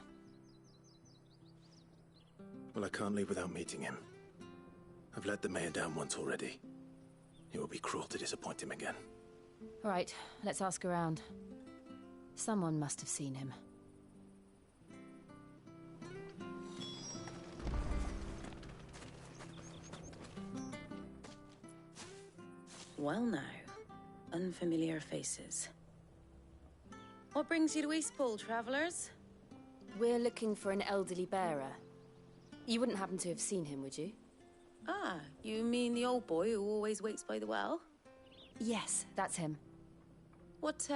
Well, I can't leave without meeting him. I've let the mayor down once already. It would be cruel to disappoint him again. Right, let's ask around. Someone must have seen him. Well now, unfamiliar faces. What brings you to Eastpool, travellers? We're looking for an elderly bearer. You wouldn't happen to have seen him, would you? Ah, you mean the old boy who always waits by the well? Yes, that's him. What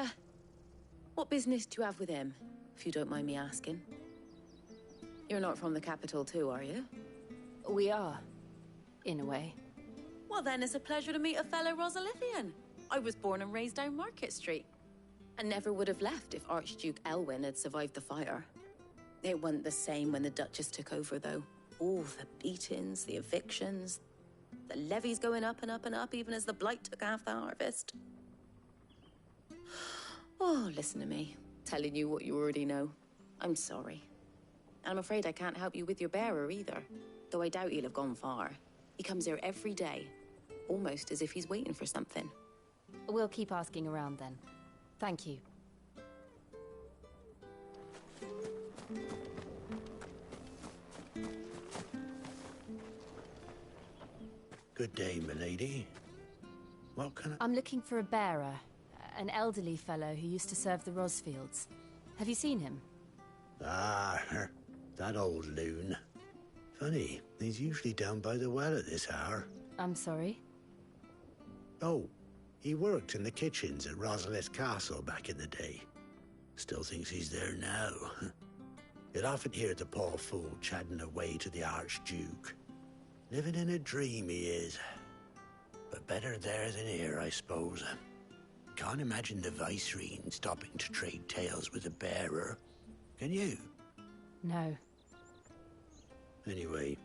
business do you have with him, if you don't mind me asking? You're not from the capital too, are you? We are, in a way. Well then, it's a pleasure to meet a fellow Rosalithian. I was born and raised down Market Street. And never would have left if Archduke Elwyn had survived the fire. It wasn't the same when the Duchess took over, though. All the beatings, the evictions, the levies going up and up and up, even as the Blight took half the harvest. Oh, listen to me, telling you what you already know. I'm sorry. And I'm afraid I can't help you with your bearer either, though I doubt he'll have gone far. He comes here every day, almost as if he's waiting for something. We'll keep asking around then. Thank you. Good day, milady. What can I... I'm looking for a bearer. An elderly fellow who used to serve the Rosfields. Have you seen him? Ah, that old loon. Funny, he's usually down by the well at this hour. I'm sorry? Oh, he worked in the kitchens at Rosalith Castle back in the day. Still thinks he's there now. You'd often hear the poor fool chatting away to the Archduke. Living in a dream he is. But better there than here, I suppose. Can't imagine the Viceroy stopping to trade tales with a bearer. Can you? No. Anyway,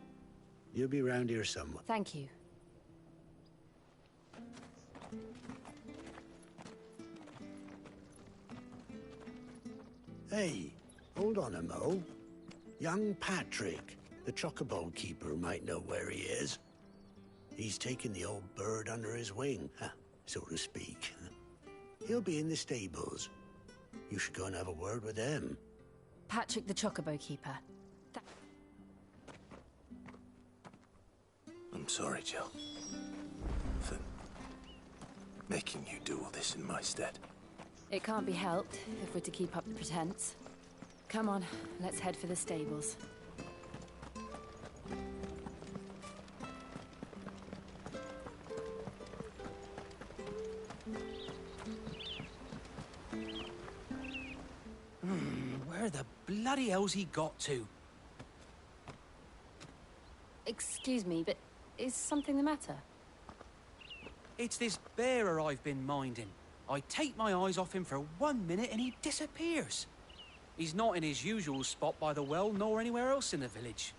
you'll be round here somewhere. Thank you. Hey, hold on a mo. Young Patrick, the chocobo keeper, might know where he is. He's taken the old bird under his wing, so to speak. He'll be in the stables. You should go and have a word with him. Patrick the chocobo keeper. I'm sorry, Jill. For making you do all this in my stead. It can't be helped if we're to keep up the pretense. Come on, let's head for the stables. Where the bloody hell's he got to? Excuse me, but is something the matter? It's this bearer I've been minding. I take my eyes off him for 1 minute and he disappears. He's not in his usual spot by the well, nor anywhere else in the village.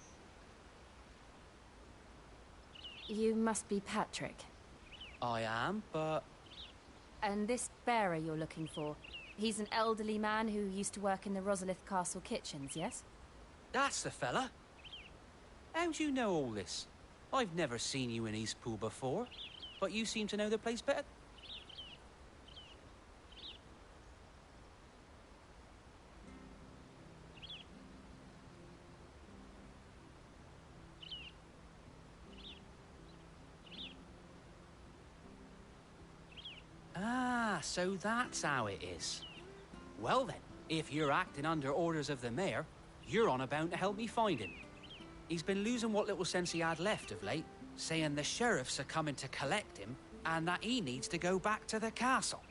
You must be Patrick. I am, but... And this bearer you're looking for, he's an elderly man who used to work in the Rosalith Castle kitchens, yes? That's the fella. How'd you know all this? I've never seen you in Eastpool before, but you seem to know the place better. Ah, so that's how it is. Well then, if you're acting under orders of the mayor, you're on about to help me find him. He's been losing what little sense he had left of late, saying the sheriffs are coming to collect him and that he needs to go back to the castle.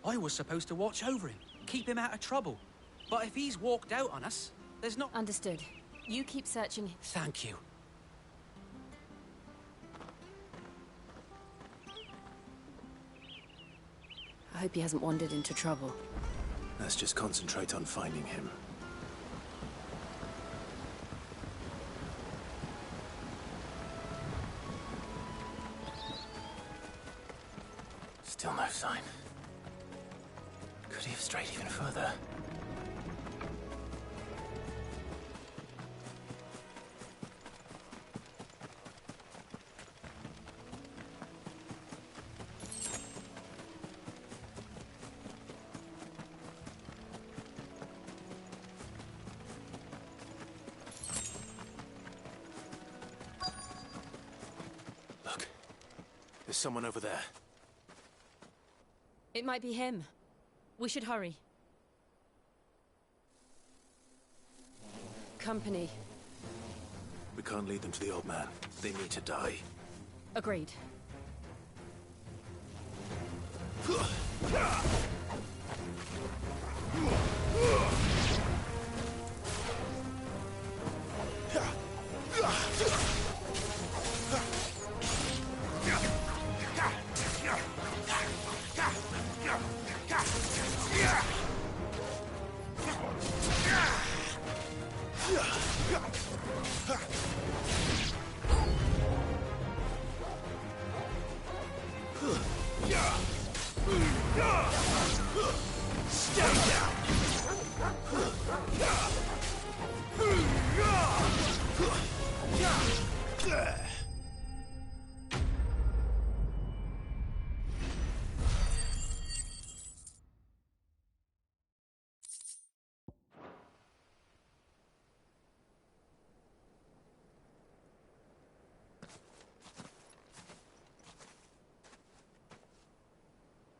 I was supposed to watch over him, keep him out of trouble. But if he's walked out on us, there's not... Understood. You keep searching. Thank you. I hope he hasn't wandered into trouble. Let's just concentrate on finding him. Still no sign. Could he have strayed even further? Look, there's someone over there. It might be him. We should hurry. Company. We can't lead them to the old man. They need to die. Agreed.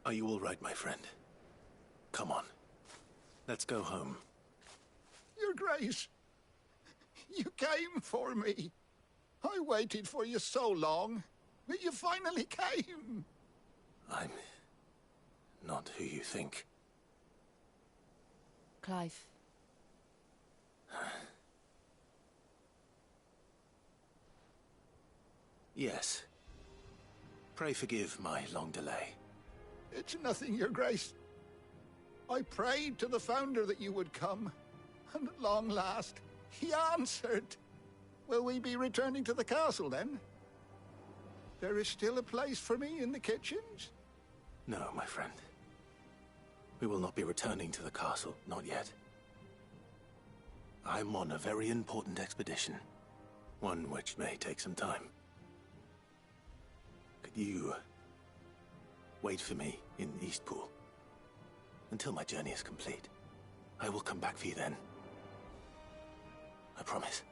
Are you all right, my friend? Come on. Let's go home. Your Grace, you came for me. I waited for you so long. You finally came! I'm not who you think. Clive. Yes. Pray forgive my long delay. It's nothing, Your Grace. I prayed to the Founder that you would come, and at long last, he answered. Will we be returning to the castle, then? There is still a place for me in the kitchens? No, my friend. We will not be returning to the castle, not yet. I'm on a very important expedition. One which may take some time. Could you wait for me in Eastpool until my journey is complete? I will come back for you then. I promise.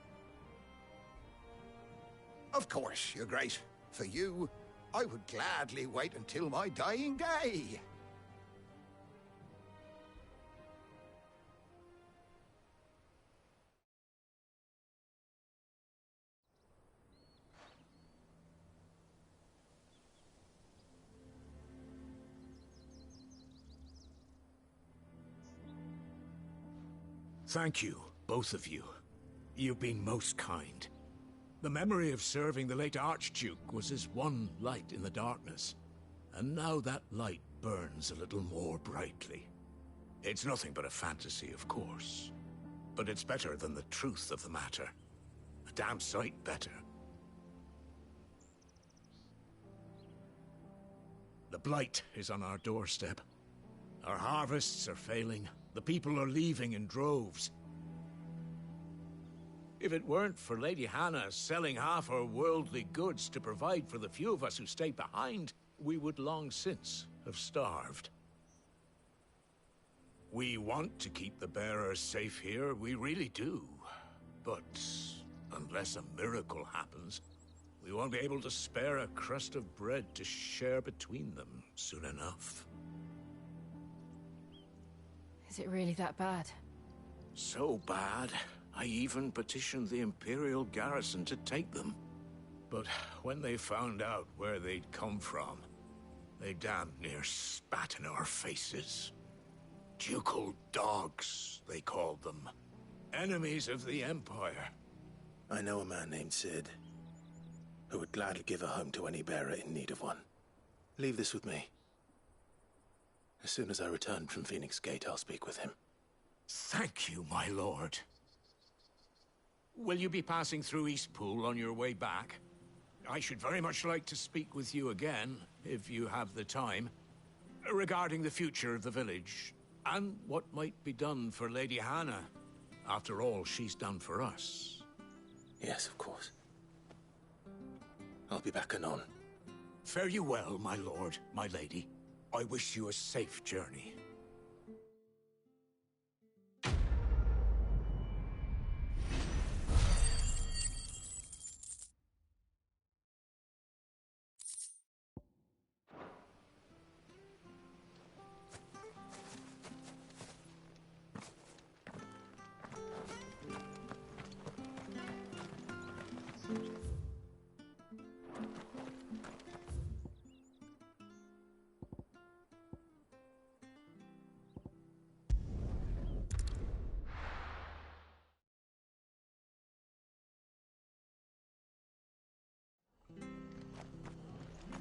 Of course, Your Grace. For you, I would gladly wait until my dying day. Thank you, both of you. You've been most kind. The memory of serving the late Archduke was as one light in the darkness, and now that light burns a little more brightly. It's nothing but a fantasy, of course, but it's better than the truth of the matter. A damn sight better. The Blight is on our doorstep. Our harvests are failing. The people are leaving in droves. If it weren't for Lady Hannah selling half her worldly goods to provide for the few of us who stay behind, we would long since have starved. We want to keep the bearers safe here, we really do. But unless a miracle happens, we won't be able to spare a crust of bread to share between them soon enough. Is it really that bad? So bad, I even petitioned the Imperial garrison to take them. But when they found out where they'd come from, they damn near spat in our faces. Ducal dogs, they called them. Enemies of the Empire. I know a man named Cid, who would gladly give a home to any bearer in need of one. Leave this with me. As soon as I return from Phoenix Gate, I'll speak with him. Thank you, my lord. Will you be passing through Eastpool on your way back? I should very much like to speak with you again, if you have the time, regarding the future of the village, and what might be done for Lady Hannah, after all she's done for us. Yes, of course. I'll be back anon. Fare you well, my lord, my lady. I wish you a safe journey.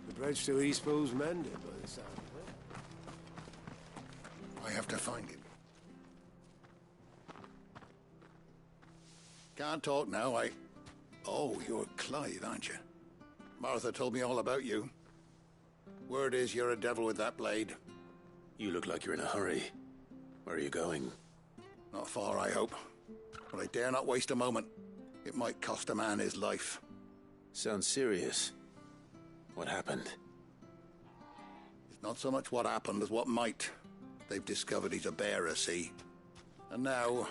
The bridge to Eastpool's mended by the sound of it. I have to find him. Can't talk now, Oh, you're Clive, aren't you? Martha told me all about you. Word is you're a devil with that blade. You look like you're in a hurry. Where are you going? Not far, I hope. But I dare not waste a moment. It might cost a man his life. Sounds serious. What happened? It's not so much what happened as what might. They've discovered he's a bearer, see? And now,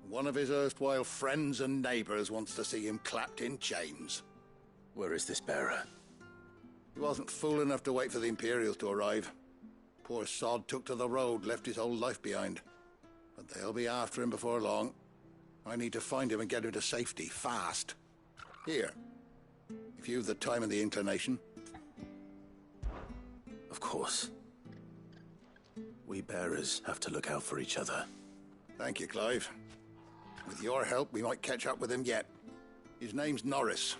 one of his erstwhile friends and neighbors wants to see him clapped in chains. Where is this bearer? He wasn't fool enough to wait for the Imperials to arrive. Poor sod took to the road, left his whole life behind. But they'll be after him before long. I need to find him and get him to safety, fast. Here. If you've the time and the inclination, Of course. We bearers have to look out for each other. Thank you, Clive. With your help, we might catch up with him yet. His name's Norris.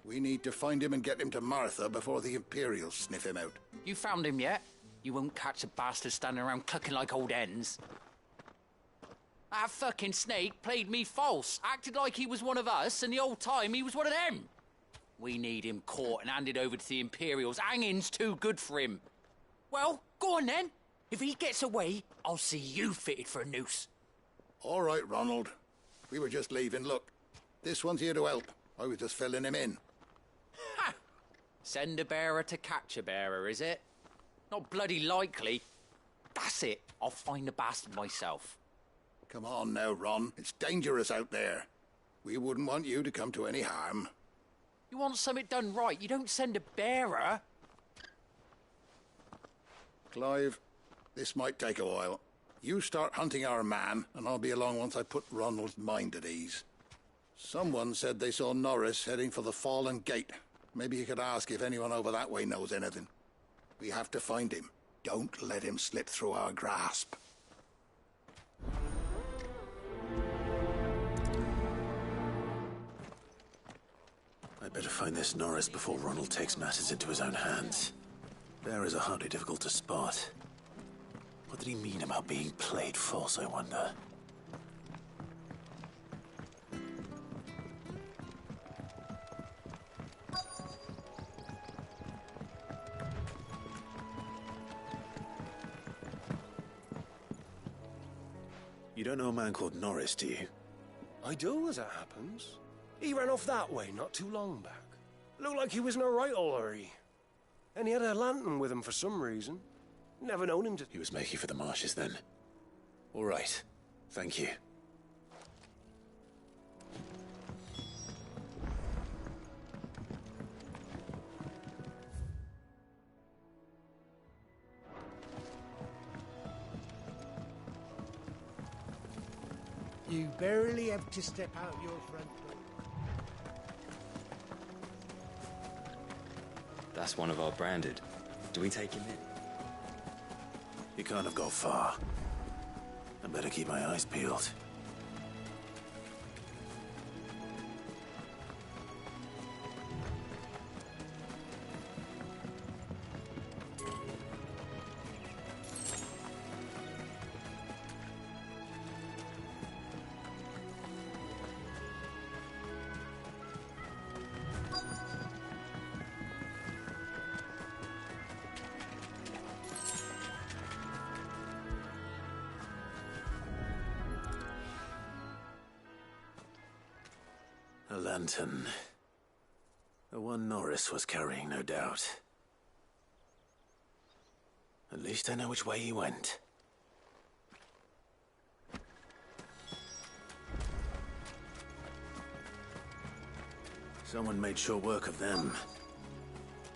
We need to find him and get him to Martha before the Imperials sniff him out. You found him yet? You won't catch a bastard standing around clucking like old hens. That fucking snake played me false, acted like he was one of us, and the whole time he was one of them. We need him caught and handed over to the Imperials. Hanging's too good for him. Well, go on then. If he gets away, I'll see you fitted for a noose. All right, Ronald. We were just leaving. Look, this one's here to help. I was just filling him in. Ha! Send a bearer to catch a bearer, is it? Not bloody likely. That's it. I'll find the bastard myself. Come on now, Ron. It's dangerous out there. We wouldn't want you to come to any harm. You want something done right, you don't send a bearer. Clive, this might take a while. You start hunting our man, and I'll be along once I put Ronald's mind at ease. Someone said they saw Norris heading for the Fallen Gate. Maybe you could ask if anyone over that way knows anything. We have to find him. Don't let him slip through our grasp. I'd better find this Norris before Ronald takes matters into his own hands. Bearers are hardly difficult to spot. What did he mean about being played false, I wonder? You don't know a man called Norris, do you? I do, as it happens. He ran off that way not too long back. Looked like he was in a right old hurry. And he had a lantern with him for some reason. Never known him to... He was making for the marshes then. All right. Thank you. You barely have to step out your front door. That's one of our branded. Do we take him in? He can't have got far. I better keep my eyes peeled. A lantern. The one Norris was carrying, no doubt. At least I know which way he went. Someone made short work of them.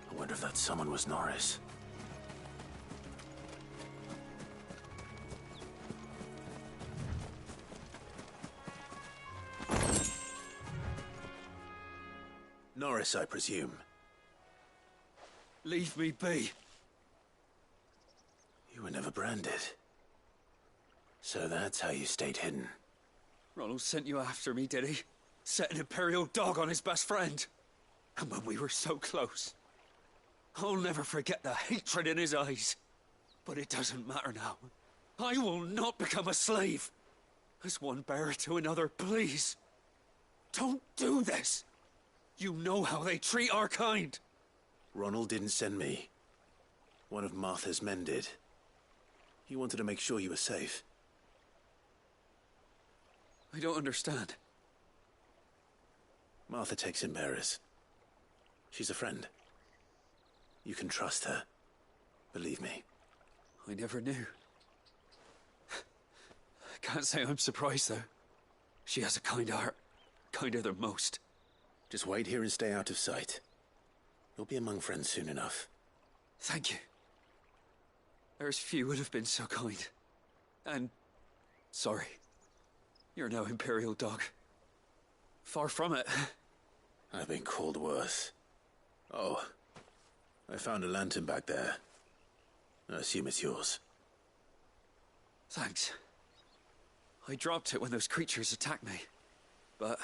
I wonder if that someone was Norris. Norris, I presume. Leave me be. You were never branded. So that's how you stayed hidden. Ronald sent you after me, did he? Set an Imperial dog on his best friend. And when we were so close. I'll never forget the hatred in his eyes. But it doesn't matter now. I will not become a slave. As one bearer to another, please. Don't do this. You know how they treat our kind. Ronald didn't send me. One of Martha's men did. He wanted to make sure you were safe. I don't understand. Martha takes in bearers. She's a friend. You can trust her. Believe me. I never knew. I can't say I'm surprised, though. She has a kind heart. Kinder than most. Just wait here and stay out of sight. You'll be among friends soon enough. Thank you. There's few would have been so kind. And... sorry. You're no Imperial dog. Far from it. I've been called worse. Oh, I found a lantern back there. I assume it's yours. Thanks. I dropped it when those creatures attacked me. But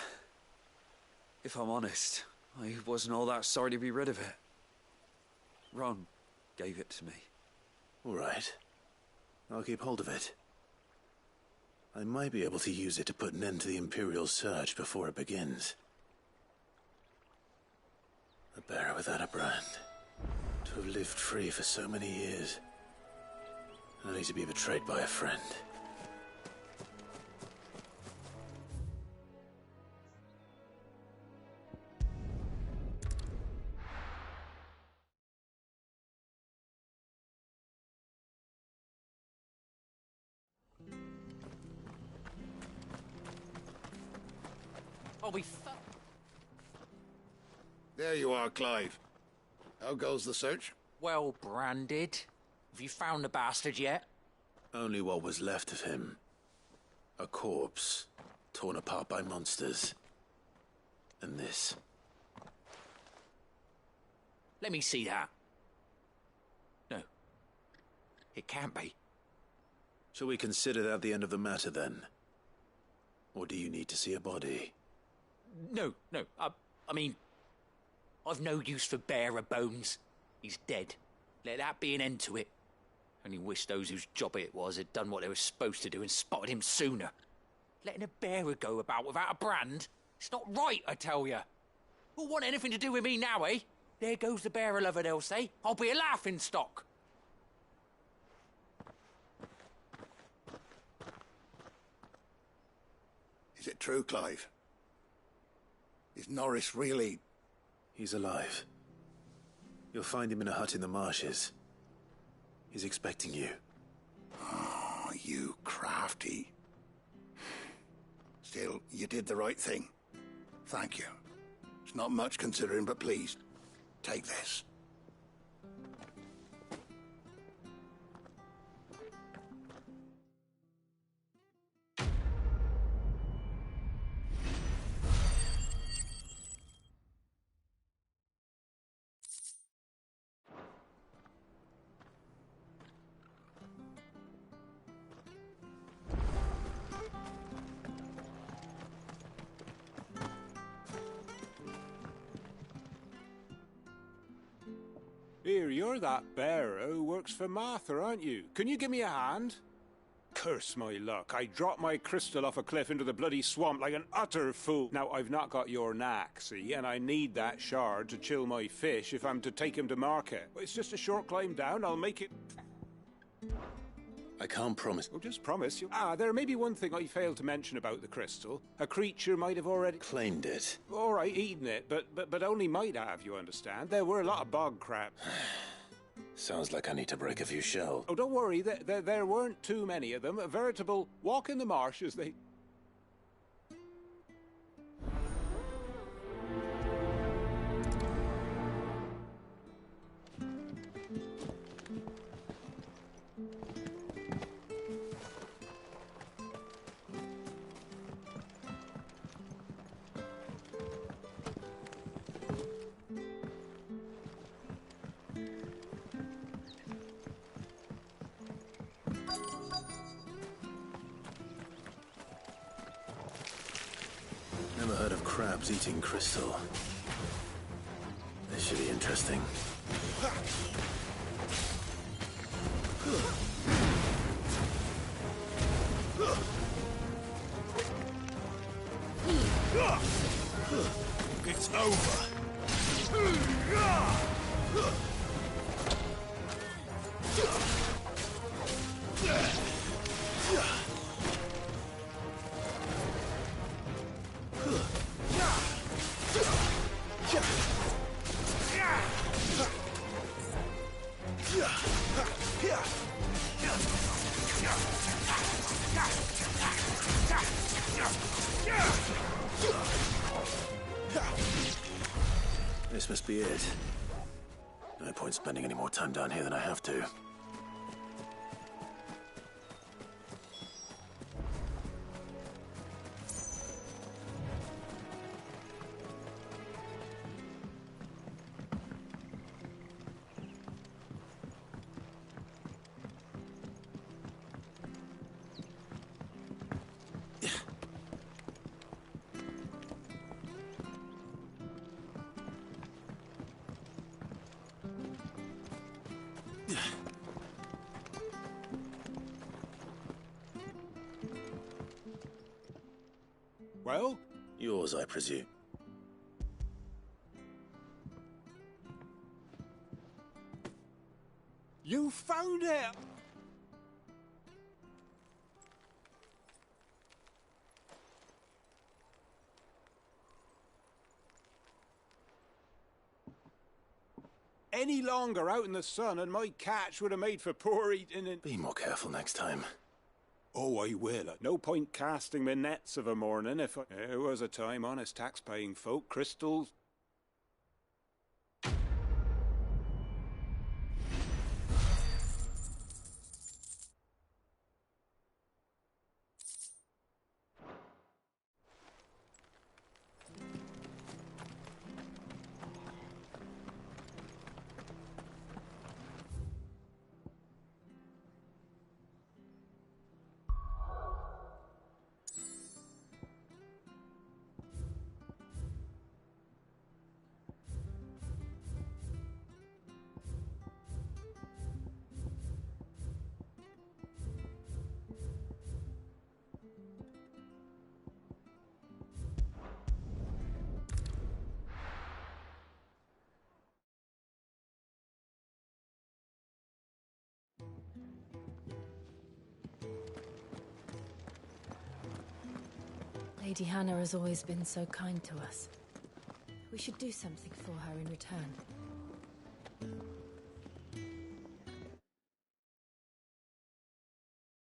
if I'm honest, I wasn't all that sorry to be rid of it. Ron gave it to me. All right. I'll keep hold of it. I might be able to use it to put an end to the Imperial Surge before it begins. A bearer without a brand. To have lived free for so many years. Only to be betrayed by a friend. Oh, we There you are, Clive. How goes the search? well branded. Have you found the bastard yet? Only what was left of him. A corpse, torn apart by monsters. And this. Let me see that. No. It can't be. Shall we consider that the end of the matter, then? Or do you need to see a body? No. I mean, I've no use for bearer bones. He's dead. Let that be an end to it. Only wish those whose job it was had done what they were supposed to do and spotted him sooner. Letting a bearer go about without a brand? It's not right, I tell you. Who'll want anything to do with me now, eh? There goes the bearer lover, they'll say. I'll be a laughing stock. Is it true, Clive? Is Norris really... He's alive. You'll find him in a hut in the marshes. He's expecting you. Oh, you crafty. Still, you did the right thing. Thank you. It's not much considering, but please, take this. Here, you're that bearer who works for Martha, aren't you? Can you give me a hand? Curse my luck. I dropped my crystal off a cliff into the bloody swamp like an utter fool. Now, I've not got your knack, see, and I need that shard to chill my fish if I'm to take him to market. It's just a short climb down. I'll make it... I can't promise. Oh, just promise you. There may be one thing I failed to mention about the crystal. A creature might have already... Claimed it. All right, eaten it, but only might have, you understand. There were a lot of bog crab. Sounds like I need to break a few shells. Oh, don't worry, there weren't too many of them. A veritable walk in the marsh, as they... Never heard of crabs eating crystal. This should be interesting. It's over. This must be it. No point spending any more time down here than I have to. Well? Yours, I presume. You found it! Any longer out in the sun and my catch would have made for poor eating and... Be more careful next time. Oh, I will. No point casting my nets of a morning if I... There was a time, honest tax-paying folk, crystals... Lady Hannah has always been so kind to us. We should do something for her in return.